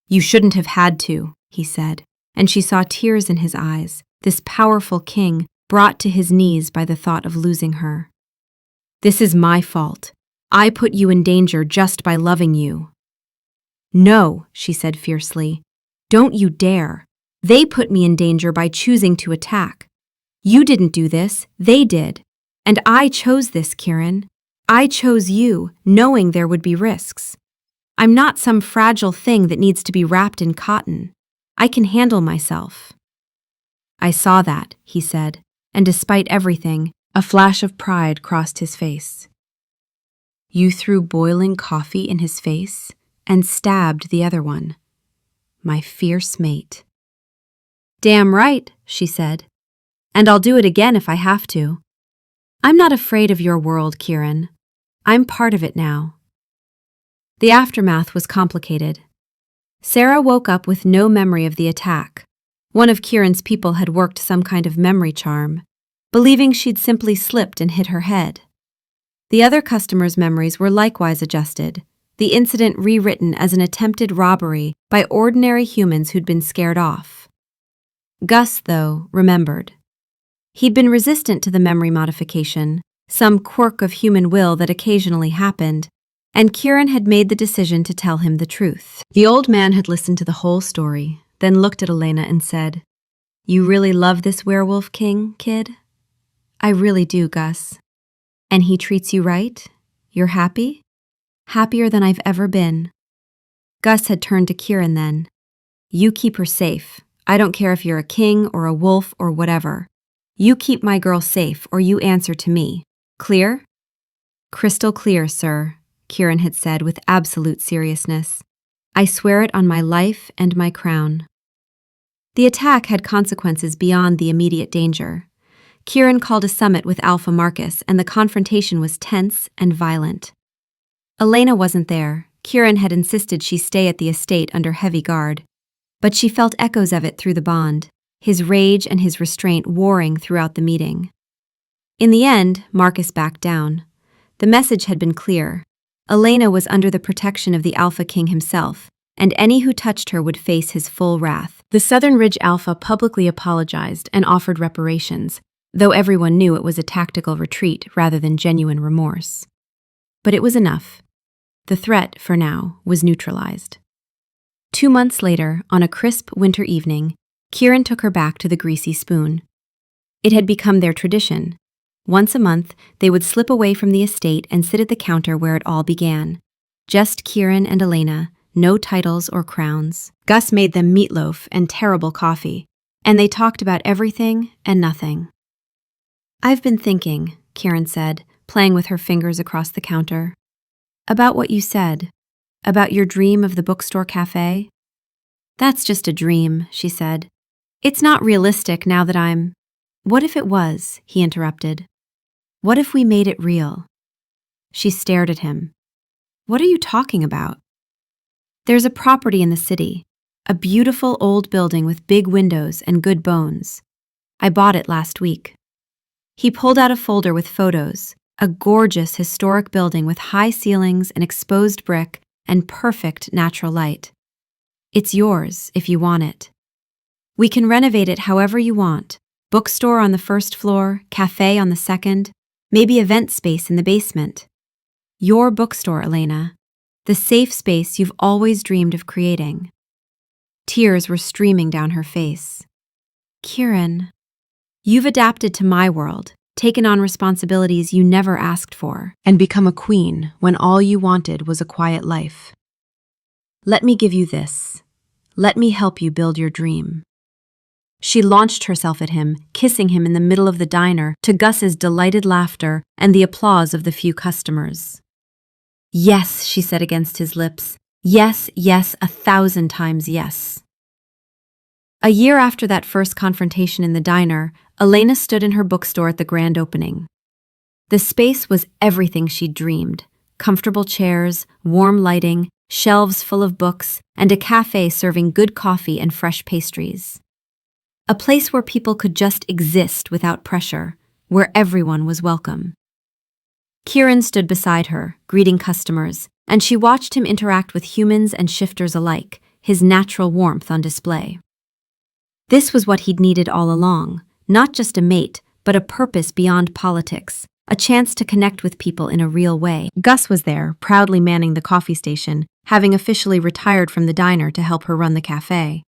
You shouldn't have had to, he said, and she saw tears in his eyes, this powerful king brought to his knees by the thought of losing her. This is my fault. I put you in danger just by loving you. No, she said fiercely. Don't you dare. They put me in danger by choosing to attack. You didn't do this, they did. And I chose this, Kieran. I chose you, knowing there would be risks. I'm not some fragile thing that needs to be wrapped in cotton. I can handle myself. I saw that, he said, and despite everything, a flash of pride crossed his face. You threw boiling coffee in his face and stabbed the other one. My fierce mate. Damn right, she said. And I'll do it again if I have to. I'm not afraid of your world, Kieran. I'm part of it now. The aftermath was complicated. Sarah woke up with no memory of the attack. One of Kieran's people had worked some kind of memory charm, believing she'd simply slipped and hit her head. The other customers' memories were likewise adjusted, the incident rewritten as an attempted robbery by ordinary humans who'd been scared off. Gus, though, remembered. He'd been resistant to the memory modification, some quirk of human will that occasionally happened, and Kieran had made the decision to tell him the truth. The old man had listened to the whole story, then looked at Elena and said, You really love this werewolf king, kid? I really do, Gus. And he treats you right? You're happy? Happier than I've ever been. Gus had turned to Kieran then. You keep her safe. I don't care if you're a king or a wolf or whatever. You keep my girl safe or you answer to me. Clear? Crystal clear, sir, Kieran had said with absolute seriousness. I swear it on my life and my crown. The attack had consequences beyond the immediate danger. Kieran called a summit with Alpha Marcus and the confrontation was tense and violent. Elena wasn't there. Kieran had insisted she stay at the estate under heavy guard. But she felt echoes of it through the bond, his rage and his restraint warring throughout the meeting. In the end, Marcus backed down. The message had been clear. Elena was under the protection of the Alpha King himself, and any who touched her would face his full wrath. The Southern Ridge Alpha publicly apologized and offered reparations, though everyone knew it was a tactical retreat rather than genuine remorse. But it was enough. The threat, for now, was neutralized. 2 months later, on a crisp winter evening, Kieran took her back to the Greasy Spoon. It had become their tradition. Once a month, they would slip away from the estate and sit at the counter where it all began. Just Kieran and Elena, no titles or crowns. Gus made them meatloaf and terrible coffee, and they talked about everything and nothing. I've been thinking, Kieran said, playing with her fingers across the counter. About what you said. About your dream of the bookstore cafe. That's just a dream, she said. It's not realistic now that I'm… What if it was? He interrupted. What if we made it real? She stared at him. What are you talking about? There's a property in the city, a beautiful old building with big windows and good bones. I bought it last week. He pulled out a folder with photos, a gorgeous historic building with high ceilings and exposed brick and perfect natural light. It's yours if you want it. We can renovate it however you want. Bookstore on the first floor, cafe on the second, maybe event space in the basement. Your bookstore, Elena. The safe space you've always dreamed of creating. Tears were streaming down her face. Kieran, you've adapted to my world, taken on responsibilities you never asked for, and become a queen when all you wanted was a quiet life. Let me give you this. Let me help you build your dream. She launched herself at him, kissing him in the middle of the diner, to Gus's delighted laughter and the applause of the few customers. Yes, she said against his lips. Yes, yes, 1,000 times yes. A year after that first confrontation in the diner, Elena stood in her bookstore at the grand opening. The space was everything she'd dreamed. Comfortable chairs, warm lighting, shelves full of books, and a cafe serving good coffee and fresh pastries. A place where people could just exist without pressure, where everyone was welcome. Kieran stood beside her, greeting customers, and she watched him interact with humans and shifters alike, his natural warmth on display. This was what he'd needed all along, not just a mate, but a purpose beyond politics, a chance to connect with people in a real way. Gus was there, proudly manning the coffee station, having officially retired from the diner to help her run the cafe.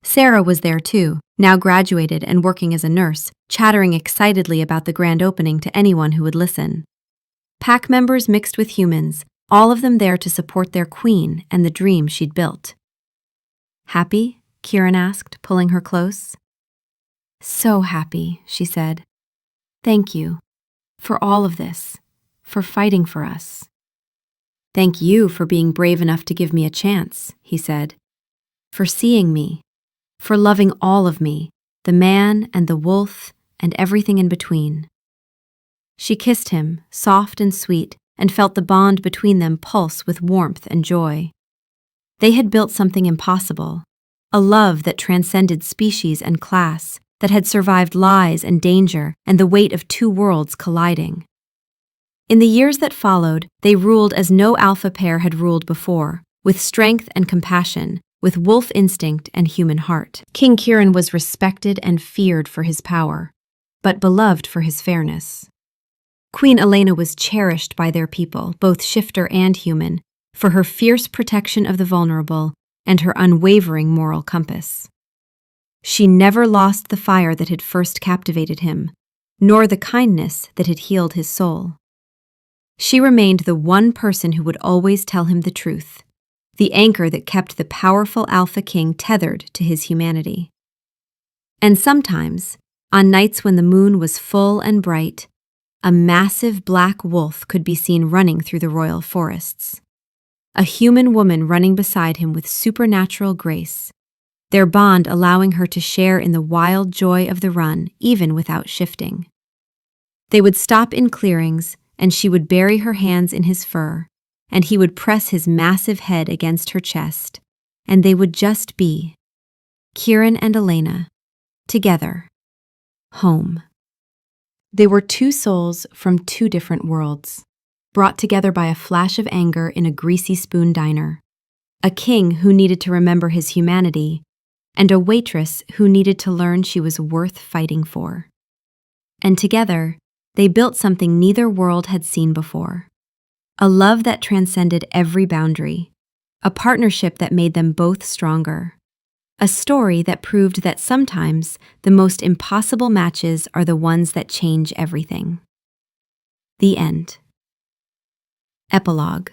Sarah was there too, now graduated and working as a nurse, chattering excitedly about the grand opening to anyone who would listen. Pack members mixed with humans, all of them there to support their queen and the dream she'd built. Happy? Kieran asked, pulling her close. So happy, she said. Thank you. For all of this. For fighting for us. Thank you for being brave enough to give me a chance, he said. For seeing me. For loving all of me, the man and the wolf and everything in between. She kissed him, soft and sweet, and felt the bond between them pulse with warmth and joy. They had built something impossible, a love that transcended species and class, that had survived lies and danger and the weight of two worlds colliding. In the years that followed, they ruled as no alpha pair had ruled before, with strength and compassion, with wolf instinct and human heart. King Kieran was respected and feared for his power, but beloved for his fairness. Queen Elena was cherished by their people, both shifter and human, for her fierce protection of the vulnerable and her unwavering moral compass. She never lost the fire that had first captivated him, nor the kindness that had healed his soul. She remained the one person who would always tell him the truth, the anchor that kept the powerful Alpha King tethered to his humanity. And sometimes, on nights when the moon was full and bright, a massive black wolf could be seen running through the royal forests. A human woman running beside him with supernatural grace, their bond allowing her to share in the wild joy of the run even without shifting. They would stop in clearings, and she would bury her hands in his fur, and he would press his massive head against her chest, and they would just be, Kieran and Elena, together, home. They were two souls from two different worlds, brought together by a flash of anger in a greasy spoon diner, a king who needed to remember his humanity, and a waitress who needed to learn she was worth fighting for. And together, they built something neither world had seen before. A love that transcended every boundary, a partnership that made them both stronger, a story that proved that sometimes the most impossible matches are the ones that change everything. The end. Epilogue.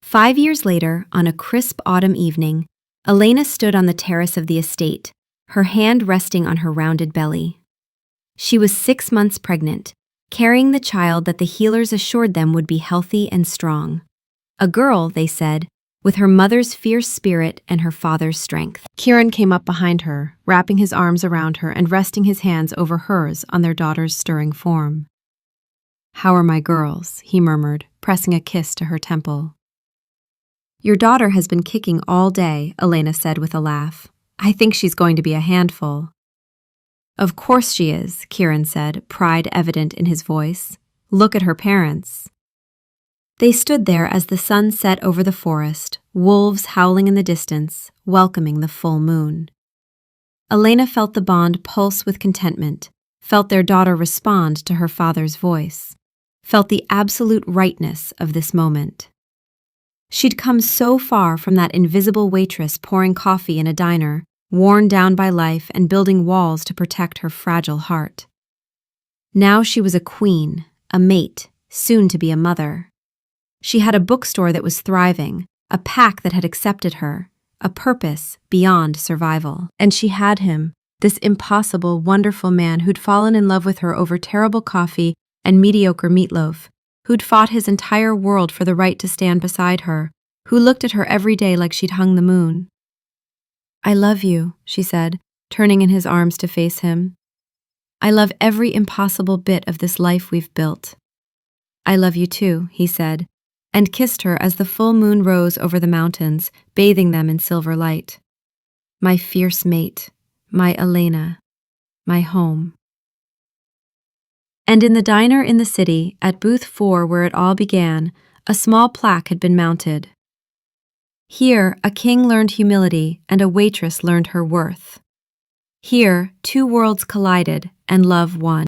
5 years later, on a crisp autumn evening, Elena stood on the terrace of the estate, her hand resting on her rounded belly. She was 6 months pregnant, carrying the child that the healers assured them would be healthy and strong. A girl, they said, with her mother's fierce spirit and her father's strength. Kieran came up behind her, wrapping his arms around her and resting his hands over hers on their daughter's stirring form. "How are my girls?" he murmured, pressing a kiss to her temple. "Your daughter has been kicking all day," Elena said with a laugh. "I think she's going to be a handful." "Of course she is," Kieran said, pride evident in his voice. "Look at her parents." They stood there as the sun set over the forest, wolves howling in the distance, welcoming the full moon. Elena felt the bond pulse with contentment, felt their daughter respond to her father's voice, felt the absolute rightness of this moment. She'd come so far from that invisible waitress pouring coffee in a diner, worn down by life and building walls to protect her fragile heart. Now she was a queen, a mate, soon to be a mother. She had a bookstore that was thriving, a pack that had accepted her, a purpose beyond survival. And she had him, this impossible, wonderful man who'd fallen in love with her over terrible coffee and mediocre meatloaf, who'd fought his entire world for the right to stand beside her, who looked at her every day like she'd hung the moon. "I love you," she said, turning in his arms to face him. "I love every impossible bit of this life we've built." "I love you too," he said, and kissed her as the full moon rose over the mountains, bathing them in silver light. "My fierce mate, my Elena, my home." And in the diner in the city, at booth 4 where it all began, a small plaque had been mounted. Here, a king learned humility and a waitress learned her worth. Here, two worlds collided and love won.